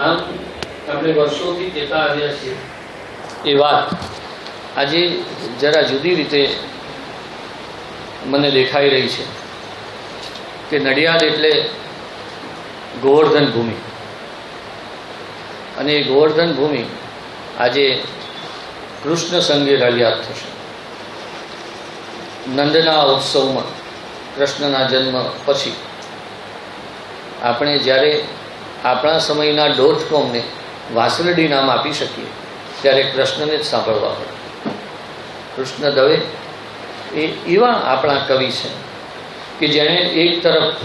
આમ આપણે વર્ષોથી કહેતા આવ્યા છીએ એ વાત આજે જરા જુદી રીતે મને દેખાઈ રહી છે કે નડિયાદ એટલે ગોવર્ધન ભૂમિ, અને એ ગોવર્ધન ભૂમિ આજે કૃષ્ણ સંગે રળિયાત થશે. નંદના ઉત્સવમાં કૃષ્ણના જન્મ પછી આપણે જ્યારે આપણા સમયના .comને વાસરડી નામ આપી શકીએ ત્યારે કૃષ્ણને જ સાંભળવા પડે. કૃષ્ણ દવે એ એવા આપણા કવિ છે કે જેણે એક તરફ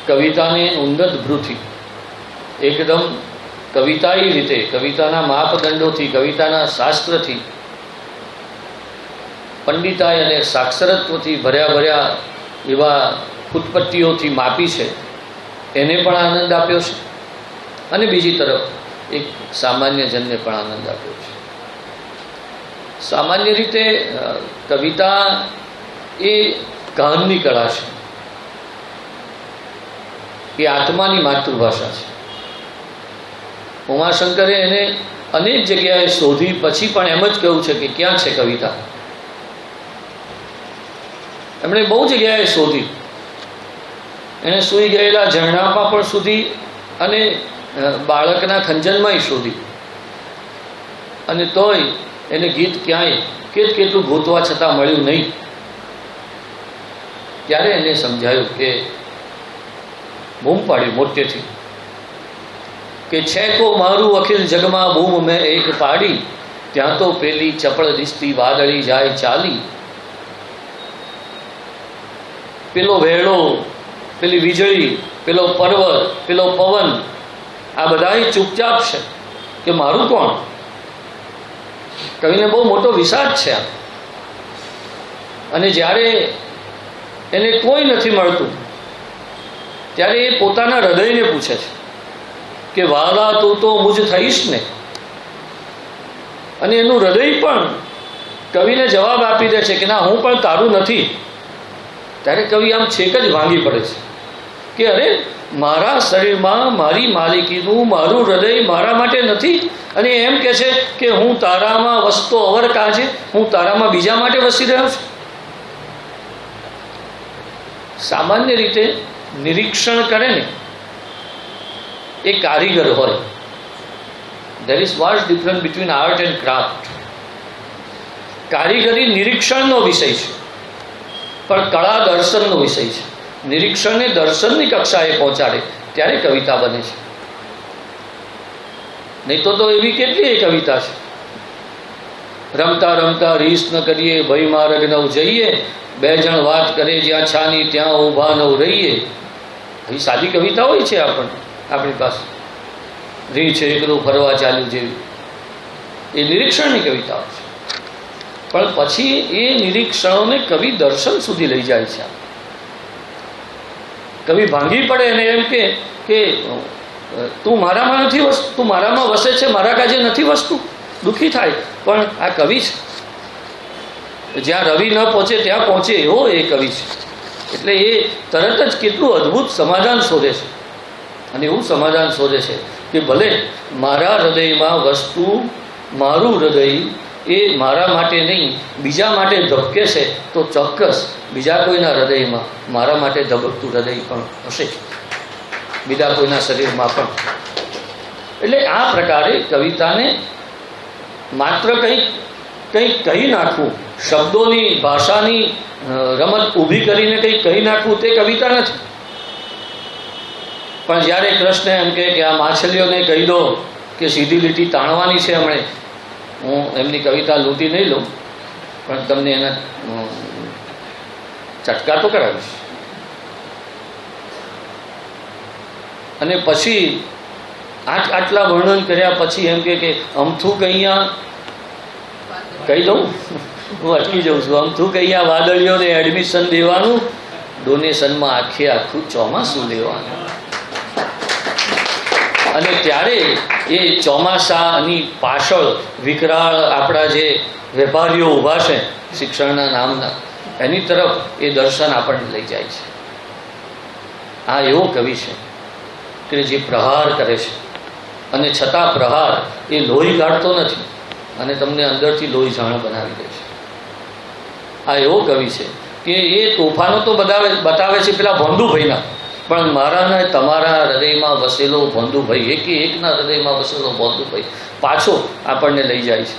કવિતાને ઉન્નત ભ્રુથી એકદમ કવિતાઈ રીતે, કવિતાના માપદંડોથી, કવિતાના શાસ્ત્રથી, પંડિતાઈ અને સાક્ષરત્વથી ભર્યા એવા ફૂટપટ્ટીઓથી માપી છે, એને પણ આનંદ આપ્યો છે. અને બીજી તરફ એક સામાન્ય જનને પણ આનંદ આપ્યો છે. સામાન્ય રીતે કવિતા એ ગાનની કળા છે, એ આત્માની માતૃભાષા છે. ઉમાશંકરે એને અનેક જગ્યાએ શોધી પછી પણ એમ જ કહ્યું છે કે ક્યાં છે કવિતા. એમણે બહુ જગ્યાએ શોધી, એને સૂઈ ગયેલા ઝરણામાં પણ શોધી અને બાળકના ખંજનમાંય શોધી, અને તોય એને ગીત ક્યાંય કેટલું ગોતવા છતાં મળ્યું નહીં. ત્યારે એને સમજાયું કે બૂમ પાડ્યું મોટેથી કે છે કો મારું અખિલ જગમાં બૂમ મેં એક પાડી, ત્યાં તો પેલી ચપળ દિસતી વાદળી જાય ચાલી. પેલો વેળો, પેલી વીજળી, પેલો પર્વત, પેલો પવન, આ બધા ચૂપચાપ છે કે મારું કોણ. કવિને બહુ મોટો વિષાદ છે. અને જ્યારે એને કોઈ નથી મળતું ત્યારે એ પોતાના હૃદયને પૂછે છે કે વાલા તું તો મુજ થઈશ ને. અને એનું હૃદય પણ કવિને જવાબ આપી દે છે કે ના, હું પણ તારું નથી. ત્યારે કવિ આમ છેક જ ભાંગી પડે છે કે અરે, મારા શરીરમાં મારી માલિકીનું મારું હૃદય મારા માટે નથી, અને એમ કહે છે કે હું તારામાં વસતો અવર કાજે, હું તારામાં બીજા માટે વસી રહ્યો છું. સામાન્ય રીતે નિરીક્ષણ કરે ને એ કારીગર હોય. there is vast difference between art and craft. કારીગરી નિરીક્ષણનો વિષય છે, પણ કળા દર્શનનો વિષય છે. નિરીક્ષણને દર્શનની કક્ષાએ પહોંચાડે ત્યારે કવિતા બને છે. નહીં તો એવી કેટલી કવિતા છે. રમતા રમતા રીસ ન કરીએ, ભય માર્ગ નવ જઈએ, બે જણ વાત કરે જ્યાં છાની ત્યાં ઊભા નવ રહીએ. એ સાદી કવિતા હોય છે આપણી પાસે. રી છે એકલું ફરવા ચાલ્યું જેવી, એ નિરીક્ષણની કવિતાઓ છે. પણ પછી એ નિરીક્ષણોને કવિ દર્શન સુધી લઈ જાય છે. કવિ ભાંગી પડે અને એમ કે તું મારામાં નથી વસતું, તું મારામાં વસે છે, મારા કાજે નથી વસતું. દુઃખી થાય, પણ આ કવિ છે. જ્યાં રવિ ન પહોંચે ત્યાં પહોંચે એવો એ કવિ છે. એટલે એ તરત જ કેટલું અદ્ભુત સમાધાન શોધે છે. અને એવું સમાધાન શોધે છે કે ભલે મારા હૃદયમાં વસ્તુ, મારું હૃદય એ મારા માટે નહીં બીજા માટે ધબકે છે, તો ચોક્કસ બીજા કોઈના હૃદયમાં મારા માટે ધબકતું હૃદય પણ હશે, બીજા કોઈના શરીરમાં પણ. એટલે આ પ્રકારે કવિતાને માત્ર કંઈક કહી નાખવું, શબ્દોની ભાષાની રમત ઊભી કરીને કંઈક કહી નાખવું, તે કવિતા નથી. પણ જ્યારે કૃષ્ણ એમ કહે કે આ માછલીઓને કહી દો કે સીધી લીટી તાણવાની છે, હમણે હું એમની કવિતા લૂંટી નહીં લઉં, પણ તમને એના ચટકા તો કરાવીશ. અને પછી આટલા વર્ણન કર્યા પછી એમ કે અમથું કહીયા કહી દઉં, હું અટકી જાઉં છું. અમથું કહીયા વાદળીઓને એડમિશન દેવાનું, ડોનેશનમાં આખું ચોમાસું લેવાનું. અને ત્યારે એ ચોમાસાની પાછળ વિકરાળ આપણા જે વેપારીઓ ઊભા છે શિક્ષણના નામના, એની તરફ એ દર્શન આપણને લઈ જાય છે. આ એવો કવિ છે કે જે પ્રહાર કરે છે, અને છતાં પ્રહાર એ લોહી કાઢતો નથી અને તમને અંદરથી લોહી જાણ બનાવી દે છે. આ એવો કવિ છે કે એ તોફાનો તો બતાવે છે પેલા ભોંદુભાઈના, પણ મારા ને તમારા હૃદયમાં વસેલો ભોંદુભાઈ, એકના હૃદયમાં વસેલો ભોંદુભાઈ પાછો આપણને લઈ જાય છે.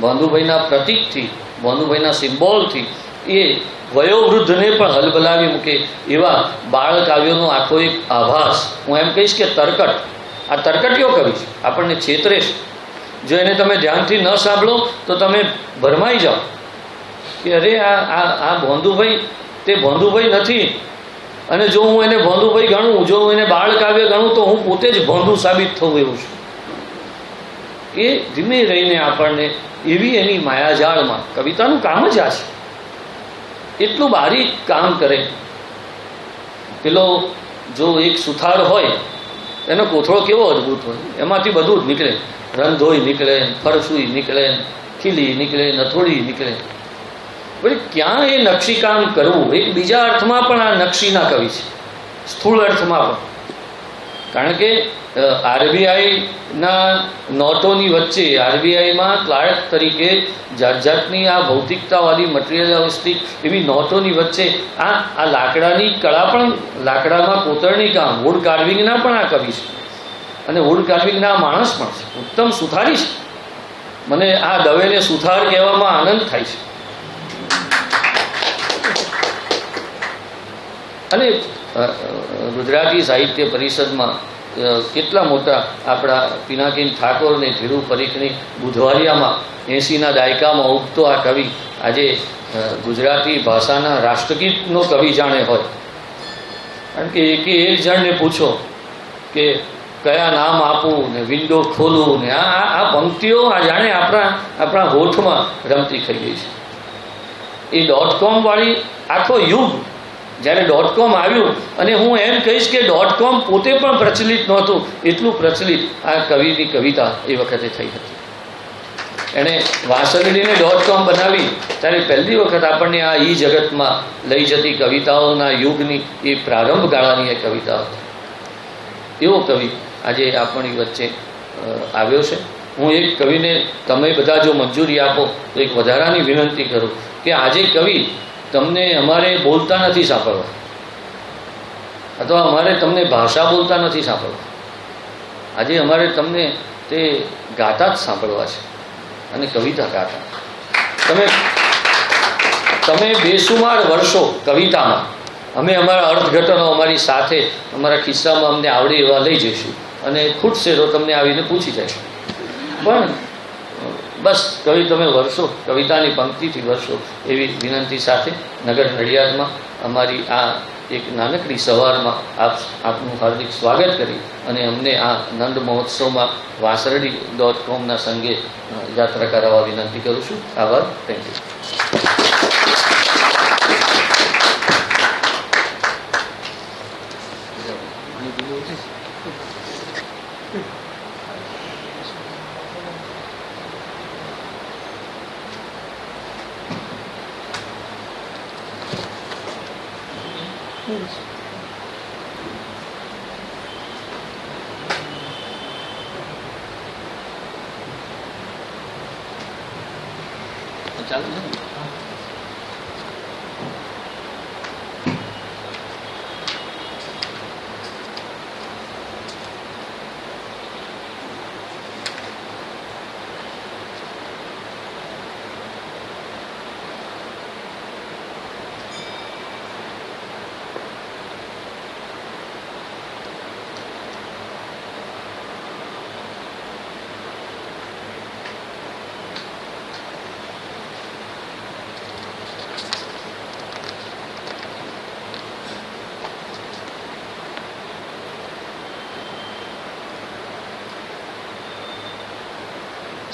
ભોંદુભાઈના પ્રતીકથી, ભોંદુભાઈના સિમ્બોલથી એ વયોવૃદ્ધને પણ હલબલાવી મૂકે એવા બાળ કાવ્યોનો આખો એક આભાસ. હું એમ કહીશ કે તરકટ, આ તરકટીયો કવિ છે, આપણને છેતરે છે. જો એને તમે ધ્યાનથી ન સાંભળો તો તમે ભરમાઈ જાઓ કે અરે આ ભોંદુભાઈ તે ભોંદુભાઈ નથી, અને જો હું એને ભોંદુભાઈ ગણું, જો હું એને બાળ કાવ્ય ગણું તો હું પોતે જ ભોંદુ સાબિત થવું એવું છું. એ ધીમે રહીને આપણને એવી એની માયાજાળમાં, કવિતાનું કામ જ આ છે, એટલું બારીક કામ કરે. પેલો જો એક સુથાર હોય એનો કોથળો કેવો અદ્ભુત હોય, એમાંથી બધું જ નીકળે, રંધોઈ નીકળે, ફરસુઈ નીકળે, ખીલી નીકળે, નથોડી નીકળે. પછી ક્યાં એ નકશીકામ કરવું, એક બીજા અર્થમાં પણ આ નકશીના કવિ છે, સ્થૂળ અર્થમાં પણ. કારણ કે આરબીઆઈના નોટોની વચ્ચે, આરબીઆઈમાં ક્લાર્ક તરીકે જાત જાતની આ ભૌતિકતાવાદી મટીરિયલિસ્ટિક એવી નોટોની વચ્ચે આ લાકડાની કળા પણ, લાકડામાં કોતરણી કામ, વુડ કાર્વિંગના પણ આ કવિ છે, અને વુડ કાર્વિંગના માણસ પણ છે, ઉત્તમ સુથારી છે. મને આ દવેને સુથાર કહેવામાં આનંદ થાય છે. અને ગુજરાતી સાહિત્ય પરિષદમાં કેટલા મોટા આપણા પિનાકીન ઠાકોર ને ધીરુ પરીખની બુધવારિયામાં 80ના દાયકામાં ઉગતો આ કવિ આજે ગુજરાતી ભાષાના રાષ્ટ્રગીતનો કવિ જાણે હોય. કારણ કે એક જણને પૂછો કે કયા નામ આપું ને વિન્ડો ખોલું ને આ પંક્તિઓ આ જાણે આપણા હોઠમાં રમતી થઈ ગઈ છે. એ .com વાળી આખો યુગ, જ્યારે .com આવ્યું, અને હું એમ કહીશ કે .com પોતે પણ પ્રચલિત નહોતું, એટલું પ્રચલિત આ કવિની કવિતા એ વખતે થઈ હતી. એણે વાસરડીને .com બનાવી ત્યારે પહેલી વખત આપણને આ જગતમાં લઈ જતી કવિતાઓના યુગની એ પ્રારંભ ગાળાની એ કવિતા હતી. એવો કવિ આજે આપણી વચ્ચે આવ્યો છે. હું એક કવિને તમે બધા જો મંજૂરી આપો તો એક વધારાની વિનંતી કરું કે આજે કવિ તમને અમારે બોલતા નથી સાંભળવા, અથવા અમારે તમને ભાષા બોલતા નથી સાંભળવા. આજે અમારે તમને તે ગાતા જ સાંભળવા છે, અને કવિતા ગાતા. તમે બેસુમાર વર્ષો કવિતામાં, અમે અમારા અર્થઘટનો અમારી સાથે અમારા ખિસ્સામાં અમને આવડે એવા લઈ જઈશું, અને ખૂટશે તો તમને આવીને પૂછી જાય. પણ બસ કવિ તમે વર્ષો, કવિતાની પંક્તિથી વર્ષો, એવી વિનંતી સાથે નગર નડિયાદમાં અમારી આ એક નાનકડી સવારમાં આપનું હાર્દિક સ્વાગત કરી અને અમને આ નંદ મહોત્સવમાં વાસરડી.comના સંગે યાત્રા કરાવવા વિનંતી કરું છું. આભાર. Thank you. ચાલુ છે.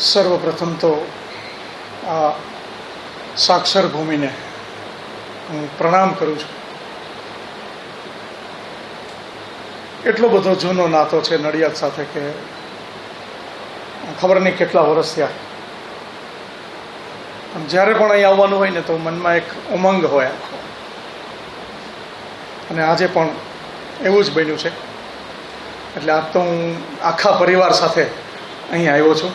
સર્વપ્રથમ તો આ સાક્ષર ભૂમિને હું પ્રણામ કરું છું. એટલો બધો જૂનો નાતો છે નડિયાદ સાથે કે ખબર નહીં કેટલા વર્ષ થયા. જ્યારે પણ અહીં આવવાનું હોય ને તો મનમાં એક ઉમંગ હોય આખો, અને આજે પણ એવું જ બન્યું છે. એટલે આજ તો હું આખા પરિવાર સાથે અહીં આવ્યો છું.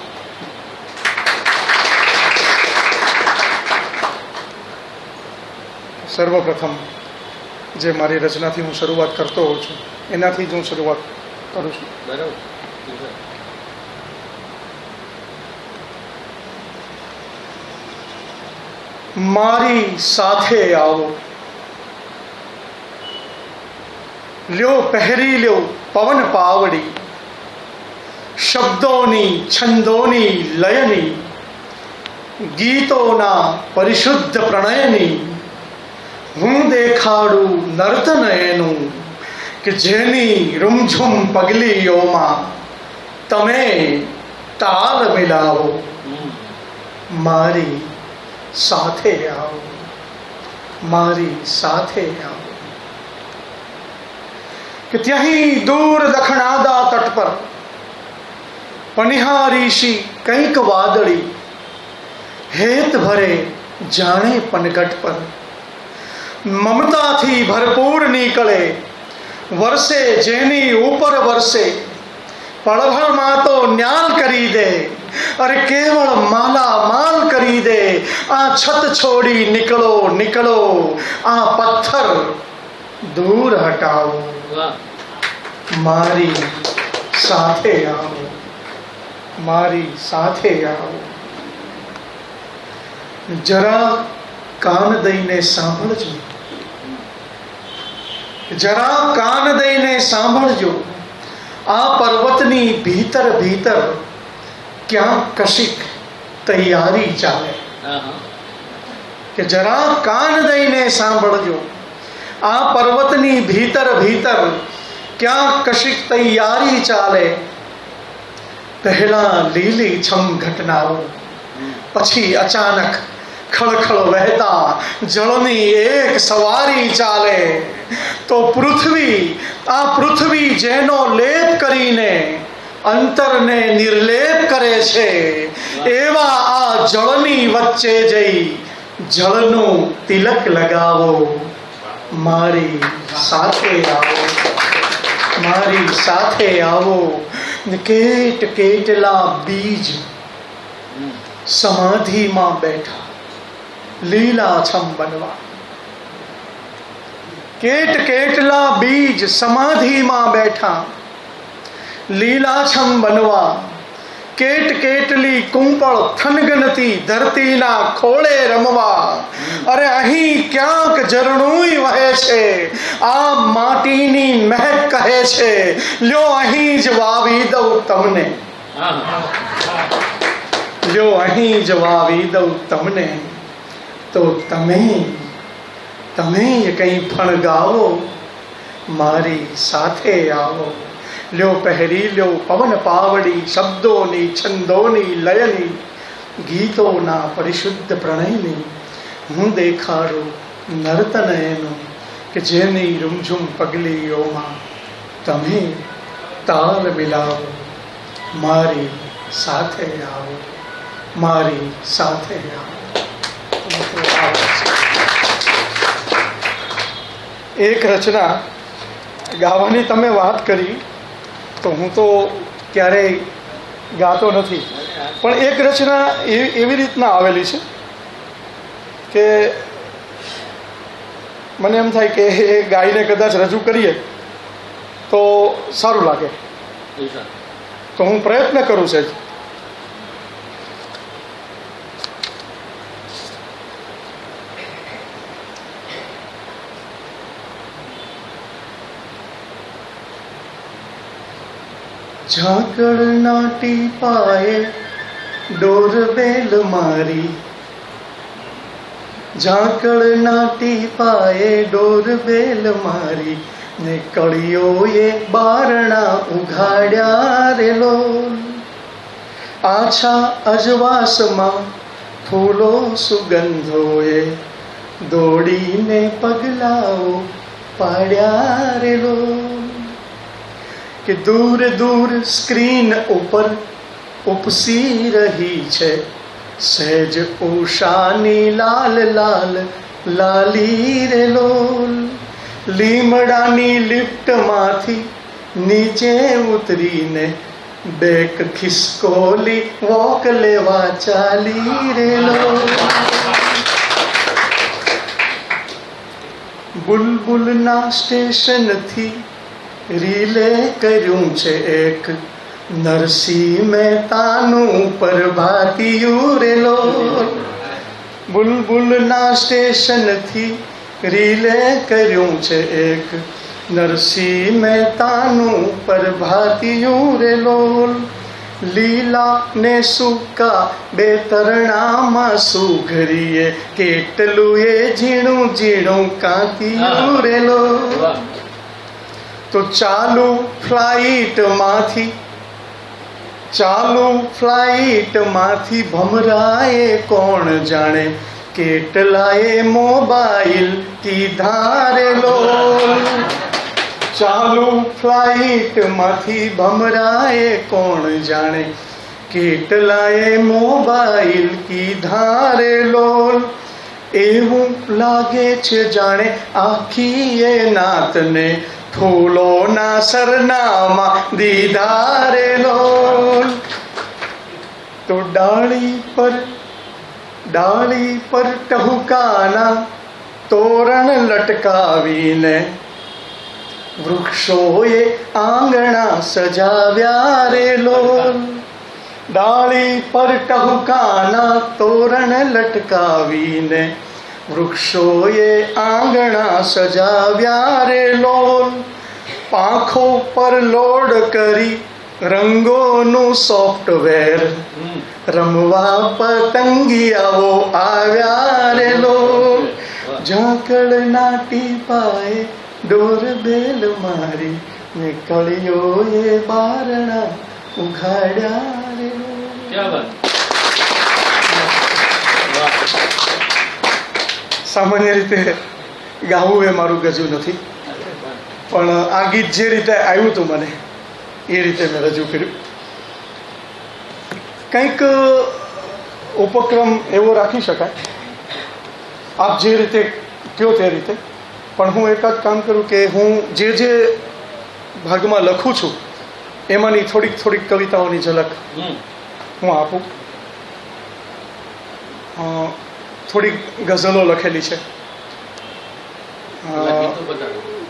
સર્વપ્રથમ જે મારી રચનાથી હું શરૂઆત કરતો હોઉં છું એનાથી જ હું શરૂઆત કરું છું. બરાબર. મારી સાથે આવો, લ્યો પહેરી લ્યો પવન પાવડી, શબ્દોની છંદોની લયની, ગીતોના પરિશુદ્ધ પ્રણયની, હું દેખાડું નર્તન એનું કે જેની રૂમઝૂમ પગલીઓમાં તમે તાલ મિલાવો. મારી સાથે આવો, મારી સાથે આવો. કે ત્યાંથી દૂર દખણાદા તટ પર પનિહારીશી કંઈક વાદળી, હેત ભરે જાણે પનગટ પર, મમતાથી ભરપૂર નીકળે વરસે જેની ઉપર વરસે, પળભરમાં તો ન્યાલ કરી દે, અરે કેવળ માલા માલ કરી દે. આ છત છોડી નીકળો નીકળો, આ પથ્થર દૂર હટાવો. મારી સાથે આવો, મારી સાથે આવો. જરા કાન દઈને સાંભળજો, જરા કાન દઈને સાંભળજો. આ પર્વતની ભીતર ભીતર ક્યાંક કશીક તૈયારી ચાલે. કે જરા કાન દઈને સાંભળજો. આ પર્વતની ભીતર ભીતર ક્યાંક કશીક તૈયારી ચાલે. પહેલા લીલી છમ ઘટનાઓ, પછી અચાનક ખળખળ વહેતા જળની એક સવારી ચાલે. તો પૃથ્વી, આ પૃથ્વી જેનો લેપ કરીને અંતરને નિર્લેપ કરે છે, એવા આ જળની વચ્ચે જઈ જળનું તિલક લગાવો. મારી સાથે આવો, મારી સાથે આવો. કેટ કેટલા બીજ સમાધિમાં બેઠા લીલાછમ બનવા. કેટ કેટલા બીજ સમાધિમાં બેઠા લીલાછમ બનવા. કેટ કેટલી કુંપળ થનગનતી ધરતીના ખોળે રમવા. અરે અહીં ક્યાંક ઝરણુંય વહે છે, આ માટીની મહેક કહે છે, લ્યો અહીં જ વાવી દઉં તમને, લ્યો અહીં જ વાવી દઉં તમને. તો તમે કંઈ ફણગાવો, મારી સાથે આવો. લ્યો પહેરી લ્યો પવન પાવડી, શબ્દોની છંદોની લયની, ગીતોના પરિશુદ્ધ પ્રણયની. હું દેખાડું નર્તન એનું કે જેની રૂમઝૂમ પગલીઓમાં તમે તાલ મિલાવો. મારી સાથે આવો, મારી સાથે આવો. એક રચના ગાવાની તમે વાત કરી, તો હું તો ક્યારેય ગાતો નથી, પણ એક રચના એવી રીતના આવેલી છે કે મને એમ થાય કે એ ગાઈને કદાચ રજૂ કરીએ તો સારું લાગે, તો હું પ્રયત્ન કરું છું. ઝાકળના ટીપાએ ડોરબેલ મારી, ઝાકળના ટીપાએ ડોરબેલ મારી, ને કળીઓએ બારણા ઉઘાડ્યા રેલો. આછા અજવાસમાં ફૂલો સુગંધોએ દોડીને પગલાઓ પાડ્યા રેલો. કે દૂર દૂર સ્ક્રીન ઉપર ઉપસી રહી છે સહેજ ઉષાની લાલ લાલ લાલી રેલો. લીમડાની લિફ્ટમાંથી નીચે ઉતરીને બેક ખિસકોલી વોક લેવા ચાલી રેલો. બુલબુલના સ્ટેશનથી રીલે કર્યું છે એક નરસિંહ મહેતાનું પ્રભાતિયું રેલો. બુલબુલના સ્ટેશનથી રીલે કર્યું છે એક નરસિંહ મહેતાનું પ્રભાતિયું રેલો. લીલા ને સૂકા બે તરણામાં સુઘરીએ કેટલું એ ઝીણું ઝીણું કાંતિયું રેલો. તો ચાલુ ફ્લાઇટમાંથી ભમરાએ કોણ જાણે કેટલાએ મોબાઈલ કીધા રેલો. ચાલુ ફ્લાઇટમાંથી ભમરાએ કોણ જાણે કેટલાએ મોબાઈલ કીધા રેલો. એવું લાગે છે જાણે આખી એ નાતને ફૂલોના સરનામા દીધા રેલો. તો ડાળી પર ટહુકાના તોરણ લટકાવીને વૃક્ષોએ આંગણા સજાવ્યા રેલો. ડાળી પર ટહુકાના તોરણ લટકાવીને વૃક્ષોએ આંગણા સજાવ્યા રેલો. પાંખો પર લોડ કરી રંગોનું સોફ્ટવેર રમવા પતંગિયાઓ આવ્યા રેલો. ઝાકળના ટીપાએ ડોરબેલ મારી ને કળીઓએ બારણા ઉઘાડ્યા રેલો. સામાન્ય રીતે ગાવું એ મારું ગજું નથી, પણ આ ગીત જે રીતે આવ્યું હતું મને એ રીતે મેં રજૂ કર્યું. કંઈક ઉપક્રમ એવો રાખી શકાય આપ જે રીતે કહો તે રીતે, પણ હું એક જ કામ કરું કે હું જે ભાગમાં લખું છું એમાંની થોડીક કવિતાઓની ઝલક હું આપું. થોડીક ગઝલો લખેલી છે,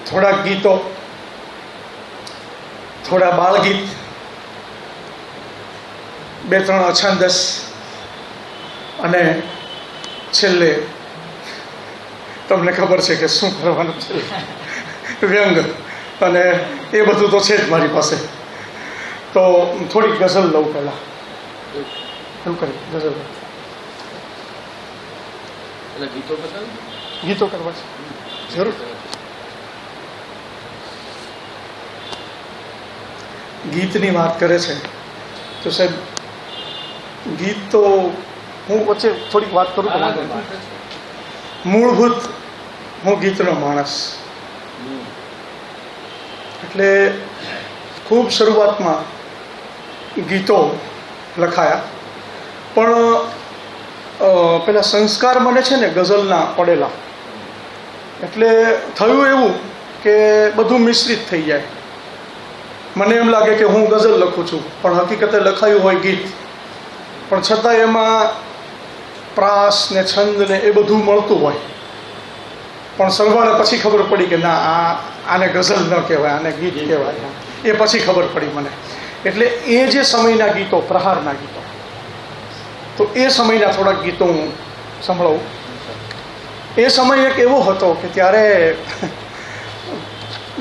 થોડાક ગીતો, થોડા બાળગીત, 2-3 અછંદસ અને છેલ્લે તમને ખબર છે કે શું કરવાનું છે, વ્યંગ, અને એ બધું તો છે જ મારી પાસે. તો થોડીક ગઝલ લઉં પહેલાં. એવું કરી ગઝલ ગીતો કરવા છે જરૂર. ગીતની વાત કરે છે તો સાહેબ ગીત તો હું વચ્ચે થોડીક વાત કરું તો વાંધો નહીં. મૂળભૂત હું ગીતનો માણસ, એટલે ખૂબ શરૂઆતમાં ગીતો લખાયા, પણ પેલા સંસ્કાર મને છે ને ગઝલના પડેલા, એટલે થયું એવું કે બધું મિશ્રિત થઈ જાય. મને એમ લાગે કે હું ગઝલ લખું છું, પણ હકીકતે લખાયું હોય ગીત, પણ છતાં એમાં પ્રાસ ને છંદ ને એ બધું મળતું હોય, પણ સરવાળે પછી ખબર પડી કે ના આને ગઝલ ન કહેવાય, આને ગીત કહેવાય. એ પછી ખબર પડી મને. એટલે એ જે સમયના ગીતો, પ્રહારના ગીતો, તો એ સમયના થોડાક ગીતો હું સંભળાવું. એ સમય એક એવો હતો કે ત્યારે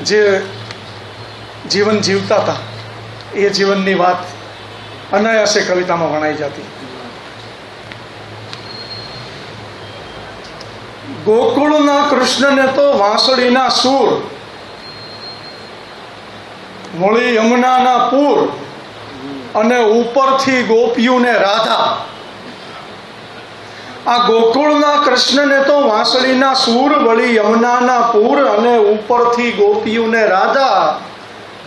જે જીવન જીવતા હતા એ જીવનની વાત અનાયાસે કવિતામાં વણાઈ જતી. ગોકુળના કૃષ્ણને તો વાંસળીના સૂર, વળી યમુનાના પૂર, અને ઉપરથી ગોપીઓને રાધા. આ ગોકુળના કૃષ્ણને તો વાંસળીના સૂર, વળી યમુનાના પૂર, અને ઉપરથી ગોપીઓને રાધા.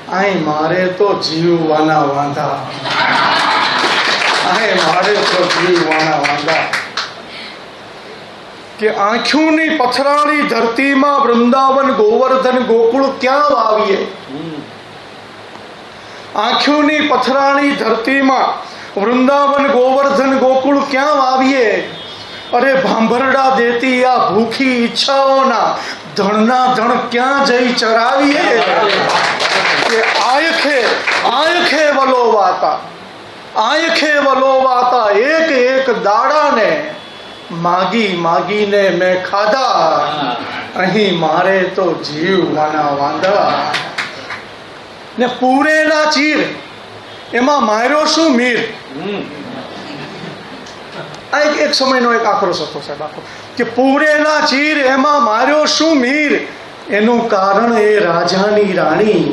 અહીં મારે તો જીવવાના વાંધા, અહીં મારે તો જીવવાના વાંધા. કે આંખોની પથરાળી ધરતીમાં વૃંદાવન ગોવર્ધન ગોકુળ ક્યાં વાવીએ, આંખોની પથરાણી ધરતીમાં વૃંદાવન ગોવર્ધન ગોકુળ ક્યાં વાવીએ? અરે ભાંભરડા દેતી આ ભૂખી ઈચ્છાઓના ધણના ધણ ક્યાં જઈ ચરાવીએ? કે આયખે વલોવાતા એક એક દાડાને માગી માગીને મેં ખાધા, અહીં મારે તો જીવવાના વાંદા. ને પૂરેલા ચીર એમાં માર્યો શું મીર? આ એક સમયનો એક આક્રોશ હતો સાહેબ આખો, કે પૂરેલા ચીર એમાં માર્યો શું મીર? એનું કારણ એ રાજાની રાણી,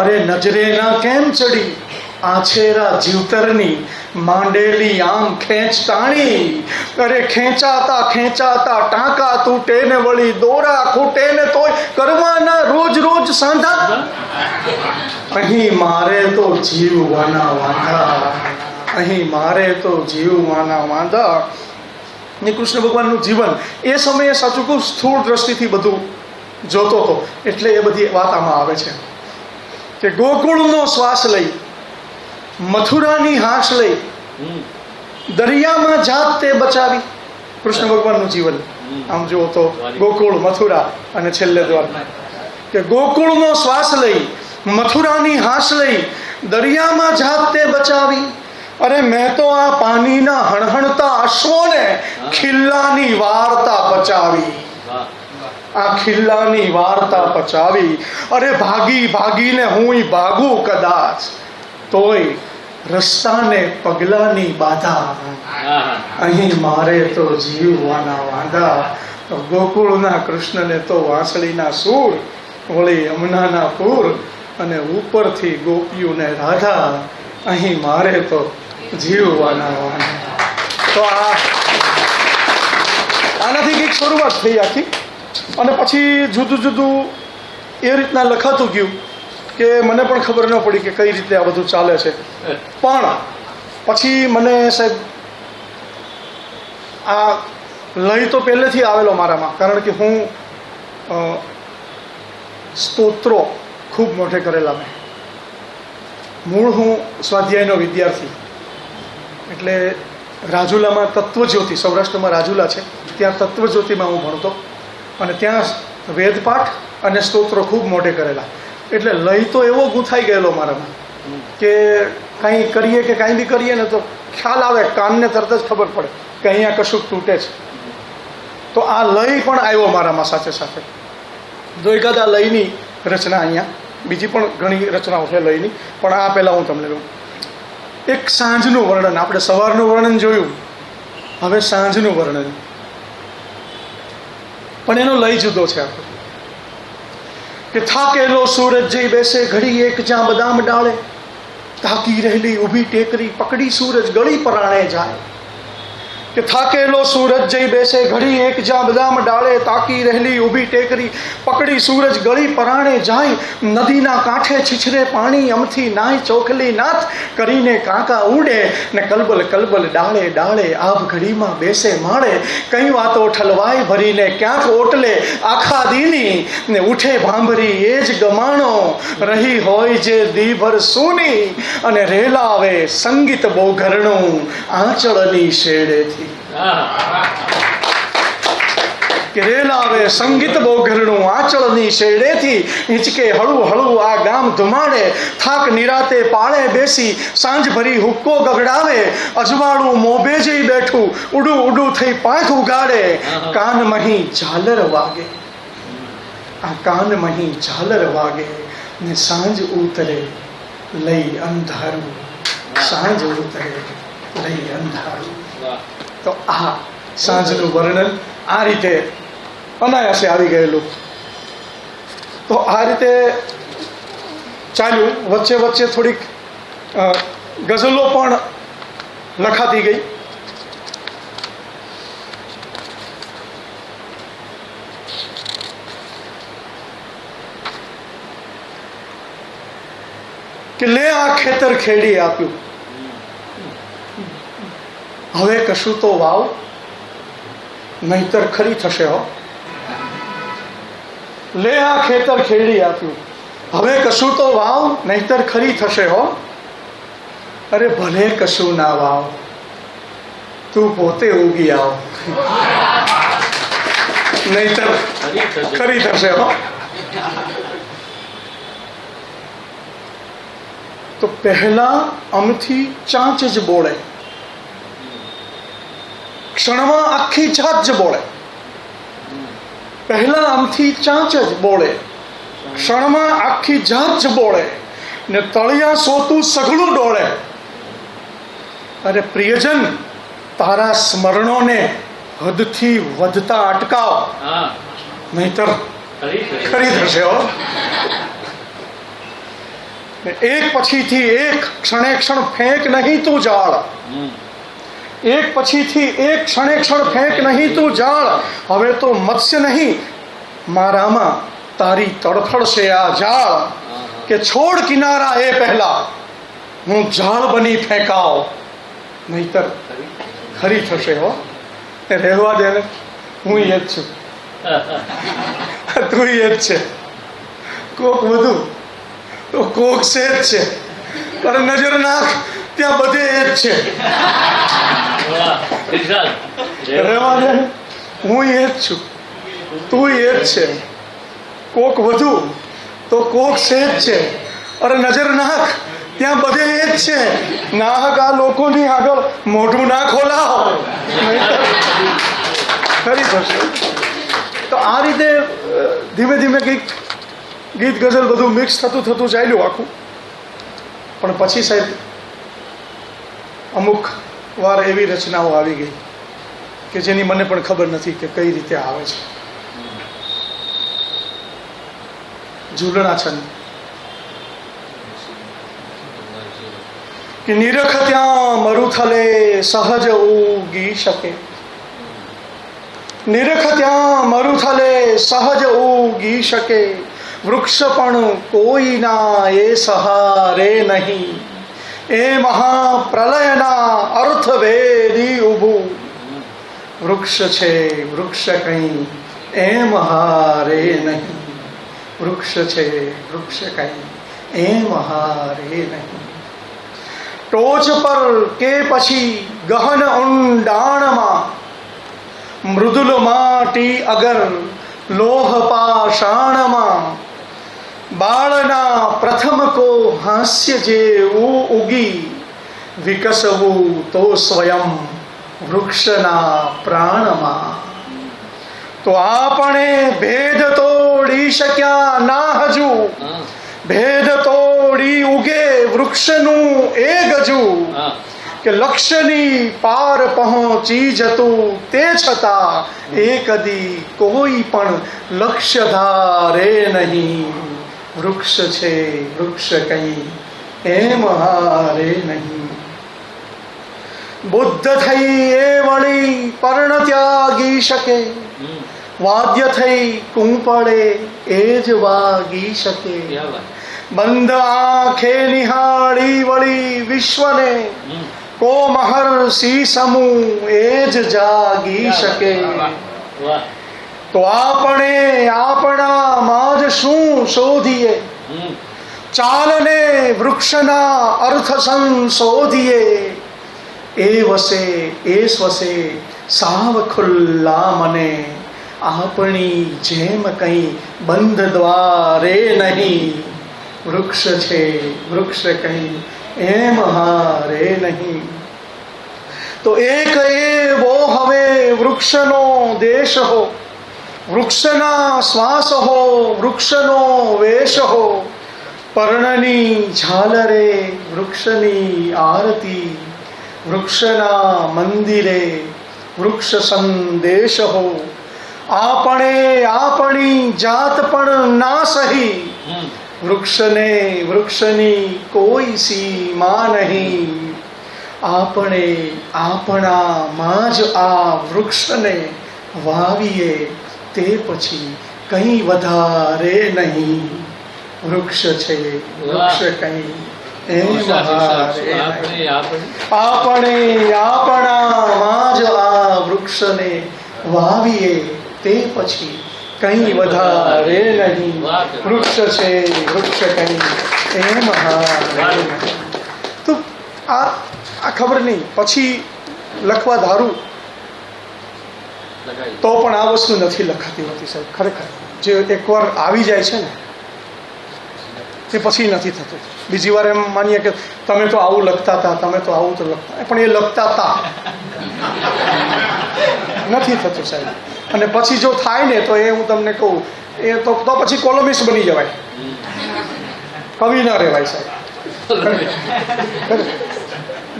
અરે નજરે ના કેમ ચડી આછેરા જીવતરની માંડેલી આમ ખેંચતાણી. અરે ખેંચાતા ટાંકા તૂટે ને વળી દોરા ખૂટે ને તોય કરવાના રોજ સાંધા. અહીં મારે તો જીવવાના વાંધા. ને કૃષ્ણ ભગવાનનું જીવન એ સમયે સાચું કહું સ્થૂળ દ્રષ્ટિથી બધું જોતો હતો, એટલે એ બધી વાત આમાં આવે છે કે ગોકુળનો શ્વાસ લઈ, મથુરાની હાશ લઈ, દરિયામાં જાત તે બચાવી. કૃષ્ણ ભગવાનનું જીવન આમ જુઓ તો ગોકુળ, મથુરા અને છેલ્લે દ્વારકા. કે ગોકુળનો શ્વાસ લઈ, મથુરાની હાશ લઈ, દરિયામાં જાત તે બચાવી. અરે મેં તો આ પાણીના હણહણતા અશ્વોને ખિલ્લાની વાર્તા પચાવી. અરે ભાગીને હું ભાગું કદાચ, તોય રસ્તાને પગલાની બાધા. અહીં મારે તો જીવવાના વાંધા. ગોકુળના કૃષ્ણને તો વાંસળીના સૂર, વળી યમુનાના પૂર, અને ઉપરથી ગોપીઓને રાધા. અહીં મારે તો જીવવાના વાંધા. તો આનાથી કંઈક શરૂઆત થઈ આખી, અને પછી જુદું એ રીતના લખાતું ગયું કે મને પણ ખબર ન પડી કે કઈ રીતે આ બધું ચાલે છે. પણ પછી મને સાહેબ આ લય તો પહેલેથી આવેલો મારામાં, કારણ કે હું સ્તોત્રો ખૂબ મોટે કરેલા મેં. મૂળ હું સ્વાધ્યાયનો વિદ્યાર્થી, એટલે રાજુલામાં તત્વજ્યોતિ, સૌરાષ્ટ્રમાં રાજુલા છે, ત્યાં તત્વજ્યોતિમાં હું ભણતો, અને ત્યાં વેદપાઠ અને સ્તોત્રો ખૂબ મોટે કરેલા. એટલે લય તો એવો ગૂંથાઈ ગયેલો મારામાં કે કાંઈ કરીએ કે કાંઈ બી કરીએ ને તો ખ્યાલ આવે, કાનને તરત જ ખબર પડે કે અહીંયા કશુંક તૂટે છે. તો આ લય પણ આવ્યો મારામાં સાથે સાથે. જો એકાદ આ લયની રચના અહીંયા, બીજી પણ ઘણી રચનાઓ છે લયની, પણ આ પહેલાં હું તમને કહું. એક સાંજનું વર્ણન, આપણે સવારનું વર્ણન જોયું, હવે સાંજનું વર્ણન, પણ એનો લય જુદો છે આપણો. કે થાકેલો સૂરજ જઈ બેસે ઘડી એક જ્યાં બદામ ડાળે, તાકી રહેલી ઊભી ટેકરી પકડી સૂરજ ગળી પરાણે જાય. કે થાકેલો સૂરજ જઈ બેસે ઘડી એક જ્યાં બદામ ડાળે, તાકી રહેલી ઊભી ટેકરી પકડી સૂરજ ગળી પરાણે જાય. નદીના કાંઠે છીછરે પાણી, અમથી નાય ચોખલી નાથ કરીને કાંકા ઉડે, ને કલબલ ડાળે આભ ઘડીમાં બેસે માળે. કઈ વાતો ઠલવાય ભરીને ક્યાંક ઓટલે આખા દીની, ને ઉઠે ભાંભરી એ જ ગમાણો, રહી હોય જે દીભર સૂની, અને રેલાવે સંગીત બહુ ઘરણું આંચળની શેડેથી. કે રેલાવે સંગીત બહુ ઘરણું આંચળની શેડેથી, હિંચકે હળું આ ગામ ધુમાડે, થાક નિરાતે પાળે બેસી સાંજ ભરી હુક્કો ગગડાવે, અજવાળું મોભે જઈ બેઠું ઉડું થઈ પાંખ ઉગાડે. કાન મહી ઝાલર વાગે, આ કાન મહી ઝાલર વાગે, ને સાંજ ઉતરે લઈ અંધારું, સાંજ ઉતરે લઈ અંધારું. તો આ સાંજનું વર્ણન આ રીતે અનાયાસે આવી ગયેલું. તો આ રીતે ચાલ્યું. વચ્ચે થોડીક ગઝલો પણ લખાતી ગઈ. કે લે આ ખેતર ખેડી આપ્યું, હવે કશું તો વાવ, નહીતર ખરી થશે હો. લે આ ખેતર ખેડી આપ્યું, હવે કશું તો વાવ, નહીતર ખરી થશે હો. અરે ભલે કશું ના વાવ, તું પોતે ઉગી આવ, નહીતર ખરી થશે હો. તો પહેલા અમથી ચાંચ જ બોલે, ક્ષણમાં આખી જાત જ બોલે. પહેલા આમથી ચાંચ જ બોલે, ક્ષણમાં આખી જાત જ બોલે, ને તળિયા સોતું સઘળું ડોળે. અરે પ્રિયજન, તારા સ્મરણોને હદથી વધતા અટકાવ, નહીતર ખરી થશે હો. એક પછીથી એક, ક્ષણે ક્ષણ ફેંક નહીં તું જાળ, એક પછીથી એક, ક્ષણે ક્ષણ ફેંક નહીં તું જાળ. હવે તો મત્સ્ય નહીં, મારામાં તારી તડફડશે આ જાળ, કે છોડ કિનારા એ પહેલા હું જાળ બની ફેંકાવ, નહીતર ખરી થશે હો. રહેવા દે ને, હું એ જ છું, તું એ જ છે. કોક વધુ તો કોક છે જ છે, તારે નજર નાખ ત્યાં બધે એ જ છે. રહેવા દે ને, હું એ જ છું, તું એ જ છે. કોક વધુ તો કોક છે જ છે, અરે નજર નાખ ત્યાં બધે એ જ છે. નાહક આ લોકોની આગળ મોઢું ના ખોલાવ, ખરી થશે. તો આ રીતે ધીમે ધીમે કંઈક ગીત ગઝલ બધું મિક્સ થતું થતું ચાલ્યું આખું. પણ પછી સાહેબ અમુક વાર એવી રચનાઓ આવી ગઈ કે જેની મને પણ ખબર નથી કે કઈ રીતે આવે છે. ઝૂલણા છંદ કે નિરખ ત્યાં મરુથલે સહજ ઉગી શકે, નિરખ ત્યાં મરુથલે સહજ ઉગી શકે, વૃક્ષ પણ કોઈના એ સહારે નહીં, એ મહાપ્રલયના અર્થ ભેદી ઊભું. વૃક્ષ છે વૃક્ષ કંઈ એમ હારે નહીં, વૃક્ષ છે વૃક્ષ કંઈ એમ હારે નહીં. ટોચ પર કે પછી ગહન ઊંડાણમાં, મૃદુલ માટી અગર લોહ પાષાણમાં, બાળના પ્રથમ કો હાસ્ય જેવું ઉગી, વિકસવું તો સ્વયં વૃક્ષના પ્રાણમાં. તો આપણે ભેદ તોડી શક્યા ના હજુ, ભેદ તોડી ઉગે વૃક્ષનું એ ગજુ, કે લક્ષ્યની પાર પહોંચી જતું તે છતાં એ કદી કોઈ પણ લક્ષ્ય ધારે નહીં. વૃક્ષ છે વૃક્ષ કંઈ એમ હારે નહીં. બુદ્ધ થઈ એ વળી પર્ણ ત્યાગી શકે, વાદ્ય થઈ કુંપળે એ જ વાગી શકે, બંધ આંખે નિહાળી વળી વિશ્વને, કો મહર્ષિ સમૂહ એ જ જાગી શકે. તો આપણે આપણામાં જ શું શોધીએ, ચાલને વૃક્ષના અર્થ સંશોધીએ, એ વસે એ સ્વસે સાવ ખુલ્લા મને, આપણી જેમ કંઈ બંધ દ્વારે નહીં. વૃક્ષ છે વૃક્ષ કંઈ એમ હારે નહીં. તો એક એવો હવે વૃક્ષનો દેશ હો, વૃક્ષના શ્વાસ હો, વૃક્ષનો વેશ હો, પર્ણની ઝાલરે વૃક્ષની આરતી, વૃક્ષના મંદિરે વૃક્ષ સંદેશ હો. આપણે આપણી જાત પણ ના સહી, વૃક્ષને વૃક્ષની કોઈ સીમા નહીં. આપણે આપણામાં જ આ વૃક્ષને વાવીએ, તે પછી કંઈ વધારે નહીં. વૃક્ષ છે વૃક્ષ કંઈ એમ હારે નહીં. આપણે આપણામાં જ આ વૃક્ષને વાવીએ, તે પછી કંઈ વધારે નહીં. વૃક્ષ છે વૃક્ષ કંઈ એમ હારે નહીં. તો આ ખબર નહીં, પછી લખવા ધારું તો પણ આ વસ્તુ નથી લખાતી હોતી સાહેબ. ખરેખર જે એકવાર આવી જાય છે ને તે પછી નથી થતું. બીજી વાર એમ માનીએ કે તમે તો આવું લખતા હતા, તમે તો આવું તો લખતા, પણ એ લખતા હતા નથી થતું સાહેબ. અને પછી જો થાય ને તો એ હું તમને કહું, એ તો પછી કોલમિસ્ટ બની જવાય, કવિ ના રહેવાય સાહેબ.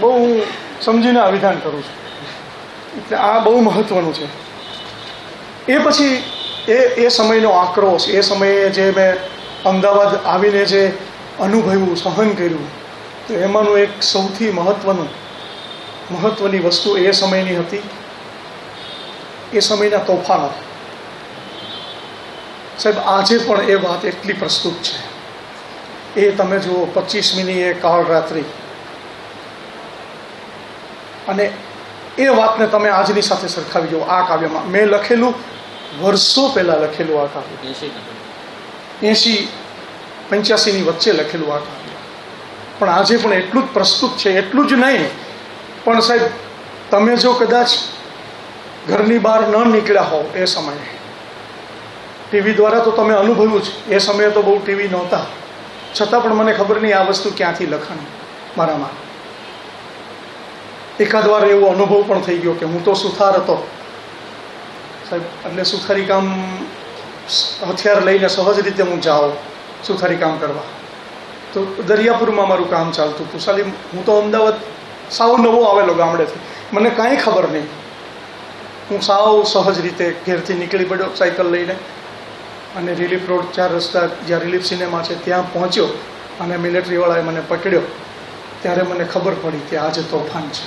બહુ હું સમજીને આ વિધાન કરું છું, એટલે આ બહુ મહત્વનું છે. એ પછી એ સમયનો આક્રોશ, એ સમયે જે મેં અમદાવાદ આવીને જે અનુભવ્યું, સહન કર્યું, તો એમાંનું એક સૌથી મહત્વની વસ્તુ એ સમયની હતી, એ સમયના તોફાનો. સાહેબ આજે પણ એ વાત એટલી પ્રસ્તુત છે. એ તમે જુઓ 25મીની એ કાળ રાત્રિ, અને એ વાતને તમે આજની સાથે સરખાવી જુઓ. આ કાવ્યમાં મેં લખેલું, વર્ષો પહેલાં લખેલું આ કાવ્ય, 80-85ની વચ્ચે લખેલું આ કાવ્ય, પણ આજે પણ એટલું જ પ્રસ્તુત છે. એટલું જ નહીં, પણ સાહેબ તમે જો કદાચ ઘરની બહાર ન નીકળ્યા હોવ એ સમયે, ટીવી દ્વારા તો તમે અનુભવ્યું જ. એ સમયે તો બહુ ટીવી નહોતા, છતાં પણ મને ખબર નહીં આ વસ્તુ ક્યાંથી લખાણી મારામાં. એકાદ વાર એવો અનુભવ પણ થઈ ગયો કે હું તો સુથાર હતો સાહેબ, એટલે સુથારી કામ હથિયાર લઈને સહજ રીતે હું જાઉં સુથારી કામ કરવા. તો દરિયાપુરમાં મારું કામ ચાલતું હતું. સાલી હું તો અમદાવાદ સાવ નવો આવેલો ગામડેથી, મને કાંઈ ખબર નહીં. હું સાવ સહજ રીતે ઘેરથી નીકળી પડ્યો સાયકલ લઈને, અને રિલીફ રોડ 4 રસ્તા જ્યાં રિલીફ સિનેમા છે ત્યાં પહોંચ્યો, અને મિલિટરીવાળાએ મને પકડ્યો. ત્યારે મને ખબર પડી કે આજે તોફાન છે.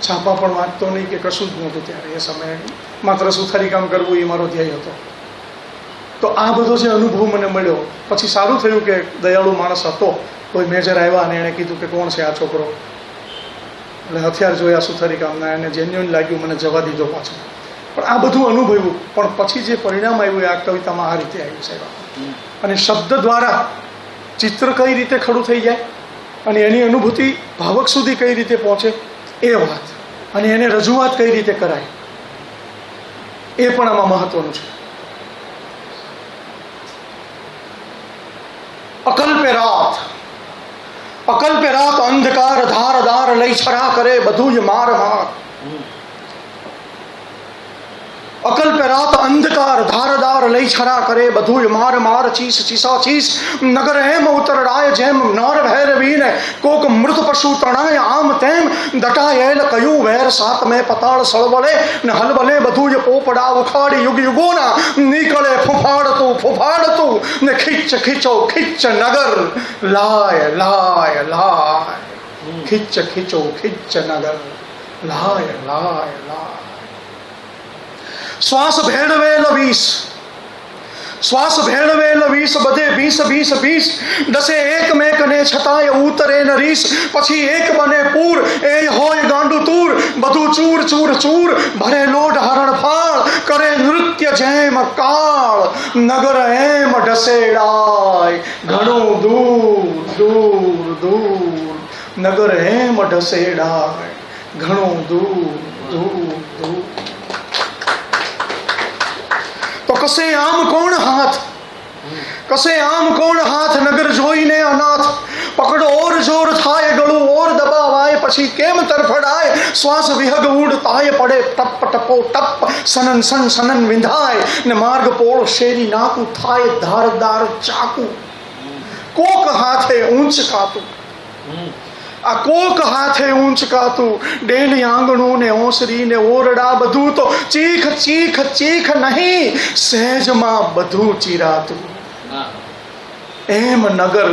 છાપા પણ વાંચતો નહીં કે કશું જ નહોતું ત્યારે. એ સમયે માત્ર સુથારી કામ કરવું એ મારો ધ્યેય હતો. તો આ બધો જે અનુભવ મને મળ્યો, પછી સારું થયું કે દયાળુ માણસ હતો, કોઈ મેજર આવ્યા અને એણે કીધું કે કોણ છે આ છોકરો, એટલે હથિયાર જોયા સુથારી કામના, એને જેન્યુઇન લાગ્યું, મને જવા દીધો પાછો. પણ આ બધું અનુભવ્યું, પણ પછી જે પરિણામ આવ્યું એ આ કવિતામાં આ રીતે આવ્યું સાહેબ. અને શબ્દ દ્વારા ચિત્ર કઈ રીતે ખડું થઈ જાય અને એની અનુભૂતિ ભાવક સુધી કઈ રીતે પહોંચે એ વાત, અને એને રજૂઆત કઈ રીતે કરાય એ પણ આમાં મહત્વનું છે. અકલ્પે રાત અંધકાર ધાર લઈ છરા કરે બધું જ માર. અકલ્પે રાત અંધકાર ધારદાર લઈ છરા કરે બધું માર ચીસ ચીસા ચીસ નગર એમ ઉતરડાય જેમ નર ભૈરવીને કોક મૃત પશુ તણાય આમ તેમ દટાયેલ કયું વેર સાત મેં પતાળ સળવળે ને હલબલે બધું જ પોપડા ઉખાડી યુગોના નીકળે ફૂફાડતું ને ખીચો ખીચ નગર લાય લાય લાય ખીચો ખીચ નગર લાય લાય લાય. શ્વાસ ભેળવેલ વીસ બધે 20 દસે એક મેક ને છતાંય ઉતરે ન રીસ. પછી એક બને પૂર એ હોય ગાંડુ તૂર બધું ચૂર ભરે લોઢ હરણ ફાળ કરે નૃત્ય જેમ કાળ નગર એમ ઢસેડાય ઘણું દૂર નગર એમ ઢસેડાય ઘણું દૂર. તો કશે આમ કોણ હાથ નગર જોઈને અનાથ પકડો ઓર જોર થાય ગળું ઓર દબાવાય પછી કેમ તરફડાય શ્વાસ વિહગ ઉડતાય પડે ટપ ટપો ટપ સનન વિંધાય ને માર્ગ પોળ શેરી નાકું થાય ધારદાર ચાકુ. કોક હાથે ઊંચકાતું ડેલી આંગણું ને ઓસરી ને ઓરડા બધું તો ચીખ નહીં સહેજમાં બધું ચીરાતું. એમ નગર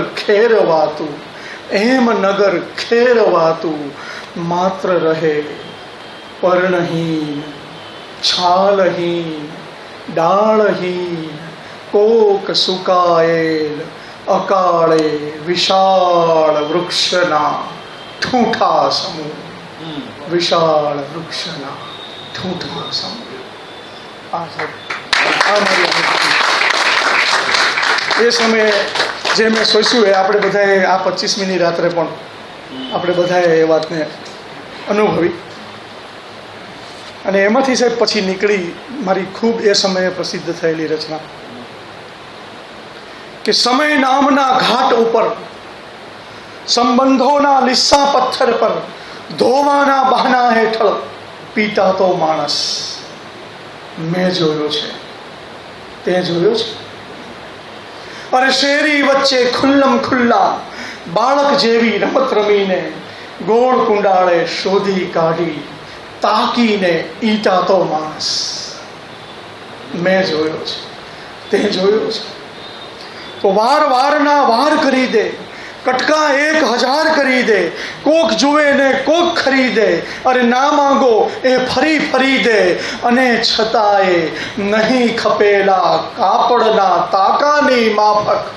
ખેરવાતું માત્ર રહે પર્ણહીન છાલહીન ડાળહીન કોક સુકાયેલ અકાળે વિશાળ વૃક્ષના ઠૂંઠા સમૂહ. વિશાળ વૃક્ષના ઠૂંઠા સમૂહ. આ આ મારી અનુભૂતિ. એ સમયે જે મેં સોચ્યું એ આપણે બધાએ આ 25મીની રાત્રે પણ આપણે બધાએ એ વાતને અનુભવી. અને એમાંથી સાહેબ પછી નીકળી મારી ખૂબ એ સમયે પ્રસિદ્ધ થયેલી રચના કે સમય નામના ઘાટ ઉપર સંબંધોના લીસા પથ્થર પર ધોવાના બહાના હેઠળ પીટાતો માણસ મેં જોયો છે, તે જોયો છે. અરે શેરી વચ્ચે ખુલ્લમ ખુલ્લા બાળક જેવી રમત રમીને ગોળ કુંડાળે શોધી કાઢી તાકીને ઈટાતો માણસ મેં જોયો છે, તે જોયો છે. તો વાર વારના વાર કરી દે, કટકા 1000 કરી દે, કોક જુએ ને કોક ખરીદે, અરે ના માંગો એ ફરી ફરી દે, અને છતાંય નહીં ખપેલા કાપડના તાકાની માફક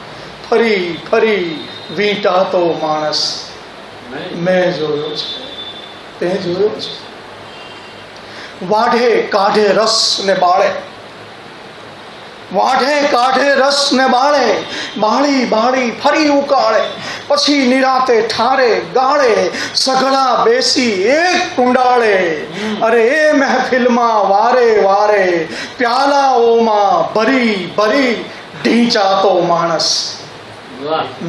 ફરી ફરી વીંટાતો માણસ મેં જોયો છે, તે જોયો છે. વાઢે કાઢે રસ ને બાળે, વાઢે કાઢે રસ ને બાળે, બાળી બાળી ફરી ઉકાળે, પછી નિરાતે ઠારે ગાળે, સઘળા બેસી એક કુંડાળે. અરે એ મહેફિલમાં વારે વારે પ્યાલાઓમાં ભરી ભરી ઢીંચાતો માણસ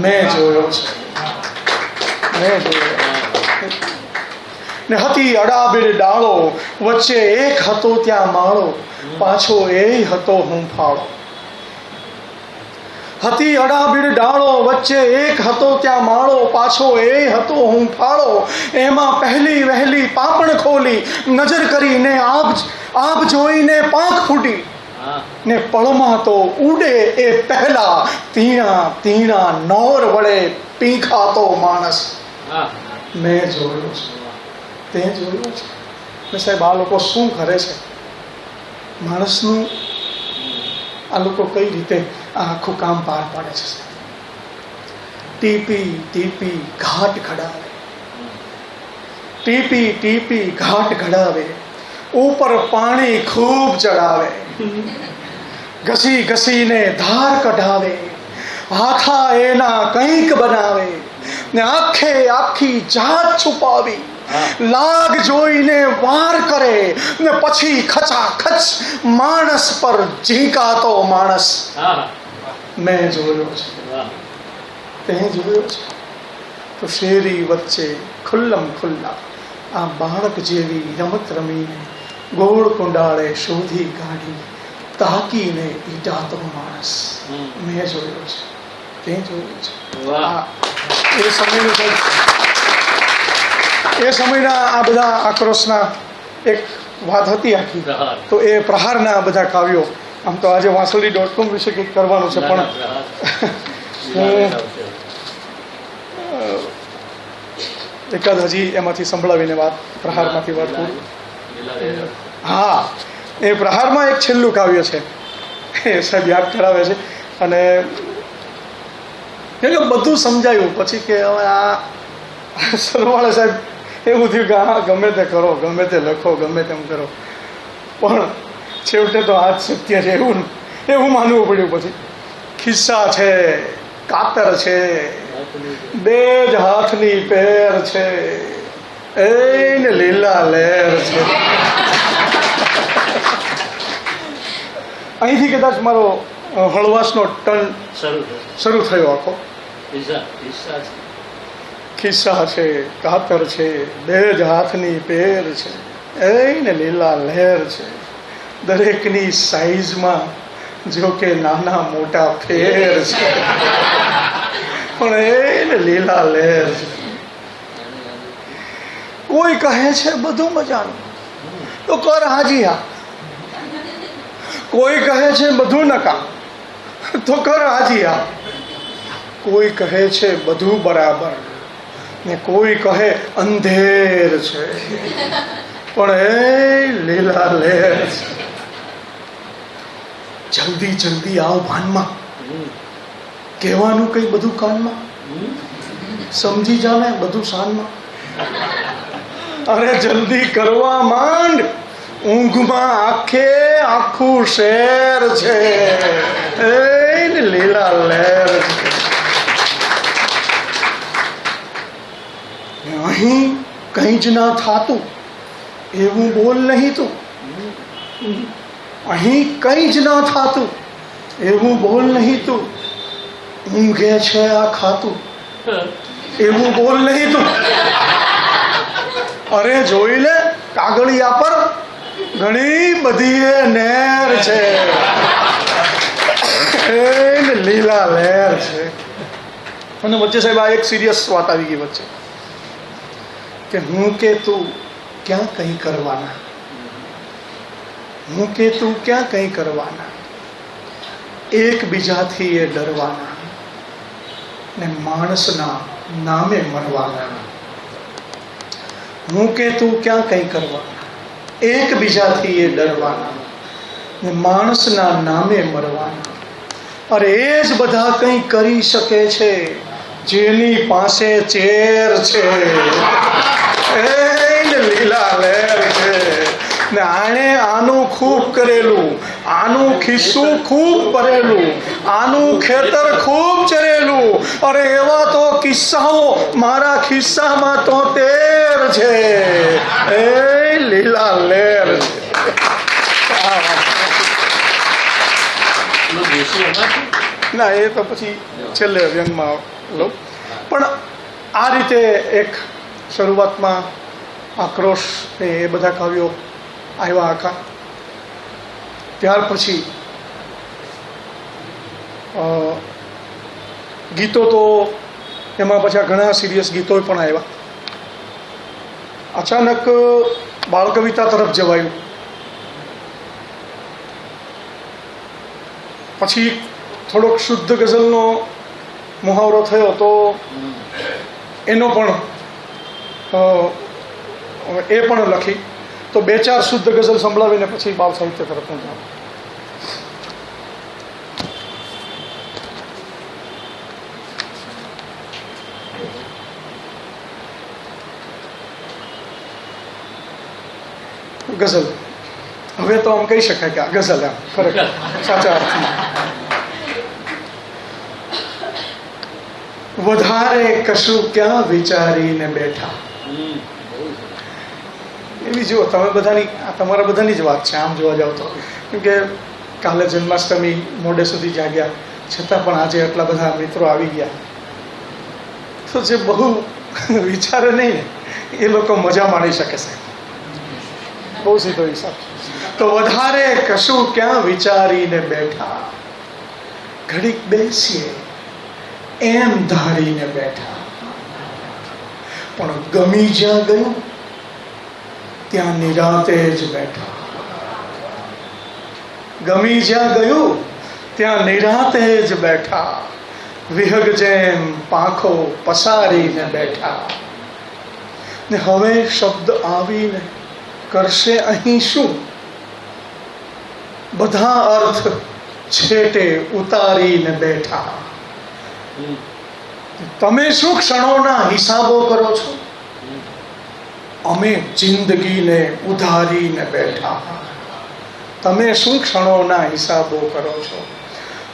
મેં જોયો છે, મેં જોયો. ને હતી અડાબીડ ડાળો, વચ્ચે એક હતો ત્યાં માળો, પાછો એ હતો હુંફાળો. હતી અડાબીડ ડાળો, વચ્ચે એક હતો ત્યાં માળો, પાછો એ હતો હુંફાળો. એમાં પહેલી વહેલી પાપણ ખોલી, નજર કરીને આપ જોઈને પાંખ ફૂટી, ને પળમાં તો ઉડે એ પહેલા તીણા તીણા નોર વડે પીંખાતો માણસ મેં જોયો છે, તે જોયું છે. ને સાહેબ આ લોકો શું કરે છે માણસનું, આ લોકો કઈ રીતે આ આખું કામ પાર પાડે છે. ટીપી ટીપી ઘાટ ઘડાવે, ટીપી ટીપી ઘાટ ઘડાવે, ઉપર પાણી ખૂબ ચડાવે, ઘસી ઘસીને ધાર કઢાવે, આખા એના કંઈક બનાવે, ને આખે આખી જાત છુપાવી, લાગ જોઈને વાર કરે, ને પછી ખચાખચ માણસ પર ઝીંકાતો માણસ મેં જોયો છે, તે જોયો છે. તો શેરી વચ્ચે ખુલ્લમ ખુલ્લા આ બાળક જેવી રમત રમીને ગોળ કુંડાળે શોધી કાઢી તાકીને ઈટાતો માણસ મેં જોયો છે, તે જોયો છે. એ સમયનું એ સમયના આ બધા આક્રોશના એક વાત હતી આખી. તો એ પ્રહારના બધા કાવ્યો, આમ તો આજે વાંસળી.com વિશે કંઈક કરવાનું છે, પણ એકાદ હજી એમાંથી સંભળાવીને વાત પ્રહારમાંથી વાત કરું. હા, એ પ્રહારમાં એક છેલ્લું કાવ્ય છે, એ સાહેબ યાદ કરાવે છે. અને કે બધું સમજાયું પછી કે હવે આ સરવાળે સાહેબ એવું થયું કે હા ગમે તે કરો, ગમે તે લખો, ગમે તેમ કરો, પણ છેવટે તો આ સત્ય છે એવું માનવું પડ્યું. પછી ખિસ્સા છે, કાતર છે, બે જ હાથની પેર છે, એને લીલા લહેર છે. અહીંથી કદાચ મારો હળવાશનો ટર્ન શરૂ થયો આખો. ખિસ્સા છે, કાતર છે, બે જ હાથની પેર છે, એને લીલા લહેર છે, દરેકની સાઈઝમાં જો કે નાના મોટા ફેર છે, પણ એને લીલા લહેર છે. કોઈ કહે છે બધું મજાનું તો કર હાજી હા, કોઈ કહે છે બધું નકા તો કર હાજી હા, કોઈ કહે છે બધું બરાબર ને કોઈ કહે અંધેર છે, પણ એ લીલા લહેર છે. જલ્દી જલ્દી આવ ભાનમાં, કહેવાનું કઈ બધું કાનમાં, સમજી જાને બધું શાનમાં. અરે જલ્દી કરવા માંડ, ઊંઘમાં આખે આખું શેર છે, એ લીલા લહેર છે. અહીં કંઈ જ ના થાતું એવું બોલ નહીં તું. અહીં કંઈ જ ના થાતું એવું બોલ નહીં તું. ઊંઘે છે આ ખાતું એવું બોલ નહીં તું. અરે જોઈ લે કાગળિયા પર ઘણી બધી એ નેર છે, એ લીલા લહેર છે. અને વચ્ચે સાહેબ આ એક સિરિયસ વાત આવી ગઈ વચ્ચે કે હું કે તું ક્યાં કંઈ કરવાના, હું કે તું ક્યાં કંઈ કરવાના, એકબીજાથી એ ડરવાના ને માણસના નામે મરવાના. હું કે તું ક્યાં કંઈ કરવાના, એકબીજાથી એ ડરવાના ને માણસના નામે મરવાના. અરે એ જ બધા કંઈ કરી શકે છે જેની પાસે ચેર છે, એ લીલા લહેર છે. ને આણે આનું ખૂબ કરેલું, આનું ખિસ્સું ખૂબ ભરેલું, આનું ખેતર ખૂબ ચરેલું. અરે એવા તો કિસ્સાઓ મારા ખિસ્સામાં તો તેર છે, એ લીલા લહેર છે. ના એ તો પછી છેલ્લે વ્યંગમાં લો. પણ આ રીતે એક શરૂઆતમાં આક્રોશ એ બધા કાવ્યો આવ્યા આખા. ત્યાર પછી ગીતો તો એમાં પછી ઘણા સિરિયસ ગીતો પણ આવ્યા. અચાનક બાળકવિતા તરફ જવાયું. પછી થોડોક શુદ્ધ ગઝલનો મુહાવરો થયો તો એનો પણ એ પણ લખી. તો 2-4 શુદ્ધ ગઝલ સંભળાવીને પછી બાળ સાહિત્ય તરફ હું જાઉં. ગઝલ હવે તો આમ કહી શકાય કે આ ગઝલ એમ ખરેખર સાચા અર્થમાં. વધારે કશું ક્યાં વિચારીને બેઠા. એવી જુઓ તમે બધાની, તમારા બધાની જ વાત છે આમ જોવા જાવ તો. કેમ કે કાલે જન્માષ્ટમી મોડે સુધી જાગ્યા છતાં પણ આજે એટલા બધા મિત્રો આવી ગયા. તો જે બહુ વિચારે નહીં ને એ લોકો મજા માણી શકે છે. બહુ સીધો હિસાબ. તો વધારે કશું ક્યાં વિચારીને બેઠા, ઘડીક બેસીએ એમ ધારીને બેઠા. પણ ગમી જ્યાં ગયું ત્યાં નિરાંતે જ બેઠા. ગમી જ્યાં ગયું ત્યાં નિરાંતે જ બેઠા. વિહગ જેમ પાંખો પસારીને બેઠા. ને હવે શબ્દ આવીને કરશે અહીં શું, બધા અર્થ છેટે ઉતારીને બેઠા. તમે શું ક્ષણોના હિસાબો કરો છો, અમે જિંદગીને ઉધારીને બેઠા. તમે શું ક્ષણોના હિસાબો કરો છો,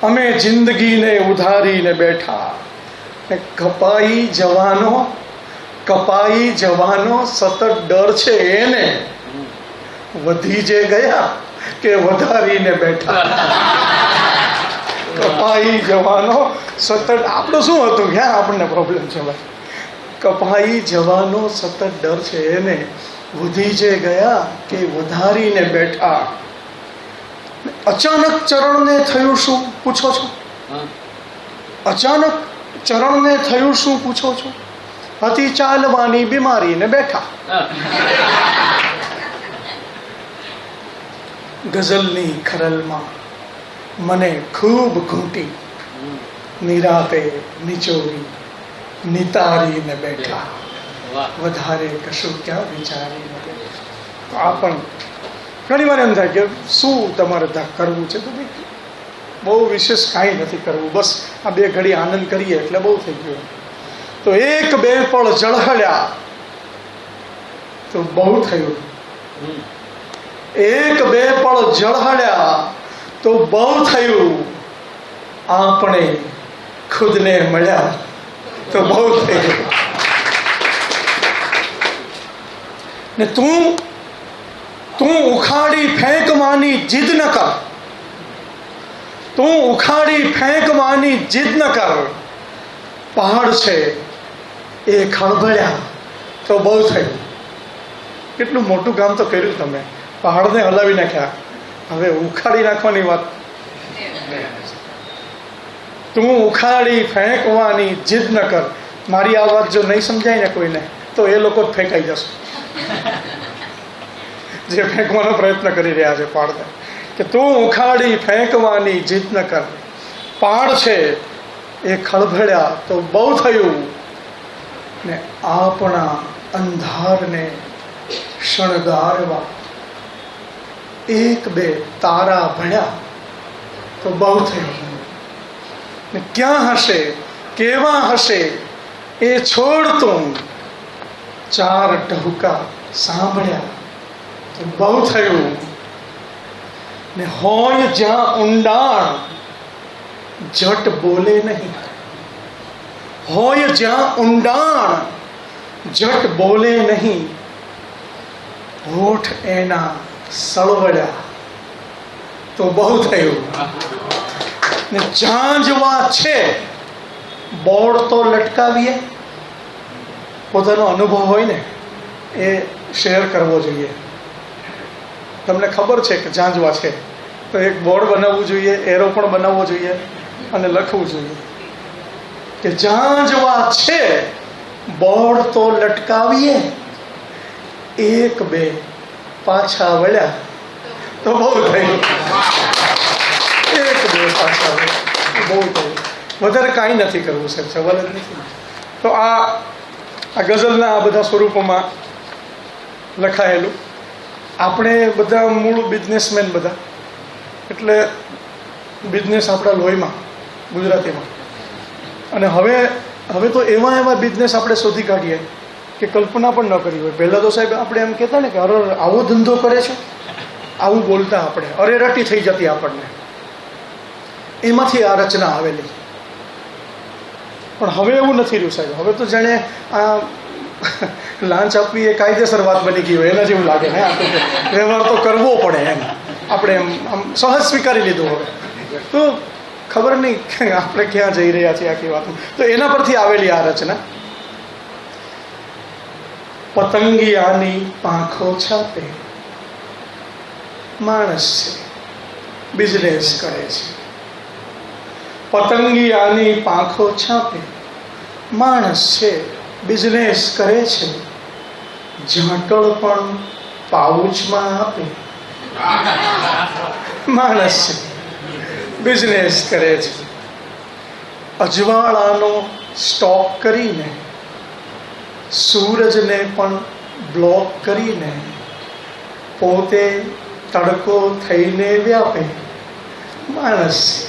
અમે જિંદગીને ઉધારીને બેઠા. કપાઈ જવાનો સતત ડર છે એને, વધી જે ગયા કે વધારીને બેઠા. કપાઈ જવાનો સતત, આપણું શું હતું, ક્યાં આપણને પ્રોબ્લેમ છે ભાઈ. કપાઈ જવાનો સતત ડર છે એને, વધી જે ગયા કે વધારીને બેઠા. અચાનક ચરણને થયું શું પૂછો છો, અચાનક ચરણને થયું શું પૂછો છો, હતી ચાલવાની બીમારીને બેઠા. ગઝલની ખરલમાં મને ખૂબ ઘૂંટી, નિરાતે નિચોવી નિતારીને બેઠા. વધારે કશું ક્યાં વિચારીને બેઠા. આ પણ ઘણી વાર એમ થાય કે શું તમારે કરવું છે, તો બહુ વિશેષ કાંઈ નથી કરવું, બસ આ 2 ઘડી આનંદ કરીએ એટલે બહુ થઈ ગયું. તો 1-2 પળ ઝળહળ્યા તો બહુ થયું. એક બે પળ ઝળહળ્યા તો બહુ થયું, આપણે ખુદને મળ્યા તો બહુ થયું. ને તું ઉખાડી ફેંકવાની જીદ ન કર, તું ઉખાડી ફેંકવાની જીદ ન કર. પહાડ છે એ ખળભળ્યા તો બહુ થયું. કેટલું મોટું કામ તો કર્યું તમે, પહાડને હલાવી નાખ્યા, હવે ઉખાડી નાખવાની વાત. તું ઉખાડી ફેંકવાની જીદ ન કર. મારી આ વાત જો નહીં સમજાય ને કોઈને તો એ લોકો જ ફેંકાઈ જશે જે ફેંકવાનો પ્રયત્ન કરી રહ્યા છે પહાડને. કે તું ઉખાડી ફેંકવાની જીદ ન કર. પહાડ છે એ ખળભળ્યા તો બહુ થયું, ને આપણા અંધારને શણગારવા એક બે તારા ભળ્યા તો બહુ થયું. ને ક્યાં હશે, કેવા હશે એ છોડ, તું ચાર ટહુકા સાંભળ્યા તો બહુ થયું. ને હોય જ્યાં ઊંડાણ જટ બોલે નહીં, હોય જ્યાં ઊંડાણ જટ બોલે નહીં, હોઠ એના સળવળ્યા તો બહુ થયું. ને ઝાંઝવા છે બોર્ડ તો લટકાવીએ. પોતાનો અનુભવ હોય ને એ શેર કરવો જોઈએ. તમને ખબર છે કે ઝાંઝવા છે તો એક બોર્ડ બનાવવું જોઈએ, એરો પણ બનાવવો જોઈએ અને લખવું જોઈએ કે ઝાંઝવા છે બોર્ડ તો લટકાવીએ, એક બે પાછા વળ્યા તો બહુ થયું. એક બે પાછા વળ્યા તો બહુ થયું. વધારે કાંઈ નથી કરવું સાહેબ, સવાલ જ નથી. તો આ ગઝલના આ બધા સ્વરૂપોમાં લખાયેલું. આપણે બધા મૂળ બિઝનેસમેન બધા, એટલે બિઝનેસ આપણા લોહીમાં, ગુજરાતીમાં. અને હવે તો એવા બિઝનેસ આપણે શોધી કાઢીએ કે કલ્પના પણ ન કરી હોય. પહેલાં તો સાહેબ આપણે એમ કહેતા ને કે અરે આવો ધંધો કરે છે, આવું બોલતા આપણે, અરેરાટી થઈ જતી આપણને. એમાંથી આ રચના આવેલી. પણ હવે એવું નથી રહ્યું સાહેબ. હવે તો જાણે આ લાંચ આપવી એ કાયદેસર વાત બની ગઈ હોય એના જેવું લાગે. હે, વ્યવહાર તો કરવો પડે એમ આપણે એમ આમ સહજ સ્વીકારી લીધું. હવે તો ખબર નહીં કે આપણે ક્યાં જઈ રહ્યા છીએ આખી વાત. તો એના પરથી આવેલી આ રચના. પતંગિયાની પાંખો છાપે માણસ છે, બિઝનેસ કરે છે. પતંગિયાની પાંખો છાપે માણસ છે, બિઝનેસ કરે છે. ઝાંટળ પણ પાઉચમાં આપે માણસ છે, બિઝનેસ કરે છે. અજવાળાનો સ્ટોક કરીને, સૂરજને પણ બ્લોક કરીને, પોતે તડકો થઈને વ્યાપે માણસ છે,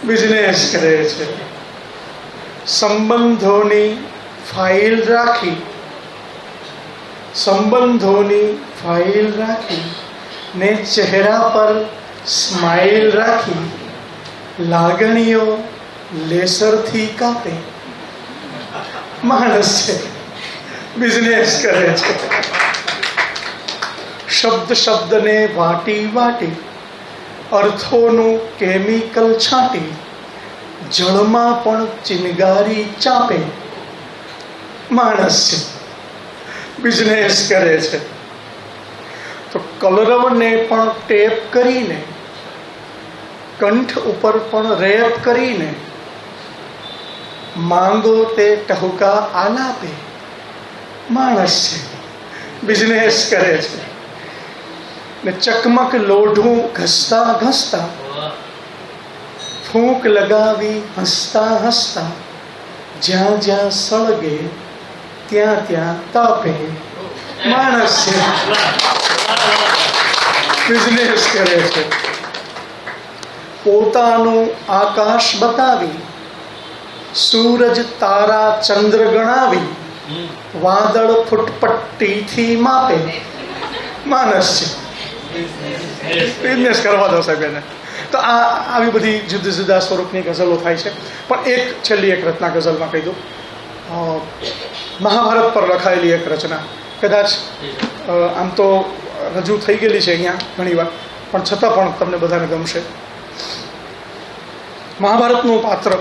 બિઝનેસ કરે છે. સંબંધોની ફાઇલ રાખી, સંબંધોની ફાઇલ રાખી ને ચહેરા પર સ્માઇલ રાખી, લાગણીઓ લેસરથી કાપે માણસ છે, બિઝનેસ કરે છે. શબ્દને વાટી વાટી, અર્થોનું કેમિકલ છાંટી, જળમાં પણ ચિનગારી ચાપે માણસ છે, બિઝનેસ કરે છે. તો કલરવને પણ ટેપ કરીને, કંઠ ઉપર પણ રેપ કરીને, માંગો તે ટહુકા આલાપે માણસ છે, બિઝનેસ કરે છે. ને ચકમક લોઢું ઘસતા ઘસતા, ફૂંક લગાવી હસતા હસતા, જ્યાં જ્યાં સળગે ત્યાં ત્યાં તાપે માણસ છે, બિઝનેસ કરે છે. પોતાનું આકાશ બતાવી, સૂરજ તારા ચંદ્ર ગણાવી, વાદળ ફૂટપટ્ટીથી માપે માણસ છે, બિઝનેસ કરવા દો સાહેબ એને. તો આ આવી બધી જુદા જુદા સ્વરૂપની ગઝલો થાય છે. પણ એક છેલ્લી એક રચના ગઝલમાં કહી દઉં. મહાભારત પર લખાયેલી એક રચના, કદાચ આમ તો રજૂ થઈ ગયેલી છે અહીંયા ઘણી વાર, પણ છતાં પણ તમને બધાને ગમશે. મહાભારતનું પાત્ર,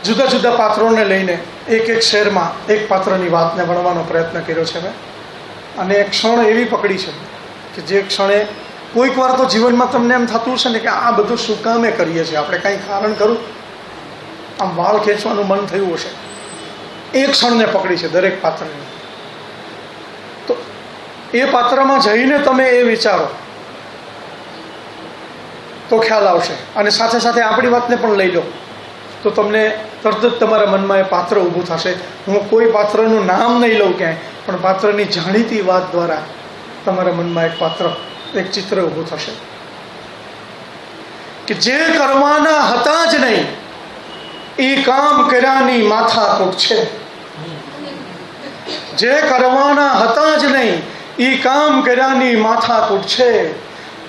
જુદા જુદા પાત્રોને લઈને એક એક શહેરમાં એક પાત્રની વાતને વણવાનો પ્રયત્ન કર્યો છે મેં. અને એક ક્ષણ એવી પકડી છે કે જે ક્ષણે કોઈક વાર તો જીવનમાં તમને એમ થતું છે ને કે આ બધું શું કામે કરીએ છીએ આપણે, કાંઈ કારણ કરું, આમ વાળ ખેંચવાનું મન થયું હશે. એક ક્ષણને પકડી છે દરેક પાત્રને. તો એ પાત્રમાં જઈને તમે એ વિચારો તો ખ્યાલ આવશે. અને સાથે સાથે આપણી વાતને પણ લઈ લો તો તમને તરત જ તમારા મનમાં એ પાત્ર ઊભું થશે. હું કોઈ પાત્રનું નામ નહીં લઉં ક્યાંય, પણ પાત્રની જાણીતી વાત દ્વારા તમારા મનમાં એક પાત્ર, એક ચિત્ર ઊભું થશે કે જે કરવાના હતા જ નહીં એ કામ કર્યાની માથાકૂટ છે. જે કરવાના હતા જ નહીં એ કામ કર્યાની માથાકૂટ છે.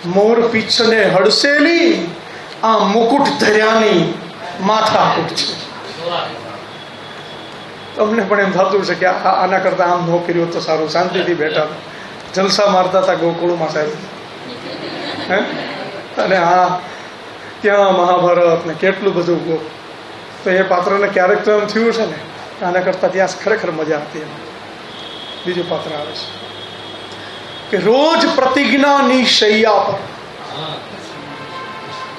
મોર પીછને હડસેલી આ મુકુટ ધર્યાની માથાકૂટ છે. તમને પણ એમ થતું છે કે આના કરતાં આમ ન કર્યું તો સારું, શાંતિથી બેઠા જલસા મારતા હતા ગોકુળમાં સાહેબ. અને હા ત્યાં મહાભારત ને કેટલું બધું ગો. તો એ પાત્રને ક્યારેક તો એમ થયું છે ને આના કરતાં ત્યાં ખરેખર મજા હતી. એમ બીજું પાત્ર આવે છે કે રોજ પ્રતિજ્ઞાની શૈયા પર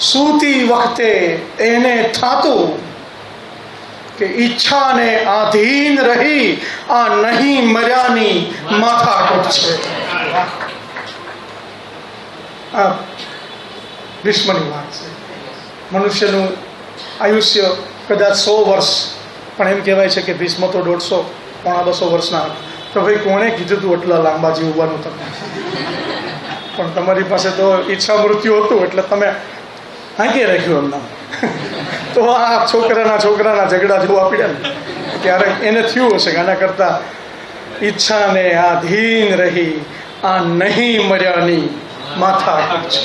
સૂતી વખતે એને થાતું કે ઈચ્છાને આધીન રહી આ નહીં મર્યાની માથાકૂટ છે. આ ભીષ્મની વાત છે. મનુષ્યનું આયુષ્ય કદાચ 100 વર્ષ, પણ એમ કહેવાય છે કે ભીષ્મ તો 150 પોણા 200 વર્ષના હતા. તો ભાઈ કોણે કીધું તું એટલા લાંબા જીવવાનું તમને? પણ તમારી પાસે તો ઈચ્છા મૃત્યુ હતું એટલે તમે હાંકી રાખ્યું એમના. તો આ છોકરાના ઝઘડા જોવા પડ્યા ને ત્યારે એને થયું હશે કે આના કરતાં ઈચ્છાને આધીન રહી આ નહીં મર્યાની માથાકૂટ છે.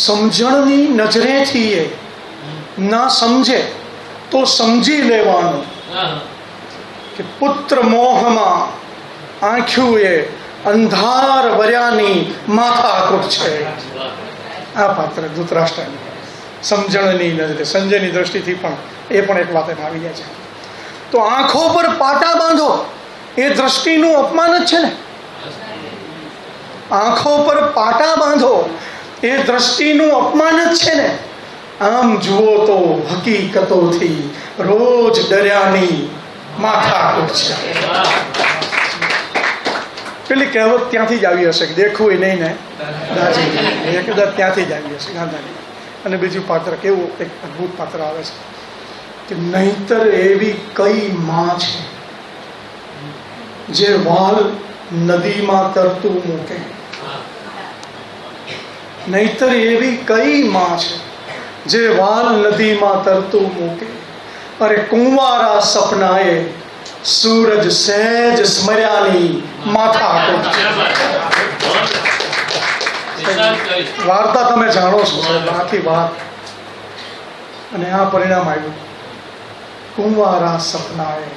સમજણની નજરેથી એ ના સમજે તો સમજી લેવાનું કે પુત્ર મોહમાં આંખ્યું એ અંધાર વર્યાની માથાકૂટ છે. આ પાત્ર ધૃતરાષ્ટ્રની સમજણની નજરે, સંજયની દ્રષ્ટિથી પણ એ પણ એક વાત આવી જાય છે. તો આંખો પર પાટા બાંધો એ દ્રષ્ટિનું અપમાન જ છે ને. આંખો પર પાટા બાંધો એ દ્રષ્ટિનું અપમાન જ છે ને. આમ જુઓ તો હકીકતોથી રોજ ડર્યાની માથાકૂટ છે. પેલી કહેવત ત્યાંથી જ આવી હશે કે દેખવું એ નહીં ને દાજી, એ કદાચ ત્યાંથી જ આવી હશે ગાંધાની. અને બીજું પાત્ર કેવું એક અદ્ભુત પાત્ર આવે છે કે નહીતર એવી કઈ માં છે જે વાલ નદીમાં તરતું મૂકે. નહીતર એવી કઈ માં છે જે વાલ નદીમાં તરતું મૂકે. અરે કુંવારા સપનાએ સૂરજ સહેજ સ્મર્યાની માથાકૂટ છે. વાર્તા તમે જાણો છો આખી વાત. અને આ પરિણામ આવ્યું. કુંવારા સપનાએ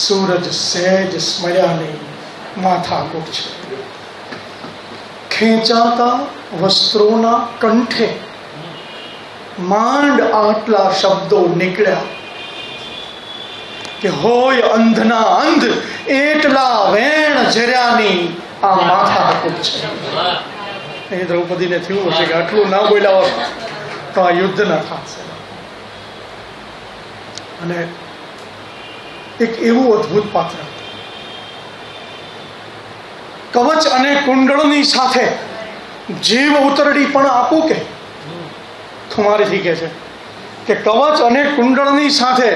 સૂરજ સહેજ સ્મર્યાની માથાકૂટ છે. ખેંચાતા વસ્ત્રોના કંઠે માંડ આટલા શબ્દો નીકળ્યા કે હોય અંધના અંધ એટલા વેણ ઝર્યાની આ માથાકૂટ છે. એ દ્રૌપદીને થયું હશે કે આટલું ના બોલ્યા હોત તો આ યુદ્ધ ના થશે. અને એક એવું અદ્ભુત પાત્ર, કવચ અને કુંડળની સાથે જીવ ઉતરડી પણ આપું કે ખુમારીથી કહે છે કે કવચ અને કુંડળની સાથે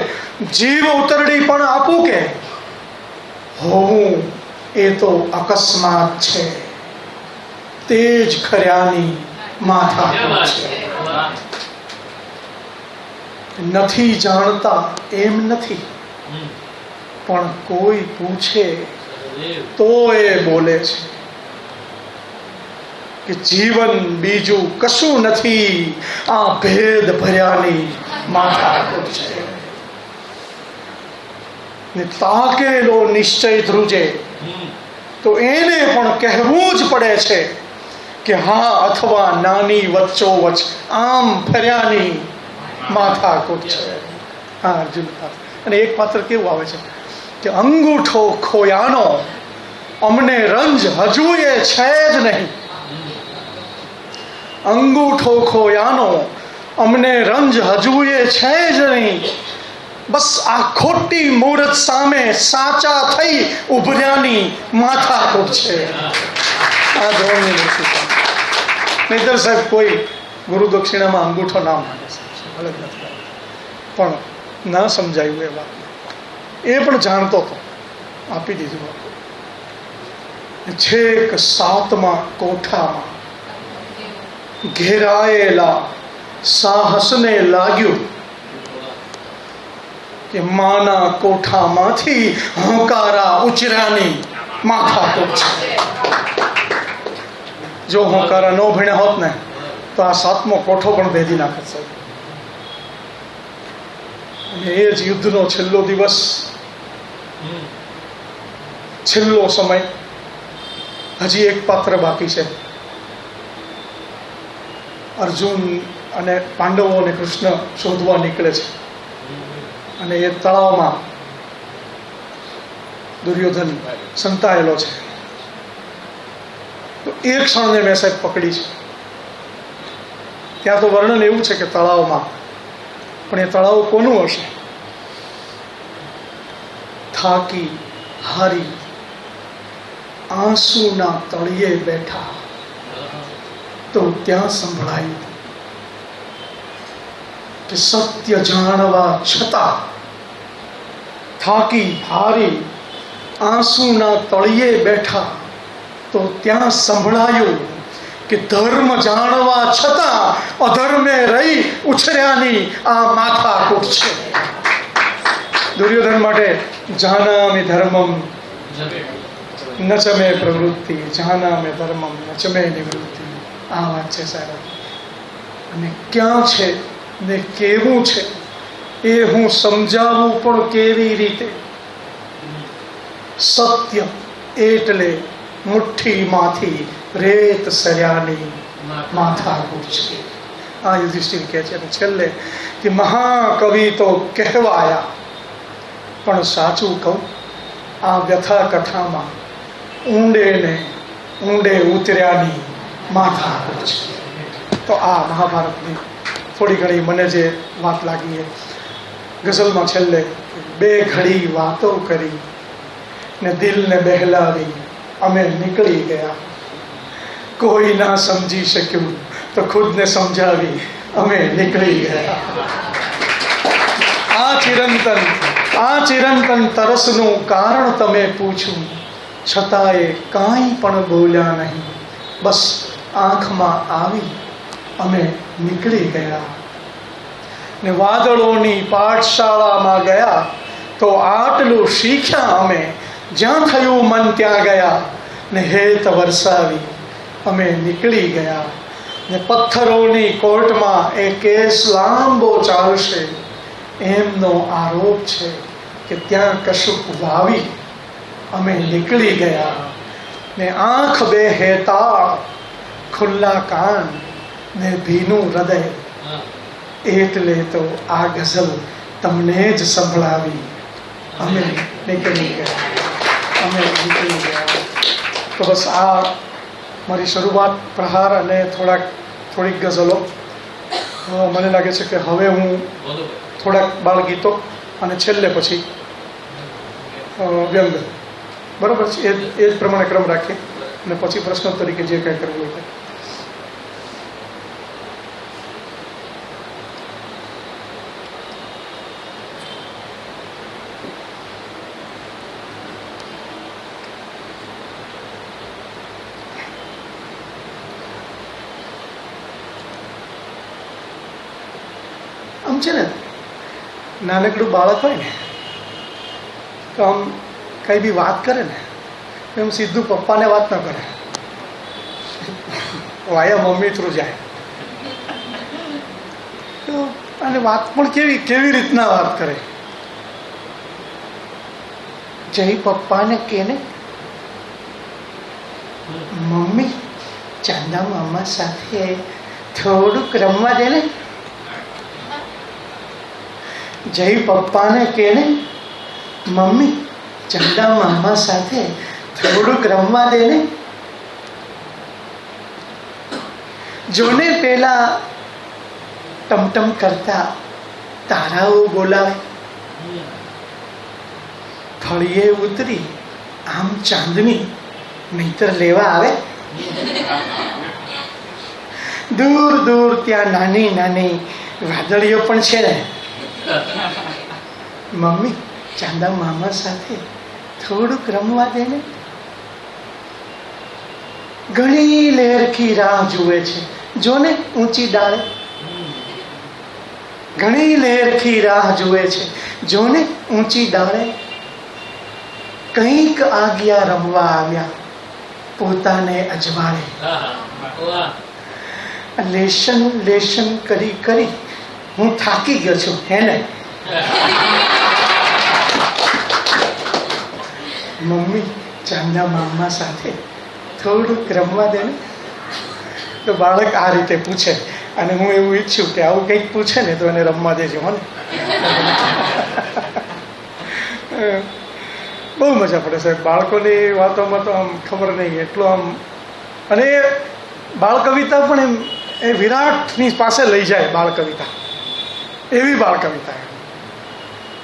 જીવ ઉતરડી પણ આપું કે હોવું એ તો અકસ્માત છે. તેજ ખર્યાની માથાકૂટ છે. નથી જાણતા એમ નથી, પણ કોઈ પૂછે તો એ બોલે છે કે જીવન બીજું કશું નથી, આ ભેદ ભર્યાની માથાકૂટ છે. ને તાકેલો નિશ્ચય ધ્રુજે તો એને પણ કહેવું જ પડે છે કે હા અથવા નાની વચ્ચોવચ આમ ફર્યાની માથાકૂટ છે. હા અર્જુન. અને એક પાત્ર કેવું આવે છે કે અંગૂઠો ખોયાનો અમને રંજ હજુ એ છે જ નહીં. અંગૂઠો ખોયાનો અમને રંજ હજુ એ છે જ નહીં. બસ આ ખોટી મૂર્ત સામે સાચા થઈ ઉભર્યાની માથાકૂટ છે. આ ધોરણની નથી. નહીતર સાહેબ કોઈ ગુરુ દક્ષિણામાં અંગૂઠો ના માને છે, પણ ના સમજાયું એ વાત. એ પણ જાણતો હતો, આપી દીધું. છેક 7મા કોઠામાં ઘેરાયેલા સાહસને લાગ્યું કે માના કોઠામાંથી હોંકારા ઉચર્યાની માથાકૂટ છે. જો હોંકારા ન ભણ્યા હોત ને તો આ 7મો કોઠો પણ ભેદી નાખત સાહેબ. અને એ જ યુદ્ધનો છેલ્લો દિવસ, છેલ્લો સમય. હજી એક પાત્ર બાકી છે. અર્જુન અને પાંડવો અને કૃષ્ણ શોધવા નીકળે છે અને એ તળાવમાં દુર્યોધન સંતાયેલો છે. તો એક ક્ષણને મેં સાહેબ પકડી છે. ત્યાં તો વર્ણન એવું છે કે તળાવમાં, પણ એ તળાવ કોનું હશે? થાકી હારી આંસુના તળિયે બેઠા તો ત્યાં સંભળાયું કે સત્ય જાણવા છતાં થાકી હારી આંસુના તળિયે બેઠા તો ત્યાં સંભળાયું કે ધર્મ જાણવા છતાં અધર્મે રહી ઉછર્યાની આ માથાકૂટ છે. દુર્યોધન માટે જાનામિ ધર્મમ ન ચમે પ્રવૃત્તિ, જાનામિ ધર્મમ ન ચમે નિવૃત્તિ. આ વાત છે સાહેબ. અને ક્યાં છે ને કેવું છે એ હું સમજાવું પણ કેવી રીતે? સત્ય એટલે મુઠ્ઠીમાંથી રેત સર્યાની માથાકૂટ છે. આ યુધિષ્ઠિર કહે છે. અને છેલ્લે કે મહાકવિ તો કહેવાયા, પણ સાચું કહું આ વ્યથા કથામાં ઊંડે ને ઊંડે ઉતર્યાની માથાકૂટ છે. તો આ મહાભારતની થોડી ઘણી મને જે વાત લાગી એ ગઝલમાં છેલ્લે 2 ઘડી વાતો કરી ને દિલને બહેલાવી અમે નીકળી ગયા. કોઈ ના સમજી શક્યું તો ખુદને સમજાવી અમે નીકળી ગયા. આ ચિરંતન તરસનું કારણ તમે પૂછ્યું, છતાંય કાંઈ પણ બોલ્યા નહીં. બસ આંખમાં આવી અમે નીકળી ગયા. ને વાદળોની પાઠશાળામાં ગયા તો આટલું શીખ્યા અમે. જ્યાં થયું મન ત્યાં ગયા ને હેત વરસાવી અમે નીકળી ગયા. ને પથ્થરોની કોર્ટમાં એ કેસ લાંબો ચાલશે એમનો આરોપ છે કે ત્યાં કશુંક વાવી અમે નીકળી ગયા. ને આંખ બે હેતાળ, ખુલ્લા કાન ને ભીનું હૃદય, એટલે તો આ ગઝલ તમને જ સંભળાવી અમે નીકળી ગયા. તો બસ આ મારી શરૂઆત, પ્રહાર અને થોડીક ગઝલો. મને લાગે છે કે હવે હું થોડાક બાળગીતો અને છેલ્લે પછી વ્યંગ, બરાબર છે? એ જ પ્રમાણે ક્રમ રાખીએ અને પછી પ્રશ્નો તરીકે જે કંઈ કરવું હોય. આમ છે ને, નાનકડું બાળક હોય ને તો આમ કંઈ બી વાત કરે ને એમ સીધું પપ્પાને વાત ન કરે, વાયા મમ્મી થ્રુ જાય. તો અને વાત પણ કેવી રીતના વાત કરે. જય પપ્પાને કે ને, મમ્મી ચાંદા મામા સાથે થોડુંક રમવા દે ને. જય પપ્પાને કે ને, મમ્મી ચાંદા મામા સાથે થોડુંક રમવા દે ને. જોને પેલા ટમટમ કરતા તારાઓ બોલાવે, ફળીએ ઉતરી આમ ચાંદની નહીતર લેવા આવે. દૂર દૂર ત્યાં નાની નાની વાદળીઓ પણ છે ને. મમ્મી ચાંદા મામા સાથે થોડુંક રમવા દે ને. ઘણી લહેરખી રાહ જુએ છે, જોને ઊંચી ડાળે. ઘણી લહેરખી રાહ જુએ છે, જોને ઊંચી ડાળે. કંઈક આગિયા રમવા આવ્યા પોતાને અજવાળે. લેશન લેશન કરી કરી હું થાકી ગયો છું, હે ને. મમ્મી ચાંદા મામા સાથે થોડુંક રમવા દે ને. તો બાળક આ રીતે પૂછે, અને હું એવું ઈચ્છું કે આવું કંઈક પૂછે ને તો એને રમવા દેજો, હો ને. બહુ મજા પડે સાહેબ બાળકોની વાતોમાં. તો આમ ખબર નહીં એટલું આમ. અને બાળ કવિતા પણ એમ એ વિરાટની પાસે લઈ જાય બાળ કવિતા, એવી બાળ કવિતા.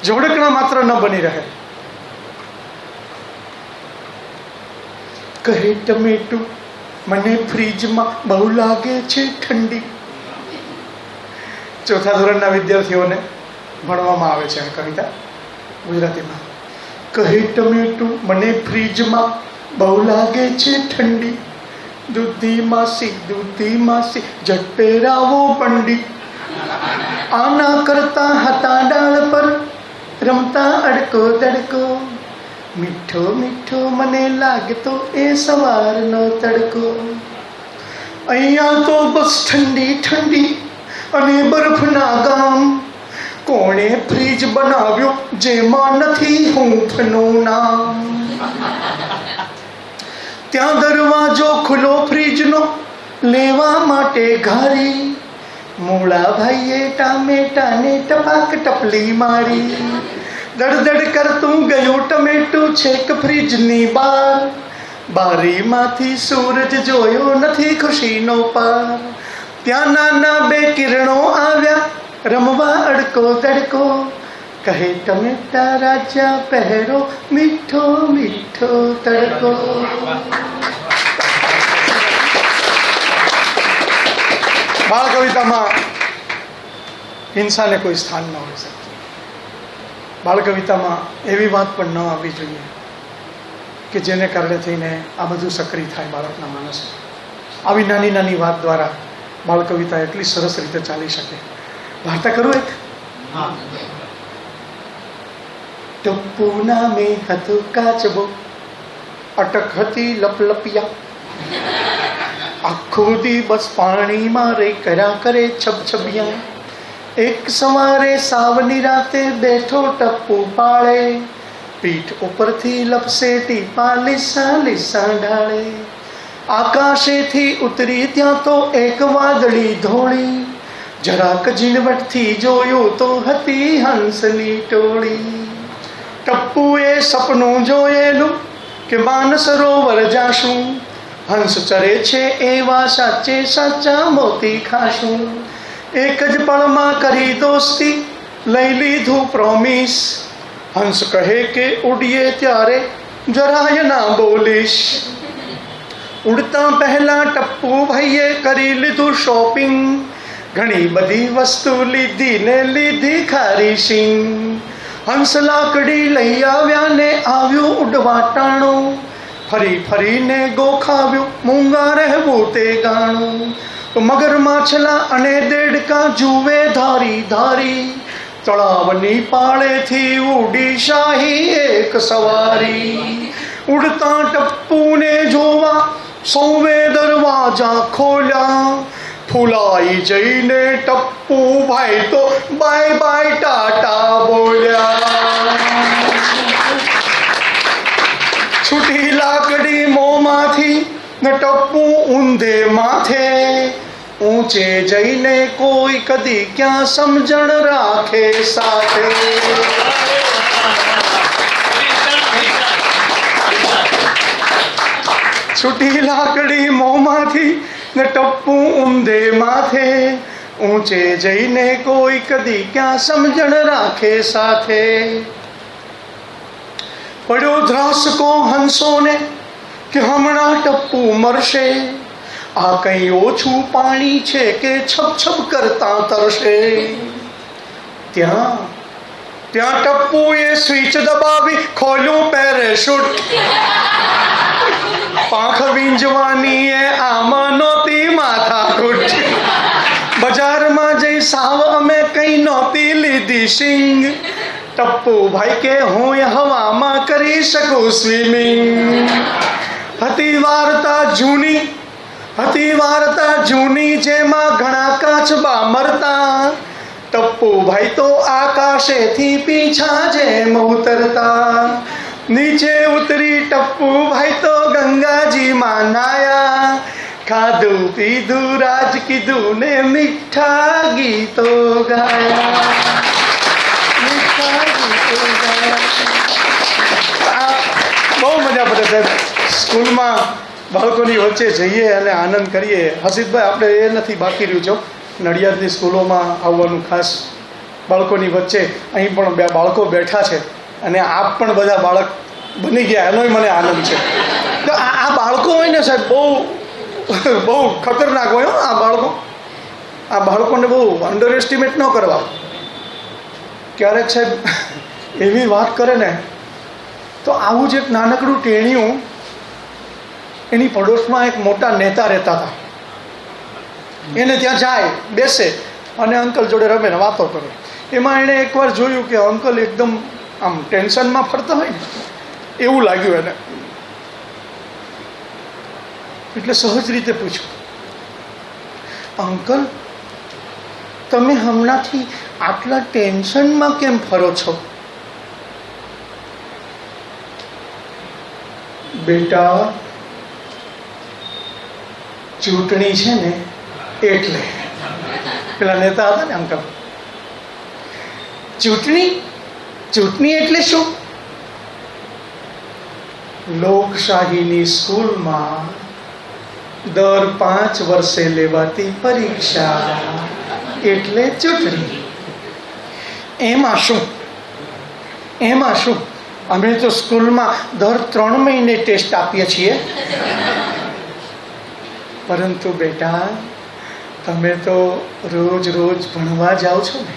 જોડકણા માત્ર ન બની રહે. કહે ટમેટું મને ફ્રીજમાં બહુ લાગે છે ઠંડી. ચોથા ધોરણના વિદ્યાર્થીઓને ભણવામાં આવે છે આ કવિતા ગુજરાતીમાં. કહે ટમેટું મને ફ્રીજમાં બહુ લાગે છે ઠંડી. દૂધી માસી જટ પહેરાવો બંડી. આના કરતા હતા ડાળ પર રમતા અડકો દડકો. મીઠો મીઠો મને લાગતો એ સવારનો તડકો. અહીંયા તો બસ ઠંડી ઠંડી અને બરફના ગામ. કોણે ફ્રીજ બનાવ્યો જેમાં નથી હૂંફનું નામ. ત્યાં દરવાજો ખુલ્લો ફ્રીજનો લેવા માટે ઘારી. મોળા ભાઈએ ટામેટાને ટપાક ટપલી મારી. દડદડ કરતું ગયું ટમેટું છેક ફ્રીજની બહાર. બારીમાંથી સૂરજ જોયો નથી ખુશીનો પાર. ત્યાં નાના બે કિરણો આવ્યા રમવા અડકો દડકો. કહે ટમેટા રાજા પહેરો મીઠો મીઠો તડકો. બાળ કવિતામાં હિંસાને કોઈ સ્થાન ન હોય શકે. બાળ કવિતામાં એવી વાત પણ ન આવવી જોઈએ કે જેને કારણે થઈને આ બધું સક્રિય થાય બાળકના માનસે. આવી નાની નાની વાત દ્વારા બાળ કવિતા એટલી સરસ રીતે ચાલી શકે. વાર્તા કરું એક. ટપ્પુ નામે હતો કાચબો, અટક હતી લપલપિયા. આખો દિવસ પાણીમાં રે કર્યા કરે છબછબિયા. એક સવારે સાવની રાતે બેઠો ટપ્પુ પાળે. પીઠ ઉપરથી લપસેટી લીસા લીસા ઢાળે. આકાશેથી ઉતરી ત્યાં તો એક વાદળી ધોળી. જરાક ઝીણવટથી જોયું તો હતી હંસની ટોળી. ટપ્પુએ સપનું જોયેલું કે માનસરોવર જાશું. હંસ ચરે છે એવા સાચે સાચા મોતી ખાશું. એક જ પળમાં કરી દોસ્તી લઈ લીધું પ્રોમિસ. હંસ કહે કે ઉડીએ ત્યારે જરાય ના બોલીશ. ઉડતા પહેલા ટપ્પુ ભાઈએ કરી લીધું શોપિંગ. ઘણી બધી વસ્તુ લીધી ને લીધી ખારી શીંગ. હંસ લાકડી લઈ આવ્યા ને આવ્યું ઉડવા ટાણું. ફરી ફરીને ગોખાવ્યું મૂંગા રહેવું તે ગાણું. મગર માછલા અને દેડકા જુએ ધારી ધારી. તળાવની પાળેથી ઉડી શાહી એક સવારી. ઉડતા ટપ્પુને જોવા સૌએ દરવાજા ખોલ્યા. ફૂલાઈ જઈને ટપ્પુ ભાઈ તો બાય બાય ટાટા બોલ્યા. છૂટી લાકડી મોંમાંથી ને ટપ્પુ ઊંધે માથે. ઊંચે જઈને કોઈ કદી ક્યાં સમજણ રાખે સાથે. છૂટી લાકડી મોંમાંથી ને ટપ્પુ ઊંધે માથે. ઊંચે જઈને કોઈ કદી ક્યાં સમજણ રાખે સાથે. પડ્યો ધ્રાસકો હંસોને કે હમણાં ટપ્પુ મરશે. આ કંઈ ઓછું પાણી છે કે છપ છપ કરતા તરશે. ત્યાં ટપ્પુએ સ્વિચ દબાવી ખોલ્યું પેરેશૂટ. પાંખ વીંજવાની એ આમાં નહોતી માથાકૂટ. બજારમાં જઈ સાવ અમે કઈ નહોતી લીધી શીંગ. ટપ્પુ ભાઈ કે હું હવામાં કરી શકું સ્વિમિંગ. હતી વાર્તા જૂની જેમાં ઘણા કાચબા મરતા. ટપ્પુ ભાઈ તો આકાશેથી પીછા જેમ ઉતરતા. નીચે ઉતરી ટપ્પુ ભાઈ તો ગંગાજીમાં નાયા. ખાધું પીધું રાજ કીધું ને મીઠા ગીતો ગાયા. બહુ મજા પડે સાહેબ. સ્કૂલમાં બાળકોની વચ્ચે જઈએ અને આનંદ કરીએ. હસીતભાઈ, આપણે એ નથી બાકી રહ્યું છો નડિયાદની સ્કૂલોમાં આવવાનું ખાસ બાળકોની વચ્ચે. અહીં પણ બે બાળકો બેઠા છે અને આપ પણ બધા બાળક બની ગયા, એનોય મને આનંદ છે. તો આ બાળકો હોય ને સાહેબ બહુ ખતરનાક હોય. આ બાળકોને બહુ અંડર એસ્ટિમેટ ન કરવા. ક્યારેક સાહેબ એવી વાત કરે ને તો આવું જ એક નાનકડું ટેણિયું, એની પડોશમાં એક મોટા નેતા રહેતા હતા. એને ત્યાં જાય, બેસે અને અંકલ જોડે રમે ને વાતો કરે. એમાં એણે એકવાર જોયું કે અંકલ એકદમ આમ ટેન્શનમાં ફરતા હોય ને એવું લાગ્યું એને. એટલે સહજ રીતે પૂછ્યું, અંકલ તમે હમણાંથી આટલા ટેન્શનમાં કેમ ફરો છો? બેટા, ચૂંટણી છે ને એટલે. પેલા નેતા હતા ને અંકલ. ચૂંટણી એટલે શું? લોકશાહીની સ્કૂલમાં દર 5 વર્ષે લેવાતી પરીક્ષા એટલે ચૂંટણી. એમાં શું અમે તો સ્કૂલમાં દર 3 મહિને ટેસ્ટ આપીએ છીએ. પરંતુ બેટા, તમે તો રોજ ભણવા જાઓ છો ને.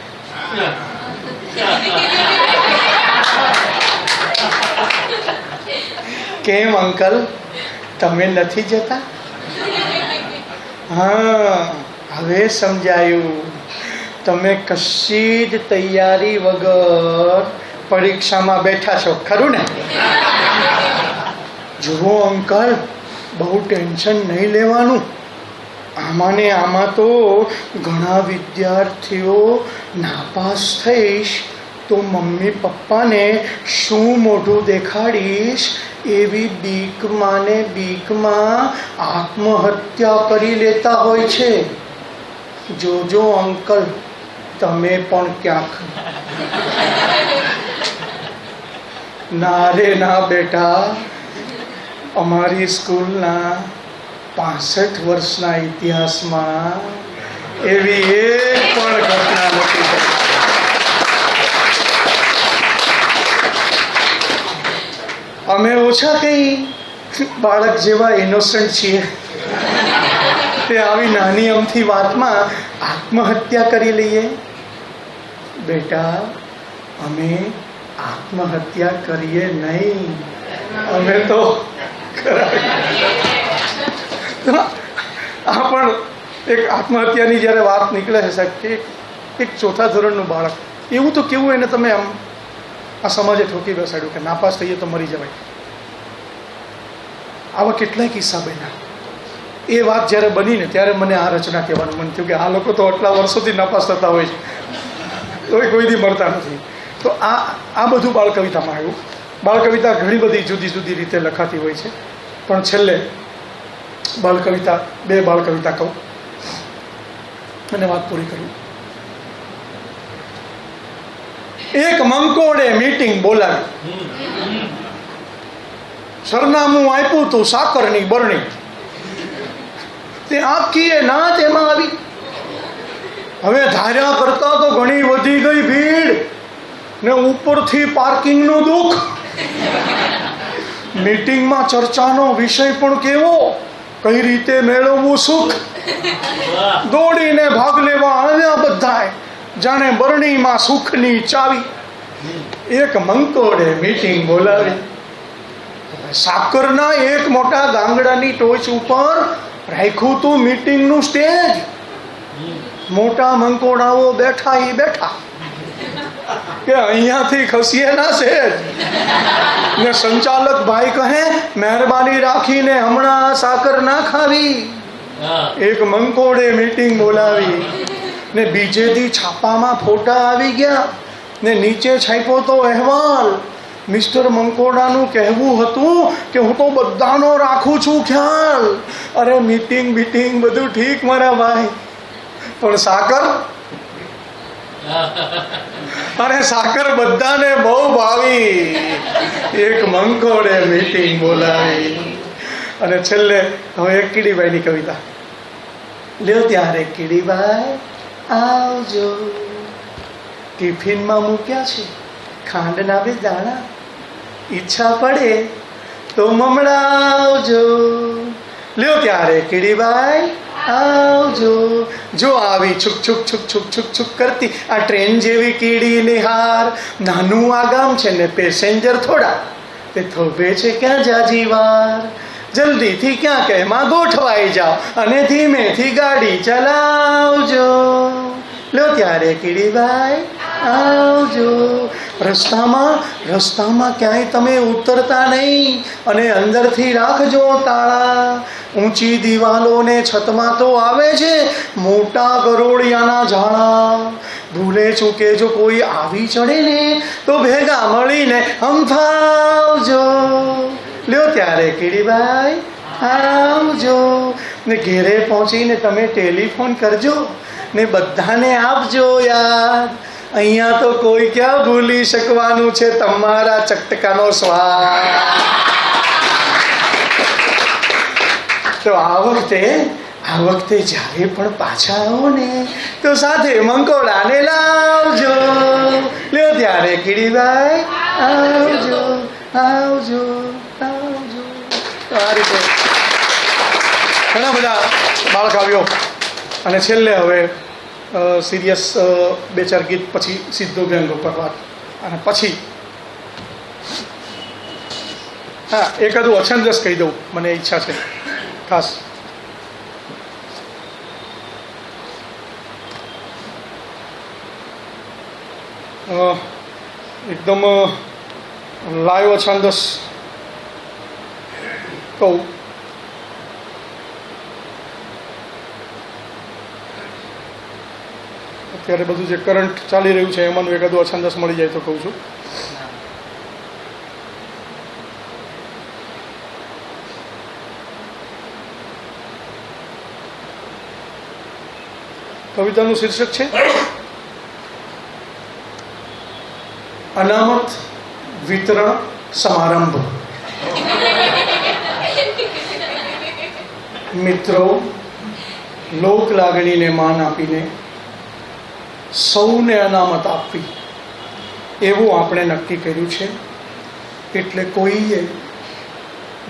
કેમ અંકલ, તમે નથી જતા? હા, હવે સમજાયું. તમે કશી જ તૈયારી વગર પરીક્ષામાં બેઠા છો, ખરું ને? જુઓ અંકલ, બહુ ટેન્શન નહીં લેવાનું. આમાં તો ઘણા વિદ્યાર્થીઓ નાપાસ થઈશ તો મમ્મી પપ્પાને શું મોઢું દેખાડીશ એવી બીકમાં આત્મહત્યા કરી લેતા હોય છે. જોજો અંકલ, તમે પણ ક્યાંક. ના રે ના બેટા, અમારી સ્કૂલના 65 વર્ષના ઇતિહાસમાં એવી એક પણ ઘટના નથી થઈ. અમે ઓછા કંઈ બાળક જેવા ઇનોસન્ટ છીએ તે આવી નાની અમથી વાતમાં આત્મહત્યા કરી લઈએ. બેટા, અમે આત્મહત્યા કરીએ નહીં, અમે તો આ પણ એક આત્મહત્યાની જ્યારે વાત નીકળે છે સાહેબ કે એક 4થા ધોરણનું બાળક, એવું તો કેવું એને તમે આમ આ સમાજે ઠોકી બેસાડ્યું કે નાપાસ થઈએ તો મરી જવાય. આવા કેટલાય કિસ્સા બન્યા. એ વાત જ્યારે બની ને ત્યારે મને આ રચના કહેવાનું મન થયું કે આ લોકો તો આટલા વર્ષોથી નાપાસ થતા હોય છે તોય કોઈ દી મળતા નથી. તો આ બધું બાળ કવિતામાં આવ્યું. બાળ કવિતા ઘણી બધી જુદી જુદી રીતે લખાતી હોય છે, પણ છેલ્લે બાળ કવિતા, 2 બાળ કવિતા કહું અને વાત પૂરી કરું. એક મંકોડે મીટિંગ બોલાવી, સરનામું આપ્યું તું સાકરની બરણી, તે આખી નાત એમાં આવી. હવે ધાર્યા કરતા તો ઘણી વધી ગઈ ભીડ ને ઉપરથી પાર્કિંગનું દુઃખ. મીટિંગમાં ચર્ચાનો વિષય પણ કેવો, કઈ રીતે મેળવવું સુખ. દોડીને ભાગ લેવા આવ્યા બધાય, જાણે બરણીમાં સુખની ચાવી. એક મંકોડે મીટિંગ બોલાવી, સાકરના એક મોટા ગાંગડાની ટોચ ઉપર રાખ્યું તું મીટિંગનું સ્ટેજ. મોટા મંકોડાઓ બેઠા કે અહીંયાથી ખસીએ ના સેજ. ને સંચાલક ભાઈ કહે, મહેરબાની રાખીને હમણાં સાકર ના ખાવી. એક મંકોડે મીટિંગ બોલાવી ને બીજે દી છાપામાં ફોટા આવી ગયા ને નીચે છાપ્યો તો અહેવાલ. મિસ્ટર મંકોડાનું કહેવું હતું કે હું તો બધાનો રાખું છું ખ્યાલ. અરે મીટિંગ બધું ઠીક મારા ભાઈ, પણ સાકર, અરે સાકર બધાને બહુ ભાવી. એક મંકોડે મીટિંગ બોલાવી. અને છેલ્લે હવે એક કીડીભાઈની કવિતા લ્યો. ત્યારે કીડીભાઈ આવજો, ટિફિનમાં મૂક્યા છે ખાંડના 2 દાણા, ઈચ્છા પડે તો મમડાવજો. લ્યો ત્યારે કીડીભાઈ આવજો. જો આવી છુક છુક છુક છુક છુક છુક કરતી આ ટ્રેન જેવી કીડી નિહાર. નાનું આ ગામ છે ને પેસેન્જર થોડા, તે થોભે છે ક્યાં જાજી વાર. જલ્દીથી ક્યાંક એમાં ગોઠવાઈ જાઓ અને ધીમેથી ગાડી ચલાવજો. લ્યો ત્યારે કીડીભાઈ આવજો. રસ્તામાં ક્યાંય તમે ઉતરતા નહીં અને અંદરથી રાખજો તાળા. ઊંચી દિવાલોને છતમાં તો આવે છે મોટા ગરોળિયાના ઝાડા. ભૂલે ચૂકે જો કોઈ આવી ચડે ને તો ભેગા મળીને હંફાવજો. લ્યો ત્યારે કીડીભાઈ આવજો. ને ઘેરે પહોંચીને તમે ટેલિફોન કરજો ને બધાને આપજો યાદ. અહીંયા તો કોઈ ક્યાં ભૂલી શકવાનું છે તમારા ચટકાનો સ્વાદ. તો આ વખતે જ્યારે પણ પાછા આવો ને તો સાથે મંકોડાને લાવજો. લ્યો ત્યારે કીડીભાઈ આવજો. તો આ રીતે ઘણા બધા બાળકાવ્યો. અને છેલ્લે હવે સિરિયસ 2-4 ગીત, પછી સીધો વ્યંગ ઉપર વાત. અને પછી એકાદું અછંદસ કહી દઉં, મને ઈચ્છા છે ખાસ. એકદમ લાઈવ અછંદસ કહું. અત્યારે બધું જે કરંટ ચાલી રહ્યું છે એમાંનું એકાદું અછંદસ મળી જાય તો કહું છું. કવિતાનું શીર્ષક છે અનામત વિતરણ સમારંભ. મિત્રો, લોક લાગણીને માન આપીને સૌને અનામત આપવી એવું આપણે નક્કી કર્યું છે. એટલે કોઈએ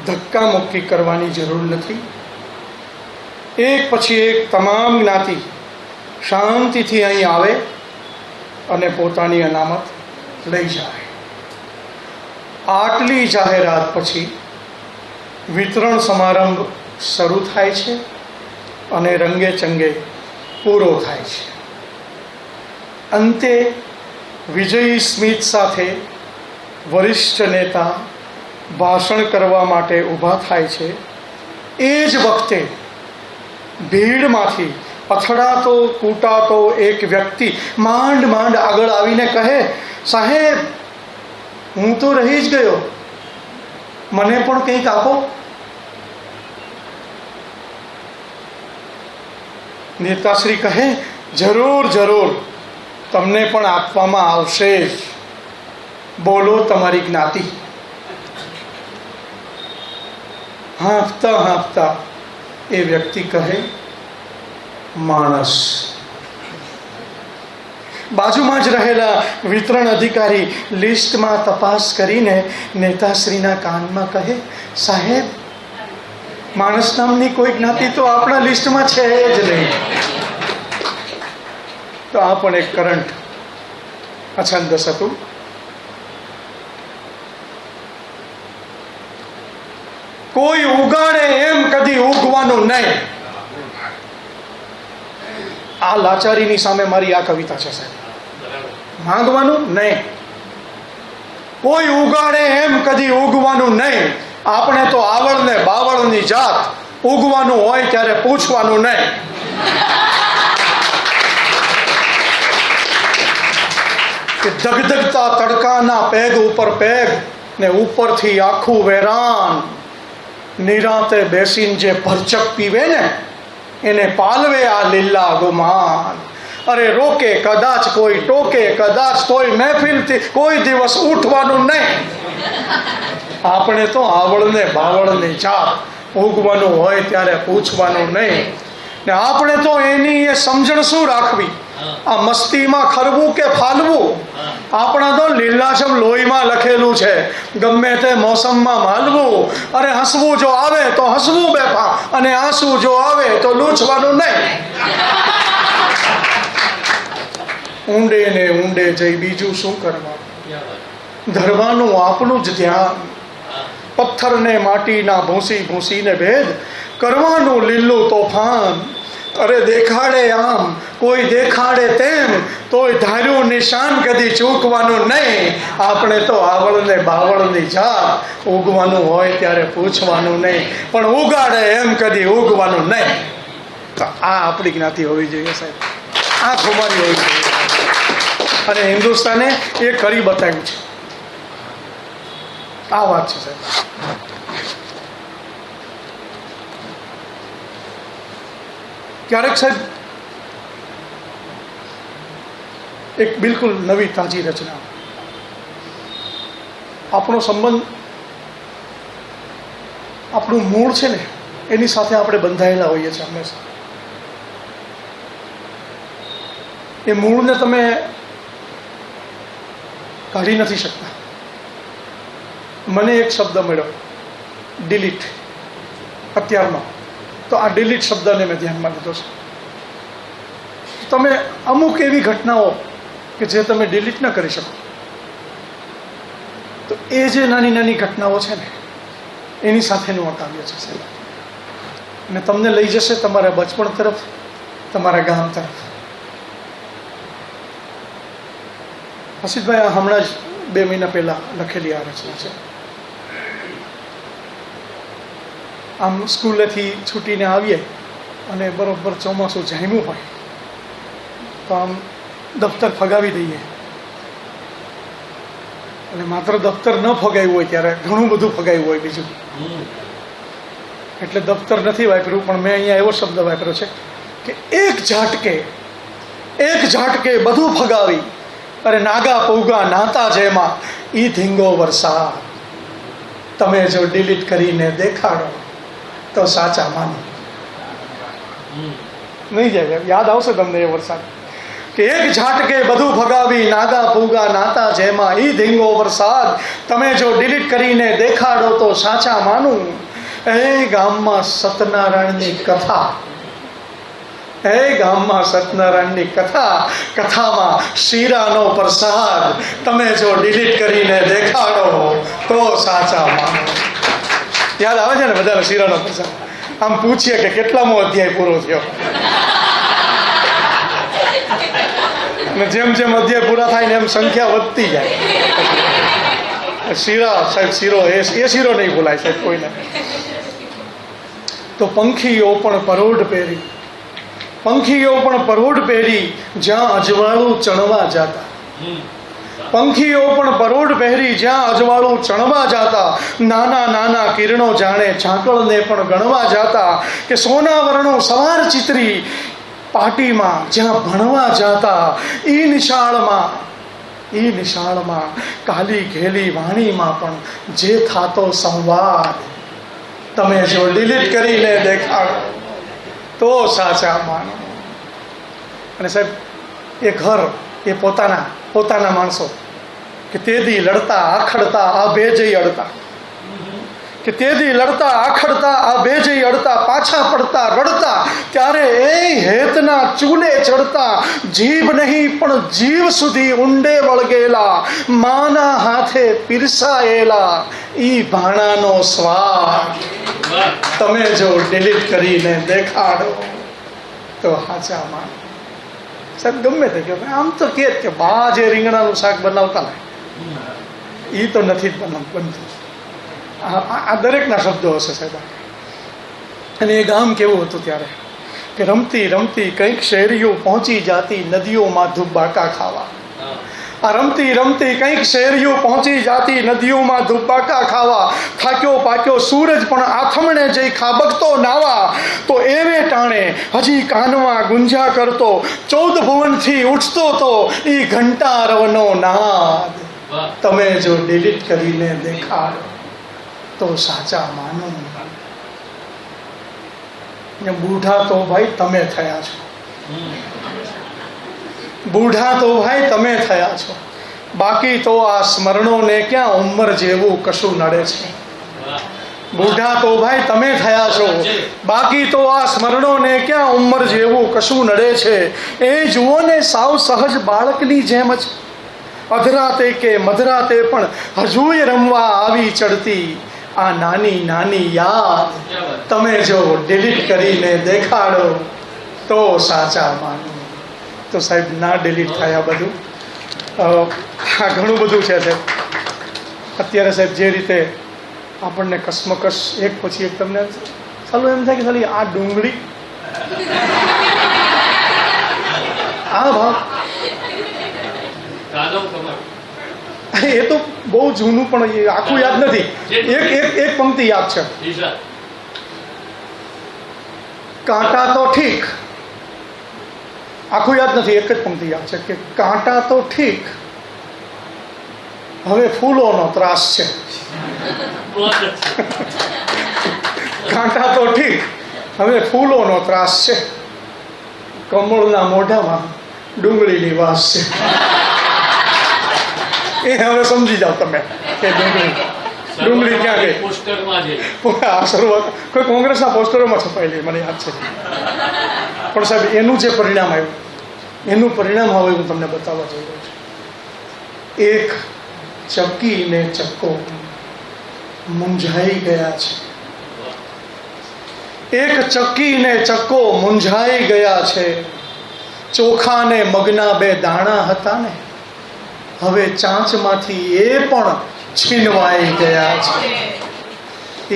ધક્કા મુક્કી કરવાની જરૂર નથી. એક પછી એક તમામ જ્ઞાતિ શાંતિથી અહીં આવે અને પોતાની અનામત લઈ જાય. આટલી જાહેરાત પછી વિતરણ સમારંભ શરૂ થાય છે અને રંગે ચંગે પૂરો થાય છે. અંતે વિજયી સ્મિત સાથે વરિષ્ઠ નેતા ભાષણ કરવા માટે ઊભા થાય છે, એ જ વખતે ભીડમાંથી અથડાતો કૂટાતો એક વ્યક્તિ માંડ માંડ આગળ આવીને કહે, સાહેબ, હું તો રહી જ ગયો, મને પણ કંઈક આપો. નેતાશ્રી કહે, જરૂર જરૂર, તમને પણ આપવામાં આવશે જ. બોલો તમારી જ્ઞાતિ. હાંફતા હાંફતા એ વ્યક્તિ કહે, માણસ. બાજુમાં જ રહેલા વિતરણ અધિકારી લિસ્ટમાં તપાસ કરીને નેતાશ્રીના કાનમાં કહે, સાહેબ, માણસ નામની કોઈ જ્ઞાતિ તો આપણા લિસ્ટમાં છે જ નહીં. તો આ પણ એક કરંટ અછંદસ હતું. કોઈ ઉગાડે એમ કદી ઉગવાનું નહીં. આ લાચારીની સામે મારી આ કવિતા છે સાહેબ. માંગવાનું નહીં. કોઈ ઉગાડે એમ કદી ઉગવાનું નહીં. આપણે તો આવળ ને બાવળની જાત. ઉગવાનું હોય ત્યારે પૂછવાનું નહીં. કે ધગધગતા તડકાના પેગ ઉપર પેગ ને ઉપરથી આખું વેરાન. નિરાંતે બેસીને જે ભરચક પીવે ને એને પાલવે આ લીલા ગુમાન. અરે રોકે કદાચ કોઈ, ટોકે કદાચ કોઈ, મહેફિલથી કોઈ દિવસ ઉઠવાનું નહીં. આપણે તો આવળને બાવળની જાત. ઉગવાનું હોય ત્યારે પૂછવાનું નહીં. ને આપણે તો એની એ સમજણ શું રાખવી? આ મસ્તીમાં ખરવું કે ફાલવું? આપણા તો લીલાછમ લોહીમાં લખેલું છે, ગમે તે મોસમમાં માલવું. અરે હસવું જો આવે તો હસવું બેફા, અને આંસુ જો આવે તો લૂછવાનું નહીં. ઊંડે ને ઊંડે જઈ બીજું શું કરવાનું? ધરવાનું આપણું જ ધ્યાન. પથ્થરને માટીના ભૂંસી ભૂંસીને ભેદ કરવાનું લીલું તોફાન. અરે દેખાડે આમ, કોઈ દેખાડે તેમ, તોય ધાર્યું નિશાન કદી ચૂકવાનું નહીં. આપણે તો આવળને બાવળની જાત. ઉગવાનું હોય ત્યારે પૂછવાનું નહીં, પણ ઉગાડે એમ કદી ઉગવાનું નહીં. તો આ આપણી જ્ઞાતિ હોવી જોઈએ સાહેબ. આ ખુમારી હોવી જોઈએ. અને હિન્દુસ્તાને એ કરી બતાવ્યું છે. આ વાત છે સાહેબ. ક્યારેક સાહેબ એક બિલકુલ નવી તાજી રચના, આપણો સંબંધ, આપણું મૂળ છે ને એની સાથે આપણે બંધાયેલા હોઈએ છીએ હંમેશા. એ મૂળને તમે કાઢી નથી શકતા. મને એક શબ્દ મળ્યો, ડિલીટ, અત્યારનો. તો આ ડિલીટ શબ્દને મેં ધ્યાનમાં લીધો છે. તમે અમુક એવી ઘટનાઓ કે જે તમે ડિલીટ ન કરી શકો, તો એ જે નાની નાની ઘટનાઓ છે ને એની સાથેનું આ કાવ્ય છે સાહેબ. અને તમને લઈ જશે તમારા બચપણ તરફ, તમારા ગામ તરફ. હસીદભાઈ આ હમણાં જ 2 મહિના પહેલા લખેલી આ રચના છે. આમ સ્કૂલેથી છૂટીને આવીએ અને બરોબર ચોમાસું જામ્યું હોય તો આમ દફતર ફગાવી દઈએ. અને માત્ર દફતર ન ફગાવ્યું હોય ત્યારે ઘણું બધું ફગાવ્યું હોય બીજું. એટલે દફતર નથી વાપર્યું, પણ મેં અહીંયા એવો શબ્દ વાપર્યો છે કે એક ઝાટકે બધું ફગાવી. અરે નાગા પૌગા નાતા જેમાં ઈ ધીંગો વરસાદ. તમે જો ડિલીટ કરીને દેખાડો તો સાચા માનો. નહીં જાય, યાદ આવશે તમને એ વરસાદ કે એક ઝાટકે બધું ફગાવી, નાગા ફૂગા નાતા જેમાં ઈ ધીંગો વરસાદ. તમે જો ડિલીટ કરીને દેખાડો તો સાચા માનું. એ ગામમાં સત્યનારાયણની કથા, એ ગામમાં સત્યનારાયણની કથા, કથામાં શીરાનો પ્રસાદ. તમે જો ડિલીટ કરીને દેખાડો તો સાચા માનો. યાદ આવે છે ને બધાને શીરાનો પ્રસાદ? આમ પૂછીએ કે કેટલામો અધ્યાય પૂરો થયો? અને જેમ જેમ અધ્યાય પૂરા થાય ને એમ સંખ્યા વધતી જાય. શીરા સાહેબ, શીરો એ શીરો નહીં ભૂલાય સાહેબ કોઈને. તો પંખીઓ પણ પરોઢ પહેરી, પંખીઓ પણ પરોઢ પહેરી જ્યાં અજવાળું ચણવા જાતા. પંખીઓ પણ પરોઢ પહેરી જ્યાં અજવાળું ચણવા જાતા. નાના નાના કિરણો જાણે ઝાકળને પણ ગણવા જાતા. કે સોના વર્ણો સવાર ચિત્રી પાટીમાં જ્યાં ભણવા જાતા. ઈ નિશાળમાં કાલી ઘેલી વાણીમાં પણ જે થાતો સંવાદ તમે જો ડિલીટ કરીને દેખાડો તો સાચા માનો. અને સાહેબ એ ઘર એ પોતાના માણસો કે તેદી લડતા આખડતા આ બે જઈ અડતા, કે તેદી લડતા આખડતા આ બે જઈ અડતા, પાછા પડતા રડતા ત્યારે એ હેતના ચૂલે ચડતા. જીભ નહીં પણ જીવ સુધી ઊંડે વળગેલા, માના હાથે પીરસાયેલા ઈ ભાણાનો સ્વાદ તમે જો ડિલીટ કરીને દેખાડો તો હાચા માનો. સાહેબ ગમે તે કે આમ તો કે બા જે રીંગણાનું શાક બનાવતા એ તો નથી જ બનતું. આ દરેકના શબ્દો હશે સાહેબ. અને એ ગામ કેવું હતું ત્યારે કે રમતી રમતી કંઈક શેરીઓ પહોંચી જાતી નદીઓમાં ધુબ્બાકા ખાવા. આ રમતી રમતી કંઈક શેરીઓ પહોંચી જાતી નદીઓમાં ધુબ્બાકા ખાવા. થાક્યો પાક્યો સૂરજ પણ આથમણે જઈ ખાબકતો નાવા. તો એવે ટાણે હજી કાનમાં ગુંજા કરતો, 14 ભુવનથી ઉઠતો તો ઈ ઘંટારવનો નાદ તમે જો ડિલીટ કરીને દેખાડો તો સાચા માનો. બૂઢા તો ભાઈ તમે થયા છો, બૂઢા તો ભાઈ તમે થયા છો. બાકી તો આ સ્મરણોને ક્યાં ઉંમર જેવું કશું નડે છે. બૂઢા તો ભાઈ તમે થયા છો, બાકી તો આ સ્મરણોને ક્યાં ઉંમર જેવું કશું નડે છે. એ જુઓ ને સાવ સહજ બાળકની જેમ જ અધરાતે કે મધરાતે પણ હજુય રમવા આવી ચડતી આ નાની નાની યાદ તમે જો ડિલીટ કરીને દેખાડો તો સાચા માનો. તો સાહેબ ના ડિલીટ થાય આ બધું. આ ઘણું બધું છે સાહેબ. અત્યારે સાહેબ જે રીતે આપણને કસમકસ એક પછી એક તમને ચાલો એમ થાય કે ખાલી આ ડુંગળી આ ભાવ એ તો બહુ જૂનું પણ એ આખું યાદ નથી. એક પંક્તિ યાદ છે. કાંટા તો ઠીક, આખું યાદ નથી, એક જ પંક્તિ યાદ છે કે કાંટા તો ઠીક હવે ફૂલોનો ત્રાસ છે. કાંટા તો ઠીક હવે ફૂલોનો ત્રાસ છે, કમળના મોઢામાં ડુંગળીની વાસ છે. એ હવે સમજી જાઓ તમે કે ડુંગળી ક્યાં ગઈ. શરૂઆત કોઈ કોંગ્રેસના પોસ્ટરોમાં છપાયેલી મને યાદ છે. પણ સાહેબ એનું જે પરિણામ આવ્યું, એનું પરિણામ હવે હું તમને બતાવવા જઈ રહ્યો છું. એક ચક્કી ને ચક્કો મૂંઝાઈ ગયા છે. એક ચક્કી ને ચક્કો મૂંઝાઈ ગયા છે. ચોખા ને મગના 2 દાણા હતા ને હવે ચાંચમાંથી એ પણ છીનવાઈ ગયા છે.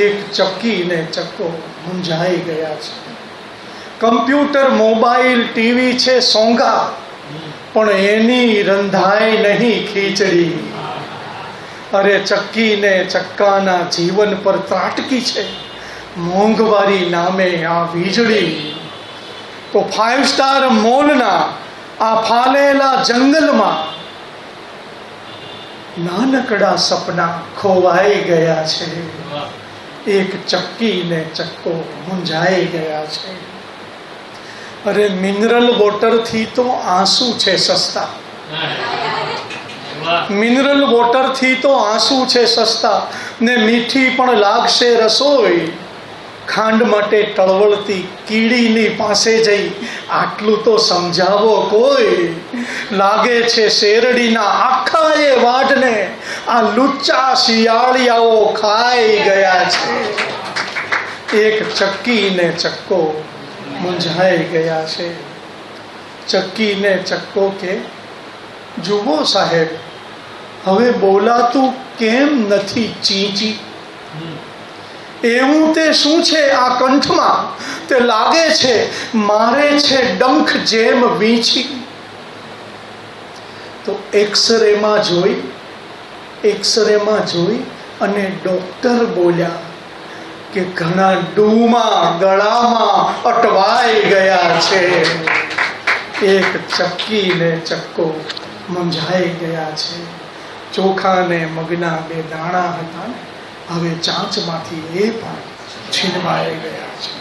એક ચક્કી ને ચક્કો મૂંઝાઈ ગયા છે. કમ્પ્યુટર મોબાઈલ ટીવી છે સોંગા પણ એની રંધાય નહીં ખીચડી. અરે ચક્કી ને ચક્કાના જીવન પર ત્રાટકી છે મોંઘવારી નામે આ વીજળી. તો 5 સ્ટાર મોલના આ ફાલેલા જંગલમાં નાનકડા સપના ખોવાઈ ગયા છે. એક ચક્કી ને ચક્કો મૂંઝાઈ ગયા છે. અરે મિનરલ વોટરથી તો આંસુ છે સસ્તા, મિનરલ વોટરથી તો આંસુ છે સસ્તા ને મીઠી પણ લાગશે રસોઈ. ખાંડ માટે ટળવળતી કીડીની પાસે જઈ આટલું તો સમજાવો કોઈ. લાગે છે શેરડીના આખા એ વાડને આ લુચ્ચા શિયાળિયાઓ ખાઈ ગયા છે. એક ચક્કી ને ચક્કો મૂંઝાઈ ગયા છે. ચક્કી ને ચક્કો કે જુઓ સાહેબ હવે બોલાતું કેમ નથી ચીંચી? એવું તે શું છે આ કંઠમાં? તે લાગે છે મારે છે ડંખ જેમ વીંછી. તો એક્સરેમાં જોઈ અને ડોક્ટર બોલ્યા કે ઘણા ડૂમાં ગળામાં અટવાઈ ગયા છે. એક ચક્કી ને ચક્કો મૂંઝાઈ ગયા છે. ચોખા ને મગના 2 દાણા હતા ને, હવે ચાંચમાંથી એ પણ છીનવાઈ ગયા છે.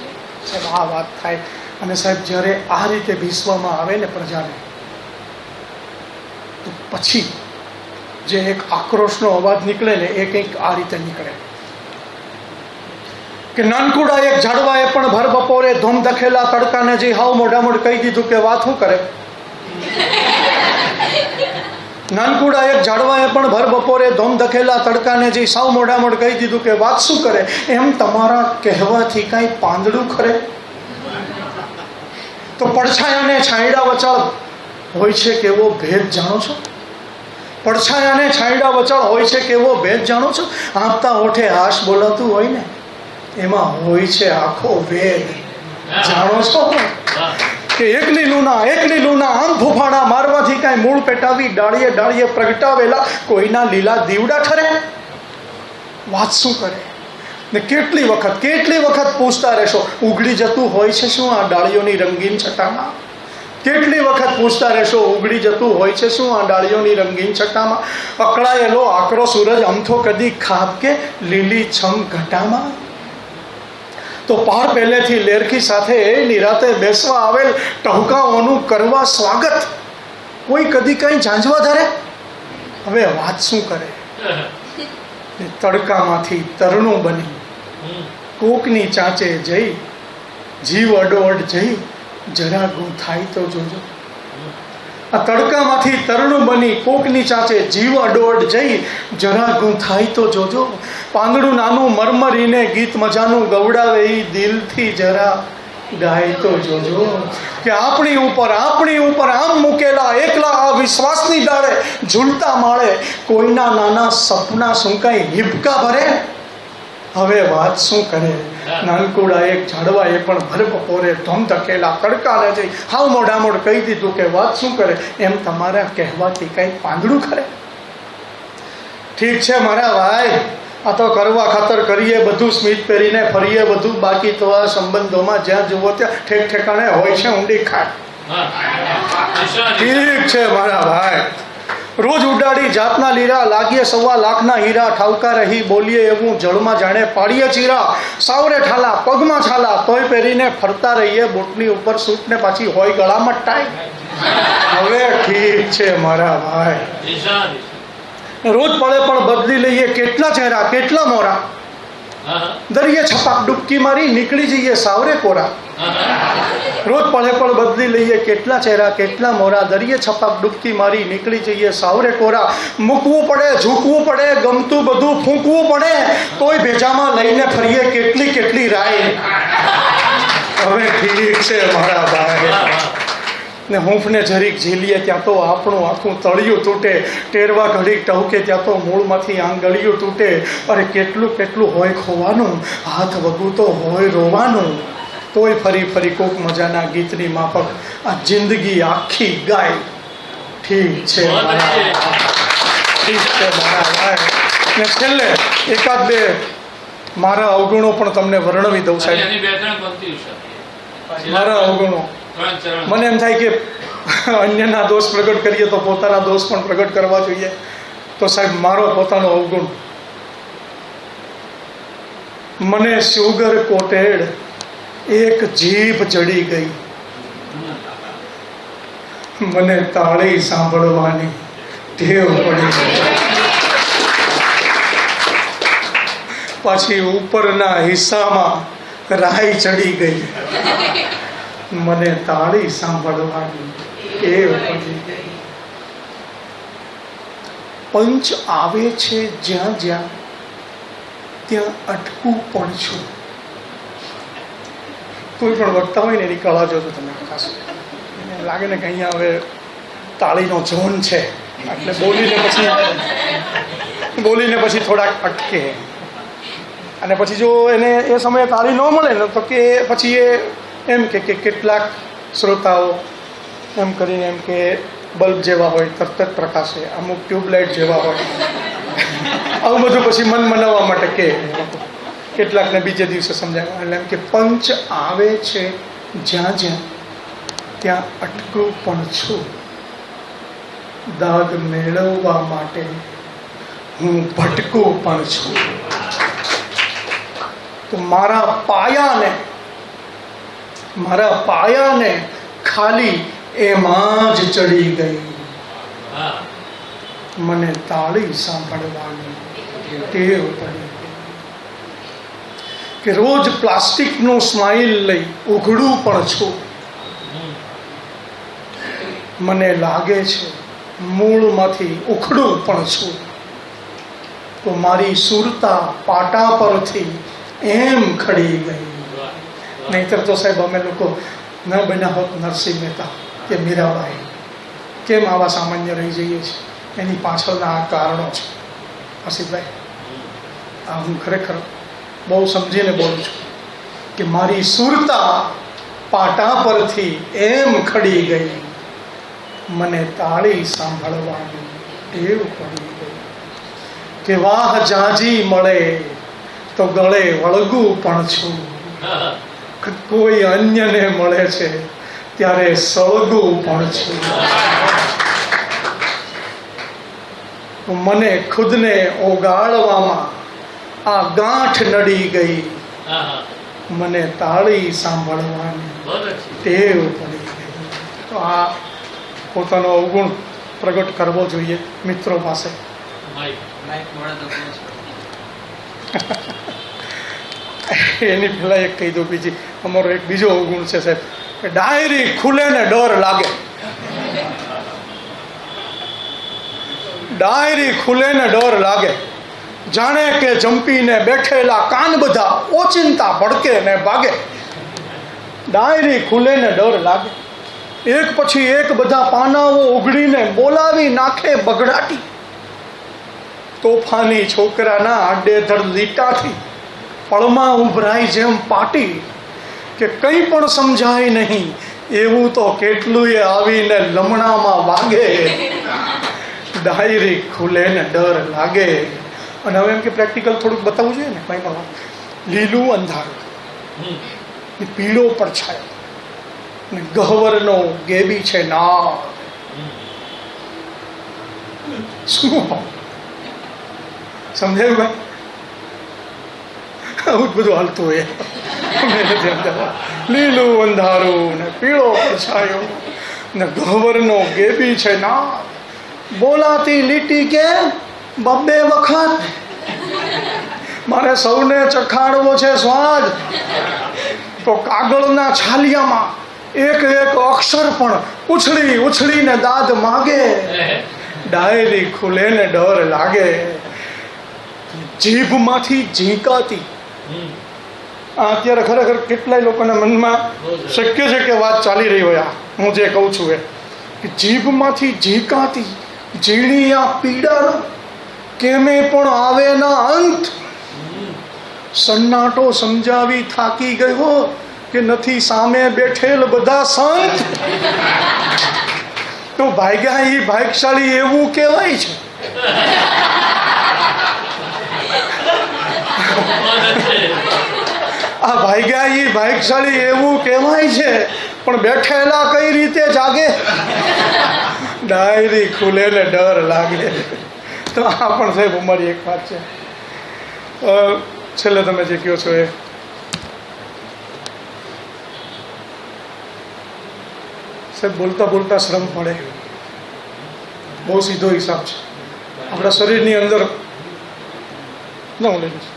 સાહેબ આ વાત થાય અને સાહેબ જ્યારે આ રીતે ભીસવામાં આવે ને પ્રજાને, તો પછી જે એક આક્રોશનો અવાજ નીકળે ને એ કંઈક આ રીતે નીકળે કે નાનકુડા એક ઝાડવાએ પણ ભર બપોરે ધૂમ ધખેલા તડકાને જે હાવ મોઢામોઢ કહી દીધું કે વાત શું કરે. નાનકુડા એક ઝાડવાએ પણ ભર બપોરે ધૂમ ધખેલા તડકાને જે સાવ મોઢામોઢ કહી દીધું કે વાત શું કરે. એમ તમારા કહેવાથી કાંઈ પાંદડું ખરે? તો પડછાયાને છાંયડા વચાળ હોય છે કેવો ભેદ જાણો છો? પડછાયાને છાંયડા વચાળ હોય છે કેવો ભેદ જાણો છો? આંપતા હોઠે હાશ બોલાતું હોય ને, એમાં હોય છે આખો વેદ જાણો છો? કે એકલી લૂના આમ ફૂફાડા મારવાથી કાંઈ મૂળ પેટાવી ડાળીએ ડાળીએ પ્રગટાવેલા કોઈના લીલા દીવડા ઠરે. વાત શું કરે ને કેટલી વખત પૂછતા રહેશો ઉગડી જતું હોય છે શું આ ડાળીઓની રંગીન છટામાં? કેટલી વખત પૂછતા રહેશો ઉગડી જતું હોય છે શું આ ડાળીઓની રંગીન છટામાં? અકળાયેલો આકરો સૂરજ અમથો કદી ખાબકે લીલી છમ ઘટામાં? તો પાર પહેલેથી લેરખી સાથે નિરાતે બેસવા આવેલ ટહુકાઓનું કરવા સ્વાગત કોઈ કદી કંઈ ઝાંઝવા ધરે? હવે વાત શું કરે? તડકામાંથી તરણું બની કોકની ચાંચે જઈ જીવ અડોઅડ જઈ જરા ગૂંથાય તો જોજો. આ તડકામાંથી તરણું બની કોકની ચાંચે જીવ અડોઅડ જઈ જરા ગૂંથાય તો જોજો. પાંદડું નાનું મરમરીને ગીત મજાનું ગવડાવે ઈ દિલથી જરા ગાય તો જોજો. કે આપણી ઉપર આમ મૂકેલા એકલા આ વિશ્વાસની ડાળે ઝૂલતા માળે કોઈના નાના સપના શું કાંઈ હિબકા ભરે? હવે વાત શું કરે? નાનકુડા એક ઝાડવાએ પણ ભર બપોરે ધૂમ ધકેલા તડકાને જઈ હાવ મોઢામોઢ કહી દીધું કે વાત શું કરે. એમ તમારા કહેવાથી કંઈ પાંદડું ખરે? ઠીક છે મારા ભાઈ, આ તો કરવા ખાતર કરીએ બધું, સ્મિત પહેરીને ફરીએ બધું, બાકી તો આ સંબંધોમાં જ્યાં જુઓ ત્યાં ઠેક ઠેકાણે હોય છે ઊંડી ખાય. ઠીક છે મારા ભાઈ, રોજ ઉડાડી જાતના લીરા લાગીએ 1.25 લાખના હીરા, ઠાવકા રહી બોલીએ એવું જળમાં જાણે પાડીએ ચીરા, સાવરે ઠાલા પગમાં છાલા તોય પહેરીને ફરતા રહીએ બૂટની ઉપર સૂટ ને પાછી હોય ગળામાં ટાઈ. હવે ઠીક છે મારા ભાઈ, રોજ પડે પણ બદલી લઈએ કેટલા ચહેરા કેટલા મોરા, દરિયે છપાક ડૂબકી મારી નીકળી જઈએ સાવરે કોરા. રોજ પડે પણ બદલી લઈએ કેટલા ચહેરા કેટલા મોરા, દરિયે છપાક ડૂબકી મારી નીકળી જઈએ સાવરે કોરા. મૂકવું પડે ઝૂકવું પડે ગમતું બધું ફૂંકવું પડે તોય ભેજામાં લઈને ફરીએ કેટલી રાય. હવે ઠીક છે મારા ભાઈ, ને હૂંફને જરીક ઝીલીએ ત્યાં તો આપણું આખું તળિયું તૂટે, ટેરવા ઘડીક ટહુકે ત્યાં તો મૂળમાંથી આંગળીયું તૂટે. અરે કેટલું હોય ખોવાનું, હાથ વગું તો હોય રોવાનું, તોય ફરી કોક મજાના ગીતની માફક આ જિંદગી આખી ગાય. ઠીક છે મારા ભાઈ. ને છેલ્લે 1-2 મારા અવગુણો પણ તમને વર્ણવી દઉં સાહેબ. મારા અવગુણો મને એમ થાય કે અન્યના દોષ પ્રગટ કરીએ તો પોતાના દોષ પણ પ્રગટ કરવા જોઈએ. તો સાહેબ મારો પોતાનો અવગુણ, મને શુગર કોટેડ એક જીભ ચડી ગઈ, મને તાળી સાંભળવાની ટેવ પડી ગઈ, પાછી ઉપરના હિસ્સામાં રાઈ ચડી ગઈ, મને તાળી સાંભળવાની ટેવ પડી ગઈ. પંચ આવે છે જ્યાં ત્યાં અટકું પણ છું. કોઈ પણ વક્તા હોય ને એની કળા જોજો તમે ખાસ, એને લાગે ને કે અહીંયા હવે તાળીનો ઝોન છે એટલે બોલીને પછી બોલીને પછી થોડાક અટકે, અને પછી જો એને એ સમયે તાળી ન મળે ને તો કે પછી એ એમ કે કેટલાક શ્રોતાઓ એમ કરીને એમ કે બલ્બ જેવા હોય તરત જ પ્રકાશે, અમુક ટ્યુબલાઇટ જેવા હોય, આવું બધું પછી મન મનાવવા માટે કે કેટલાકને બીજે દિવસે સમજાવે. એટલે એમ કે પંચ આવે છે જ્યાં જ્યાં ત્યાં અટકું પણ છું, દાદ મેળવવા માટે હું ભટકું પણ છું. તો મારા પાયાને ખાલી એમાં જ ચડી ગઈ, મને તાળી સાંભળવાની ટેવ પડી કે રોજ પ્લાસ્ટિકનું સ્માઇલ લઈ ઉઘડું પણ છું. મને લાગે છે મૂળમાંથી ઉખડું પણ છું. તો મારી સુરતા પાટા પરથી એમ ખડી ગઈ. નહીતર તો સાહેબ અમે લોકો ન બન્યા હોત નરસિંહ મહેતા કે મીરાબાઈ, કેમ આવા સામાન્ય રહી જઈએ છીએ? એની પાછળના આ કારણો છે. આસિફભાઈ, આ હું ખરેખર બહુ સમજીને બોલું છું કે મારી સુરતા પાટા પરથી એમ ખડી ગઈ, મને તાળી સાંભળવાની ટેવ પડી ગઈ કે વાહ જાજી મળે તો ગળે વળગું પણ છું, કોઈ અન્યને મળે છે ત્યારે સળગું પણ છું. મને ખુદને ઓગાળવામાં આ ગાંઠ નડી ગઈ, મને તાળી સાંભળવાની ટેવ પડી ગઈ. તો આ પોતાનો અવગુણ પ્રગટ કરવો જોઈએ મિત્રો પાસે. એની પહેલા એક કહી દઉં, બીજી અમારો એક બીજો અવગુણ છે સાહેબ, કે ડાયરી ખુલે ને ડર લાગે. ડાયરી ખુલે ને ડર લાગે, જાણે કે જંપીને બેઠેલા કાન બધા ઓચિંતા ભડકે ને ભાગે. ડાયરી ખુલે ને ડર લાગે, એક પછી એક બધા પાનાઓ ઉઘડીને બોલાવી નાખે બગડાટી. તોફાની છોકરાના આડેધડ લીટાથી પળમાં ઉભરાય જેમ પાટી, કે કંઈ પણ સમજાય નહીં એવું તો કેટલુંય આવીને લમણામાં વાગે. ડાયરી ખુલે ને ડર લાગે. અને હવે એમ કે પ્રેક્ટિકલ થોડુંક બતાવવું જોઈએ ને ભાઈ બાબા. લીલું અંધારું ને પીળો પડછાયો ને ગહવરનો ગેબી છે ના. શું સમજાયું ભાઈ? આવું બધું હાલતું હોય. લીલું અંધારું ને પીળો પડછાયો ને ગહવરનો ગેબી છે ના. બોલાતી લીટી કે બબ્બે વખત મારે સૌને ચખાડવો છે સ્વાદ. તો કાગળના છાલિયામાં એક એક અક્ષર પણ ઉછળી ઉછળીને દાદ માગે. ડાયરી ખુલે ને ડર લાગે, જીભમાંથી ઝીંકાતી. આ અત્યારે ખરેખર કેટલાય લોકોના મનમાં શક્ય છે કે વાત ચાલી રહી હોય, હું જે કહું છું એ, કે જીભમાંથી ઝીંકાતી ઝીણી આ પીડાનો કેમે પણ આવે ના અંત. સન્નાટો સમજાવી થાકી ગયો કે નથી સામે બેઠેલ બધા સંત. તો ભાગ્યા ઈ ભાગશાળી એવું કહેવાય છે. આ ભાગ્યા ઈ ભાગશાળી એવું કહેવાય છે, પણ બેઠેલા કઈ રીતે જાગે? ડાયરી ખુલે ને ડર લાગે. તો આ પણ સાહેબ અમારી એક વાત છે. છેલ્લે તમે જે કહો છો એ સાહેબ, બોલતા બોલતા શ્રમ પડે. બહુ સીધો હિસાબ છે આપણા શરીરની અંદર. ના હું લઈ લઈશ.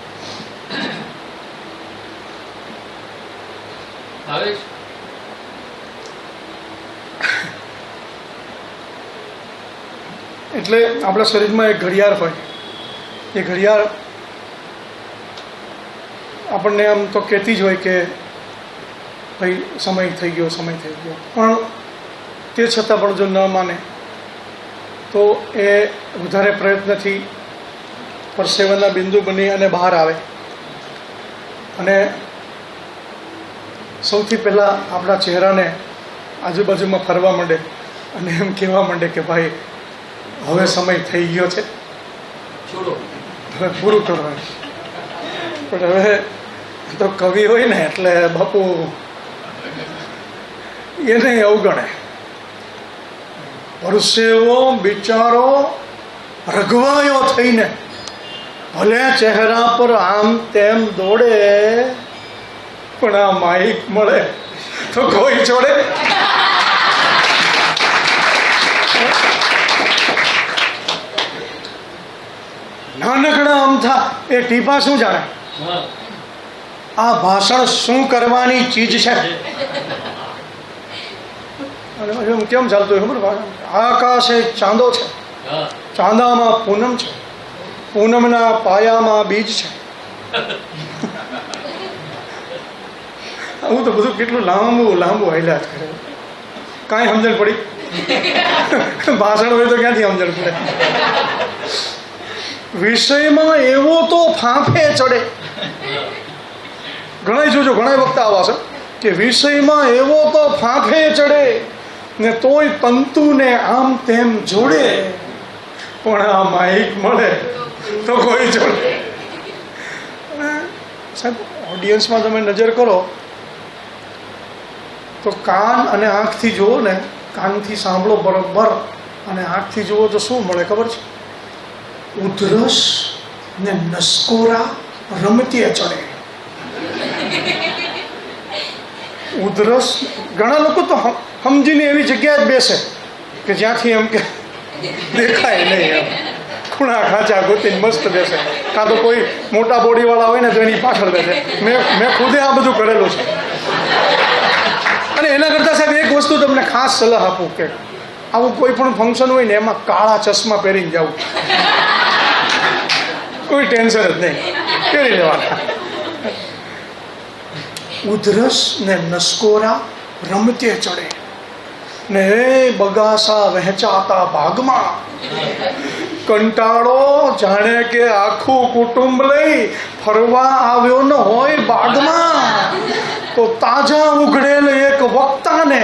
એટલે આપણા શરીરમાં એક ઘડિયાળ હોય. એ ઘડિયાળ આપણને આમ તો કહેતી જ હોય કે ભાઈ સમય થઈ ગયો, સમય થઈ ગયો. પણ તે છતાં પણ જો ન માને તો એ વધારે પ્રયત્નથી પરસેવાના બિંદુ બની અને બહાર આવે અને સૌથી પહેલાં આપણા ચહેરાને આજુબાજુમાં ફરવા માંડે અને એમ કહેવા માંડે કે ભાઈ હવે સમય થઈ ગયો છે, હવે પૂરું કરવાનું. પણ હવે તો કવિ હોય ને એટલે બાપુ એને અવગણે. પરસેવો બિચારો રઘવાયો થઈને ભલે ચહેરા પર આમ તેમ દોડે, પણ આ માઇક મળે તો કોઈ જોડે નાનકડા અમથા એ ટીપા શું જાણે આ ભાષણ શું કરવાની ચીજ છે. અને કેમ ચાલતું હોય ખબર? આકાશે ચાંદો છે, ચાંદામાં પૂનમ છે, પૂનમના પાયામાં બીજ છે. હું તો બધું કેટલું લાંબુ લાંબુ હાલ્યા જ કરે, કાંઈ સમજણ પડી? ભાષણ હોય તો ક્યાંથી સમજણ પડે? વિષયમાં એવો તો ફાંફે ચડે. ઘણા જોજો, ઘણા વખત આવા છે કે વિષયમાં એવો તો ફાંફે ચડે ને તોય તંતુને આમ તેમ જોડે, પણ આ માઇક મળે તો કોઈ જોડે. સાહેબ, ઓડિયન્સમાં તમે નજર કરો તો કાન અને આંખથી જુઓ ને, કાનથી સાંભળો બરોબર અને આંખથી જુઓ તો શું મળે ખબર છે? ઉધરસ ને નસકોરા રમતીએ ચડે. ઉધરસ, ઘણા લોકો તો સમજીને એવી જગ્યાએ જ બેસે કે જ્યાંથી એમ કે દેખાય નહીં, એમ ખૂણા ખાંચા ગોતીને મસ્ત બેસે. કાં તો કોઈ મોટા બોડીવાળા હોય ને તો એની પાછળ બેસે. મેં ખુદે આ બધું કરેલું છે. અને એના કરતાં સાહેબ એક વસ્તુ તમને ખાસ સલાહ આપું કે આવું કોઈ પણ ફંક્શન હોય ને એમાં કાળા ચશ્મા પહેરીને જવું, કોઈ ટેન્શન જ નહીં, પહેરી લેવાના. ઉધરસ ને નસકોરા રમતે ચડે ને બગાસા વહેંચાતા ભાગમાં, કંટાળો જાણે કે આખું કુટુંબ લઈ ફરવા આવ્યો ન હોય બાગમાં, તો તાજા ઉઘડેલ એક વક્તાને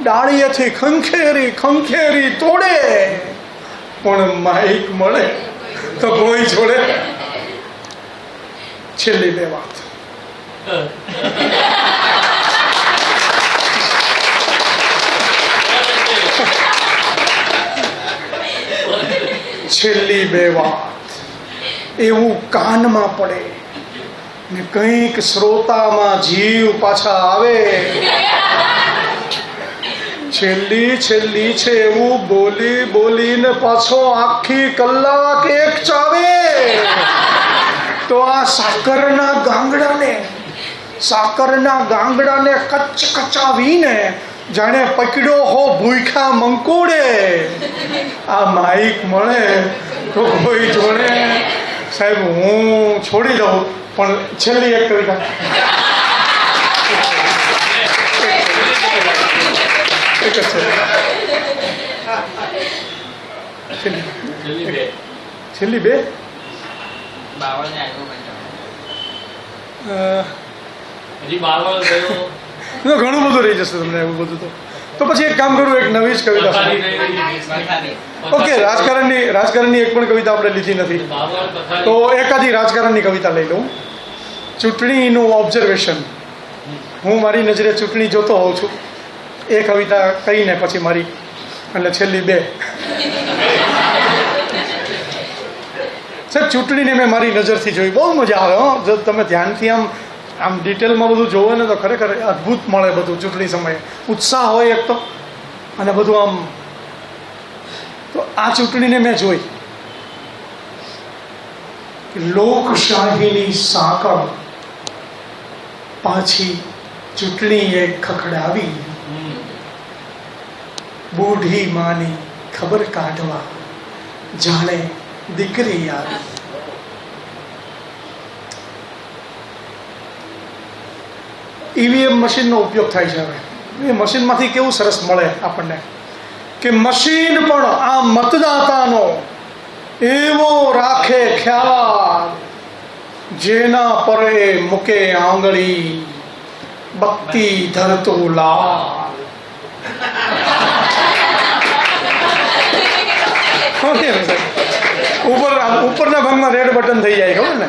ડાળીએથી ખંખેરી ખંખેરી તોડે, પણ માઇક મળે તો કોઈ જોડે. છેલ્લી બે વાત. છેલ્લી બે વાત એવું કાનમાં પડે ને કંઈક શ્રોતામાં જીવ પાછા આવે. છેલ્લી છેલ્લી છે એવું બોલી બોલીને પાછો આખી કલાક એક ચાવે, તો આ સાકરના ગાંગડાને કચકચાવીને જાણે પકડ્યો હો ભૂખ્યા મંકોડે. આ માઇક મળે તો કોઈ જોડે. સાહેબ, હું છોડી દઉં પણ છેલ્લી એક કવિતા. એક જ છે, છેલ્લી બે. ઘણું બધું રહી જશે તમને એવું બધું. તો પછી એક કામ કરું, એક નવી જ કવિતા. ઓકે, રાજકારણની એક પણ કવિતા આપણે લીધી નથી, તો એકાદી રાજકારણની કવિતા લઈ લઉં. ચૂંટણીનું ઓબ્ઝર્વેશન, હું મારી નજરે ચૂંટણી જોતો હોઉં છું. એ કવિતા કહીને પછી મારી એટલે છેલ્લી બે. સાહેબ, ચૂંટણીને મેં મારી નજરથી જોઈ, બહુ મજા આવે. હો, જો તમે ધ્યાનથી આમ ડિટેલમાં બધું જોવો ને તો ખરેખર અદ્ભુત મળે બધું. ચૂંટણી સમયે ઉત્સાહ હોય એક તો, અને બધું આમ. તો આ ચૂંટણીને મેં જોઈ. લોકશાહીની સાંકળ પાછી ચૂંટણીએ ખખડાવી, બુઢી માની ખબર કાઢવા જાણે દીકરી આવી. ઈવીએમ મશીનનો ઉપયોગ થાય છે હવે. એ મશીનમાંથી કેવું સરસ મળે આપણને કે મશીન પણ આ મતદાતાનો એવો રાખે ખ્યાલ, જેના પરે મૂકે આંગળી, ભક્તિ ધરતો લાલ. ઉપરના ભાગમાં રેડ બટન થઈ જાય, ખબર ને?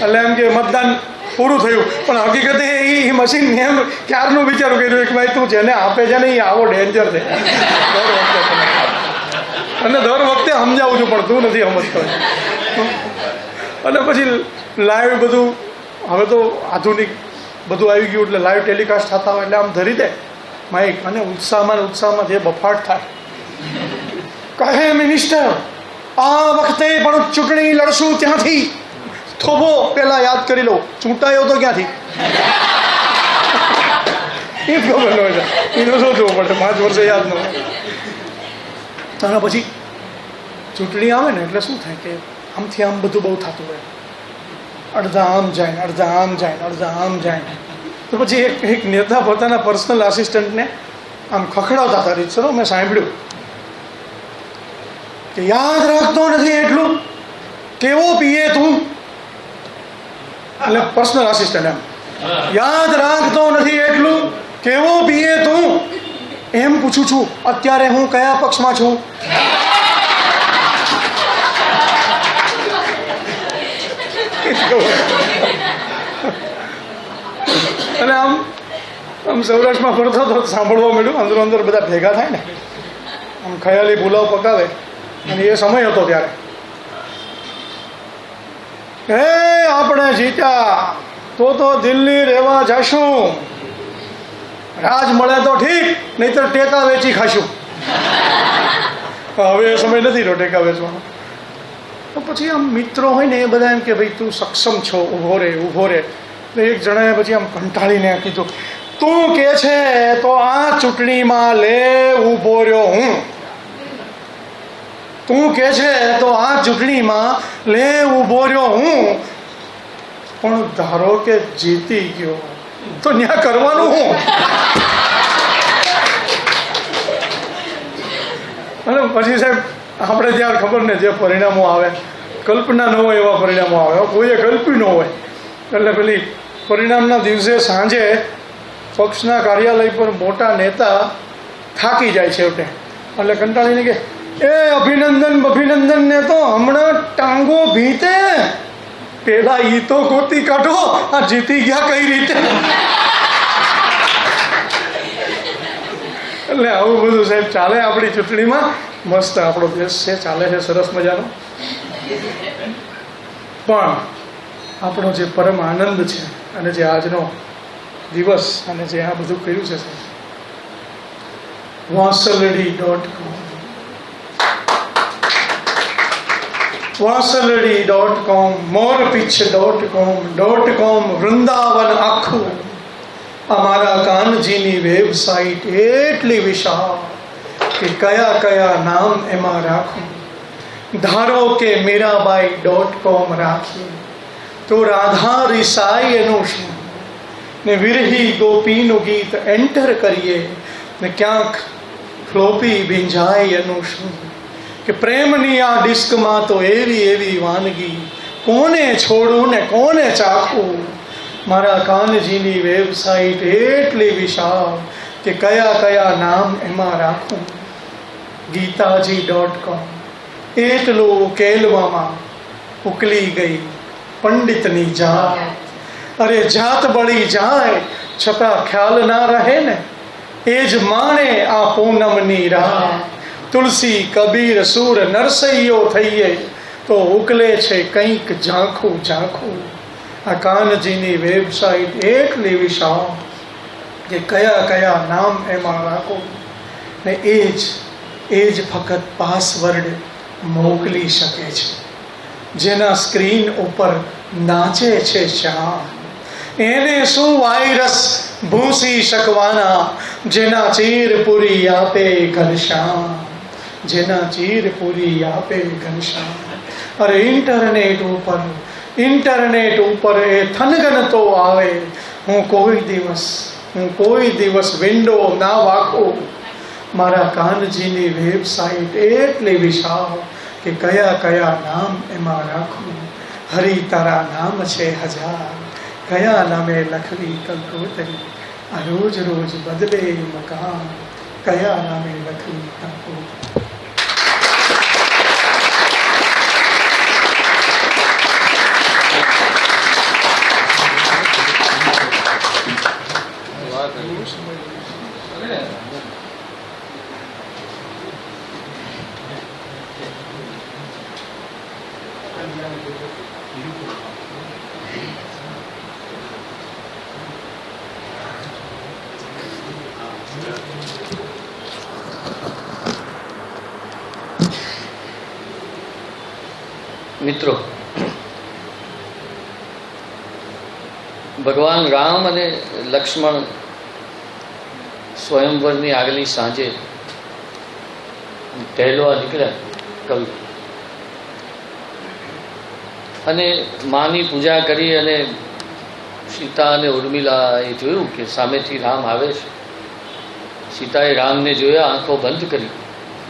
એટલે એમ કે મતદાન પૂરું થયું, પણ હકીકતે એ મશીન એમ ક્યારનું વિચારું કર્યું કે ભાઈ તું જેને આપે છે ને એ આવો ડેન્જર છે. અને દર વખતે સમજાવું છું પણ તું નથી સમજતો. અને પછી લાઈવ બધું, હવે તો આધુનિક બધું આવી ગયું એટલે લાઈવ ટેલિકાસ્ટ થતા હોય એટલે આમ ધરી દે માઇક, અને ઉત્સાહમાં જે બફાટ થાય. કહે મિનિસ્ટર, આ વખતે પણ ચૂંટણી લડશું ત્યાંથી. થોભો પેલા યાદ કરી લો, ચૂંટાયો તો ક્યાંથી? એ ખબર ન હોય, એનો શું જોવું પડે, 5 વર્ષે યાદ ન હોય. અને પછી ચૂંટણી આવે ને એટલે શું થાય કે આમથી આમ બધું બહુ થતું હોય. અડધા આમ જાય, અડધા આમ જાય, અડધા આમ જાય. તો પછી એક નેતા પોતાના પર્સનલ આસિસ્ટન્ટને આમ ખખડાવતા હતા. રીતસરો મેં સાંભળ્યું કે યાદ રાખતો નથી એટલું, કેવો પીએ તું? એટલે પર્સનલ આસિસ્ટન્ટ એમ, યાદ રાખતો નથી એટલું, કેવો પીએ તું? એમ પૂછું છું અત્યારે હું કયા પક્ષમાં છું? અને આમ સૌરાષ્ટ્રમાં ફરતો તો સાંભળવા મળ્યું, અંદરો અંદર બધા ભેગા થાય ને, આમ ખયાલી પુલાવ પકાવે. અને એ સમય હતો ત્યારે, હે આપણે જીત્યા તો દિલ્હી રહેવા જશું, રાજ મળે તો ઠીક, નહીતર ટેકા વેચી ખાશું. હવે એ સમય નથી રહ્યો ટેકા વેચવાનો. તો પછી આમ મિત્રો હોય ને એ બધા એમ કે ભાઈ તું સક્ષમ છો, ઊભો રે ઊભો રે. એટલે એક જણાએ પછી આમ કંટાળીને કીધું, તું કે છે તો આ ચૂંટણીમાં લે ઊભો રહ્યો હું. તું કે છે તો આ ચૂંટણીમાં લે ઊભો રહ્યો હું. પણ ધારો કે જીતી ગયો તો ત્યાં કરવાનું હું? અને પછી સાહેબ આપણે ત્યાં ખબર ને જે પરિણામો આવે, કલ્પના ન હોય એવા પરિણામો આવે, કોઈએ કલ્પ્યું ન હોય. એટલે પેલી પરિણામના દિવસે સાંજે પક્ષના કાર્યાલય પર મોટા નેતા થાકી જાય છેવટે, એટલે કંટાળીને કે એ અભિનંદન ને તો હમણાં ટાંગો ભીતે, પેલા ઈ તો ગોતી કાઢો, આ જીતી ગયા કઈ રીતે? એટલે આવું બધું સાહેબ ચાલે આપણી ચૂંટણીમાં. મસ્ત આપણો દેશ છે, ચાલે છે સરસ મજાનો. પણ આપણો જે પરમ આનંદ છે અને જે આજનો દિવસ અને જે આ બધું કર્યું છે વાંસલડી.com, વાંસલડી.com, મોરપીછ.com, વૃંદાવન આખું. અમારા કાનજીની વેબસાઇટ એટલી વિશાળ કે કયા કયા નામ એમાં રાખું. ધારો કે મીરાબાઈ.com રાખીએ તો રાધા રિસાઈ એનું શું, ને વિરહી ગોપીનું ગીત એન્ટર કરીએ ને ક્યાંક ફ્લોપી ભીંજાય એનું શું. કે પ્રેમની આ ડિસ્કમાં તો એવી વાનગી, કોને છોડું ને કોને ચાખું. મારા કાનજીની વેબસાઇટ એટલી વિશાળ કે કયા કયા નામ એમાં રાખું. ગીતાજી.com એટલું ઉકેલવામાં ઉકલી ગઈ પંડિતની જાત. અરે જાત બળી જાય છતાં ખ્યાલ ના રહે ને, એ જ માણે આ પૂનમની રાત. તુલસી કબીર સુર નરસૈયો થઈએ તો ઉકલે છે કંઈક ઝાંખું ઝાંખું. આ કાનજીની વેબસાઇટ એટલી વિશાળ કે કયા કયા નામ એમાં રાખો. ને એ જ ફક્ત પાસવર્ડ મોકલી શકે છે, જેના સ્ક્રીન ઉપર નાચે છે શ્યામ. એને શું વાયરસ ભૂંસી શકવાના, જેના ચીર પૂરી આપે ઘનશ્યામ, જેના ચીર પૂરી આપે ઘનશ્યામ. અરે ઇન્ટરનેટ ઉપર એ થનગનતો આવે. હું કોઈ દિવસ વિન્ડો ના વાખું. મારા કાનજીની વેબસાઇટ એટલી વિશાળ કે કે કયા કયા નામ એમાં રાખું, હરિ તારા નામ છે હજાર, કયા નામે લખવી કંકોતરી, આ રોજ રોજ બદલે મકાન, કયા નામે લખવી કંકોતરી. મિત્રો, ભગવાન રામ અને લક્ષ્મણ સ્વયંવરની આગલી સાંજે ટહેલવા નીકળ્યા કવિ, અને માની પૂજા કરી અને સીતા અને ઉર્મિલાએ જોયું કે સામેથી રામ આવે છે. સીતાએ રામને જોયા, આંખો બંધ કરી.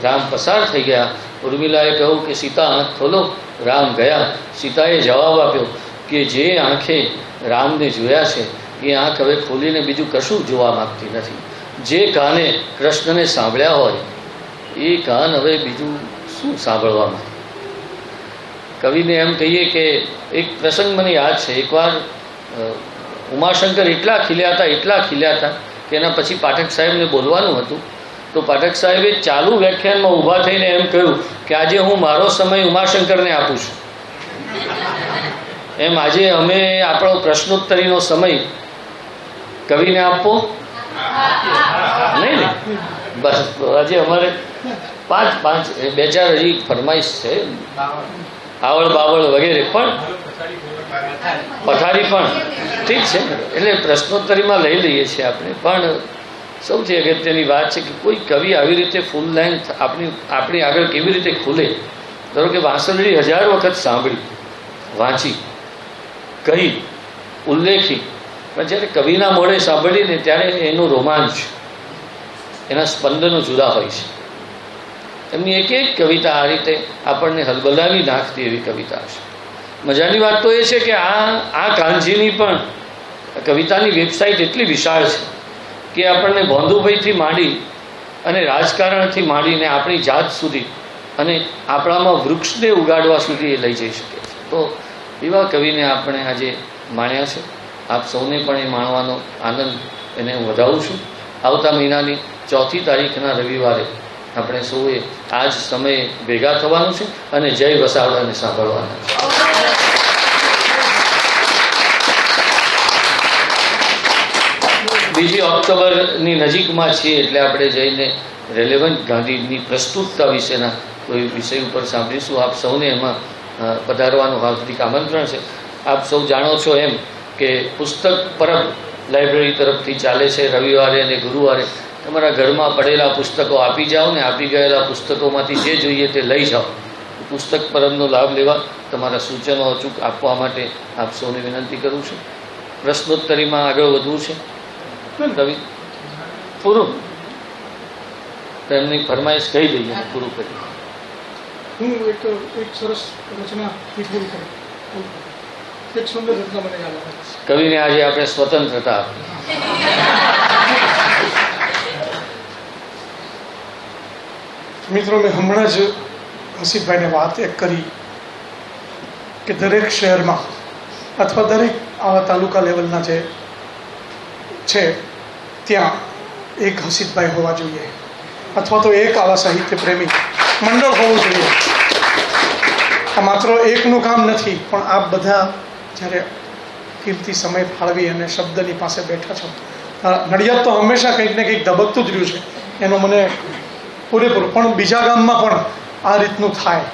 રામ પસાર થઈ ગયા. ઉર્મિલાએ કહ્યું કે સીતા આંખ ખોલો. રામ ગયા. સીતાએ જવાબ આપ્યો કે જે આંખે રામને જોયા છે એ આંખ હવે ખોલીને બીજું કશું જોવા માંગતી નથી. જે કાને કૃષ્ણને સાંભળ્યા હોય એ કાન હવે બીજું શું સાંભળવા માંગે. કવિને એમ કહીએ કે એક પ્રસંગ મને યાદ છે. એકવાર ઉમાશંકર એટલા ખીલ્યા હતા કે એના પછી પાઠક સાહેબને બોલવાનું હતું. તો પાઠક સાહેબે ચાલુ વ્યાખ્યાનમાં ઊભા થઈને એમ કહ્યું કે આજે હું મારો સમય ઉમાશંકરને આપું છું. એમ આજે અમે આપણો પ્રશ્નોત્તરીનો સમય કવિને આપવો નહીં ને? બસ આજે અમારે પાંચ બે ચાર હજી ફરમાઈશ છે, આવળ બાવળ વગેરે, પણ પથારી પણ ઠીક છે. એટલે પ્રશ્નોત્તરીમાં લઈ લઈએ છીએ આપણે. પણ સૌથી અગત્યની વાત છે કે કોઈ કવિ આવી રીતે ફૂલ લેન્થ આપણી આગળ કેવી રીતે ખુલે. ધારો કે વાંસળી 1000 વખત સાંભળી, વાંચી, કહી, ઉલ્લેખી, પણ જ્યારે કવિના મોઢે સાંભળીને ત્યારે એનું રોમાંચ, એના સ્પંદનો જુદા હોય છે. એમની એક એક કવિતા આ રીતે આપણને હલબલાવી નાખતી એવી કવિતા છે. મજાની વાત તો એ છે કે આ કાનજીની પણ કવિતાની વેબસાઇટ એટલી વિશાળ છે કે આપણને ભોંદુભાઈથી માંડી અને રાજકારણથી માંડીને આપણી જાત સુધી અને આપણામાં વૃક્ષને ઉગાડવા સુધી એ લઈ જઈ શકે છે. તો એવા કવિને આપણે આજે માણ્યા છે. આપ સૌને પણ એ માણવાનો આનંદ એને હું વધાવું છું. આવતા મહિનાની 4મી તારીખના રવિવારે આપણે સૌએ આ જ સમયે ભેગા થવાનું છે અને જય વસાવડાને સાંભળવાના છે. બીજી ઓક્ટોબરની નજીકમાં છીએ એટલે આપણે જઈને રેલેવન્ટ ગાંધીની પ્રસ્તુતતા વિશેના કોઈ વિષય ઉપર સાંભળીશું. આપ સૌને એમાં પધારવાનું હાર્દિક આમંત્રણ છે. આપ સૌ જાણો છો એમ કે પુસ્તક પરબ લાઇબ્રેરી તરફથી ચાલે છે. રવિવારે અને ગુરુવારે તમારા ઘરમાં પડેલા પુસ્તકો આપી જાઓ ને આપી ગયેલા પુસ્તકોમાંથી જે જોઈએ તે લઈ જાઓ. પુસ્તક પરબનો લાભ લેવા તમારા સૂચનો અચૂક આપવા માટે આપ સૌને વિનંતી કરું છું. પ્રશ્નોત્તરીમાં આગળ વધવું છે. કવિ પૂરું એમની ફરમાઈશ કહી દઈએ, પૂરું કરી. હું એક સરસ રચના પૂરી કરું. એક સુંદર રચના મને યાદ આવે. કવિને આજે આપણે સ્વતંત્રતા આપી. મિત્રો, મેં હમણાં જ હસીફભાઈને વાત એક કરી કે દરેક શહેરમાં અથવા દરેક આવા તાલુકા લેવલના જે છે ત્યાં એક હસીફભાઈ હોવા જોઈએ, અથવા તો એક આવા સાહિત્ય પ્રેમી મંડળ હોવું જોઈએ. આ માત્ર એકનું કામ નથી, પણ આપ બધા જ્યારે કિંમતી સમય ફાળવી અને શબ્દની પાસે બેઠા છો, નડિયાદ તો હંમેશા કંઈક ને કંઈક ધબકતું જ રહ્યું છે, એનો મને પૂરેપૂરું. પણ બીજા ગામમાં પણ આ રીતનું થાય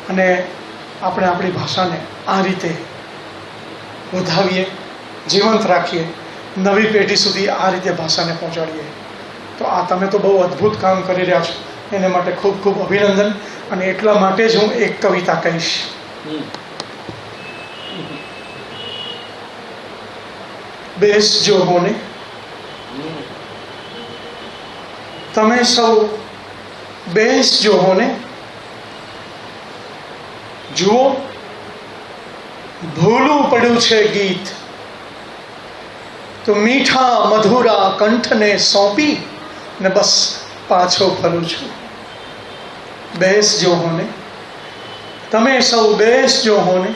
અને આપણે આપણી ભાષાને આ રીતે વધાવીએ, જીવંત રાખીએ, નવી પેઢી સુધી આ રીતે ભાષાને પહોંચાડીએ. તો આ તમે તો બહુ અદ્ભુત કામ કરી રહ્યા છો. એને માટે ખૂબ ખૂબ અભિનંદન. અને એટલા માટે જ હું એક કવિતા કહીશ. બેસજો હોને, તમે સૌ બેસજો હોને, જુઓ, ભૂલું પડ્યું છે ગીત, તો મીઠા મધુરા કંઠને સોંપી ને બસ પાછો ફરું છું. બેસજો હોને, તમે સૌ બેસજો હોને.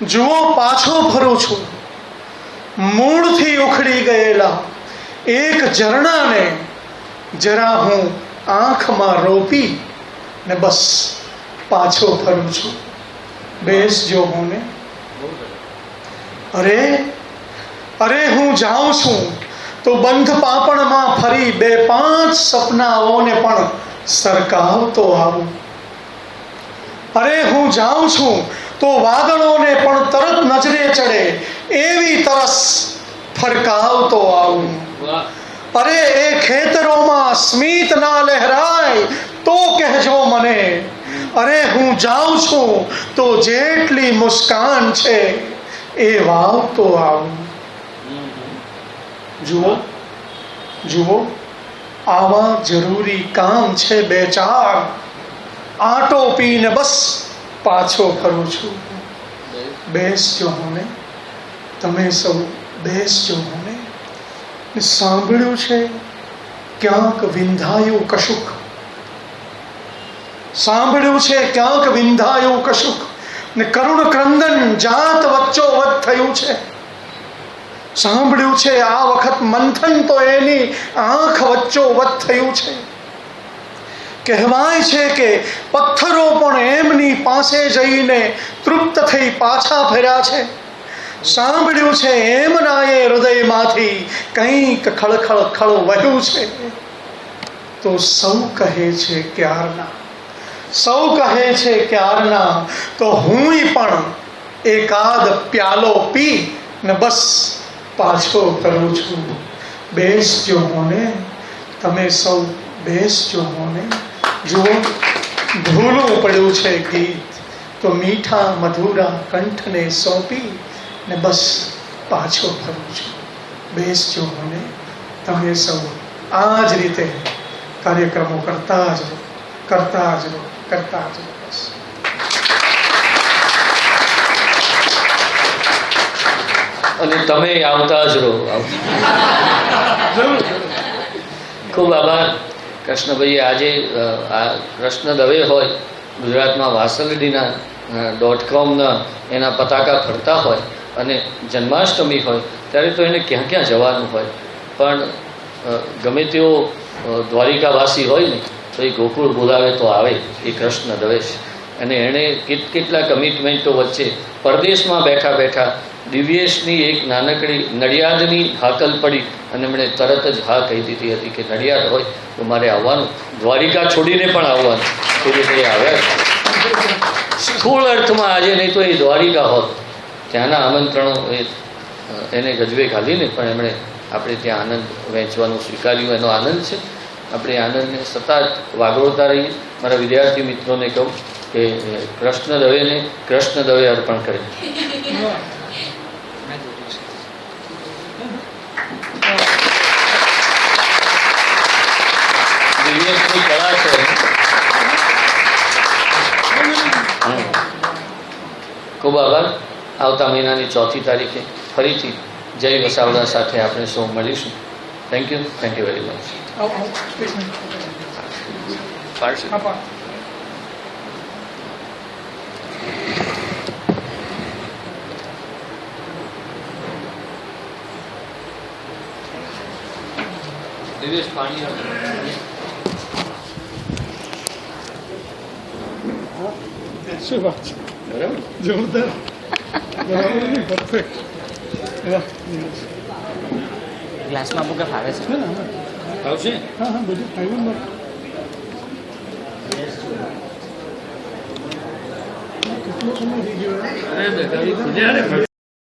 જુઓ, પાછો ફરું છું. મૂળથી ઉખડી ગયેલા એક ઝરણાને જરા હું આંખમાં રોપી ને બસ પાછો ફરું છું. બેસજો હોને. અરે હું જાઉં છું તો બંધ પાપણમાં ફરી 2-5 સપનાઓને પણ સરકાવતો આવું. અરે હું જાઉં છું તો વાદળોને પણ તરત નજરે ચડે એવી તરસ ફરકાવતો આવું. અરે એ ખેતરોમાં સ્મિત ના લહેરાય તો કહેજો મને. અરે હું જાઉં છું તો જેટલી મુસ્કાન છે એ વાવતો આવું. જુઓ, આવા જરૂરી કામ છે 2-4. આટો પીને બસ પાછો ફરું છું. બેસજો હોને, તમે સૌ બેસજો હોને. સાંભળ્યું છે ક્યાંક વિંધાયું કશુંક. સાંભળ્યું છે ક્યાંક વિંધાયું કશુંક ને કરુણ ક્રંદન જાત વચ્ચોવચ થયું છે. સાંભળ્યું છે આ વખત મંથન તો એની આંખ વચ્ચોવચ થયું છે. કહેવાય છે કે પથ્થરો પણ એમની પાસે જઈને તૃપ્ત થઈ પાછા ફર્યા છે. સાંભળ્યું છે એમના એ હૃદયમાંથી કંઈક ખળખળ ખળ વહ્યું છે. તો સૌ કહે છે ક્યારના, તો હું પણ એકાદ પ્યાલો પી ને બસ પાછો ફરું છું. બેસજો હોને, તમે સૌ બેસજો હોને. જુઓ, ભૂલું પડ્યું છે ગીત, તો મીઠા મધુરા કંઠને સોંપી ને બસ પાછો ફરું છું. બેસજો હોને, તમે સૌ આ જ રીતે કાર્યક્રમો કરતા જ રહો. બસ. અને તમે આવતા જ રહો. ખૂબ આભાર કૃષ્ણભાઈ. આજે આ કૃષ્ણ દવે હોય ગુજરાતમાં વાસલડીના .comના એના પતાકા ફરતા હોય અને જન્માષ્ટમી હોય ત્યારે તો એને ક્યાં જવાનું હોય, પણ ગમે તેઓ દ્વારિકાવાસી હોય ને તો એ ગોકુળ બોલાવે તો આવે. એ કૃષ્ણ દવે છે અને એણે કેટલા કમિટમેન્ટો વચ્ચે પરદેશમાં બેઠા દિવ્યેશની એક નાનકડી નડિયાદની હાકલ પડી અને એમણે તરત જ હા કહી દીધી હતી કે નડિયાદ હોય તો મારે આવવાનું, દ્વારિકા છોડીને પણ આવવાનું. એ રીતે આવ્યા. સ્થૂળ અર્થમાં આજે નહીં તો એ દ્વારિકા હોત. ત્યાંના આમંત્રણો એને ગજવે ઘાલીને પણ એમણે આપણે ત્યાં આનંદ વહેંચવાનું સ્વીકાર્યું. એનો આનંદ છે. આપણે આનંદને સતત વાગોળતા રહીએ. મારા વિદ્યાર્થી મિત્રોને કહું કે કૃષ્ણ દવે અર્પણ કરે. દિવ્યેશની કળા છે. ખૂબ આભાર. આવતા મહિનાની 4મી તારીખે ફરીથી જય વસાવડા સાથે આપણે સૌ મળીશું. Thank you very much. Divesh પાણી શું વાત છે, બરાબર, જોરદાર, પરફેક્ટ. ગ્લાસમાં મૂકે ફાવે છે. આવશે. હા બધું આવ્યું. કેટલો સમય થઈ ગયો? અરે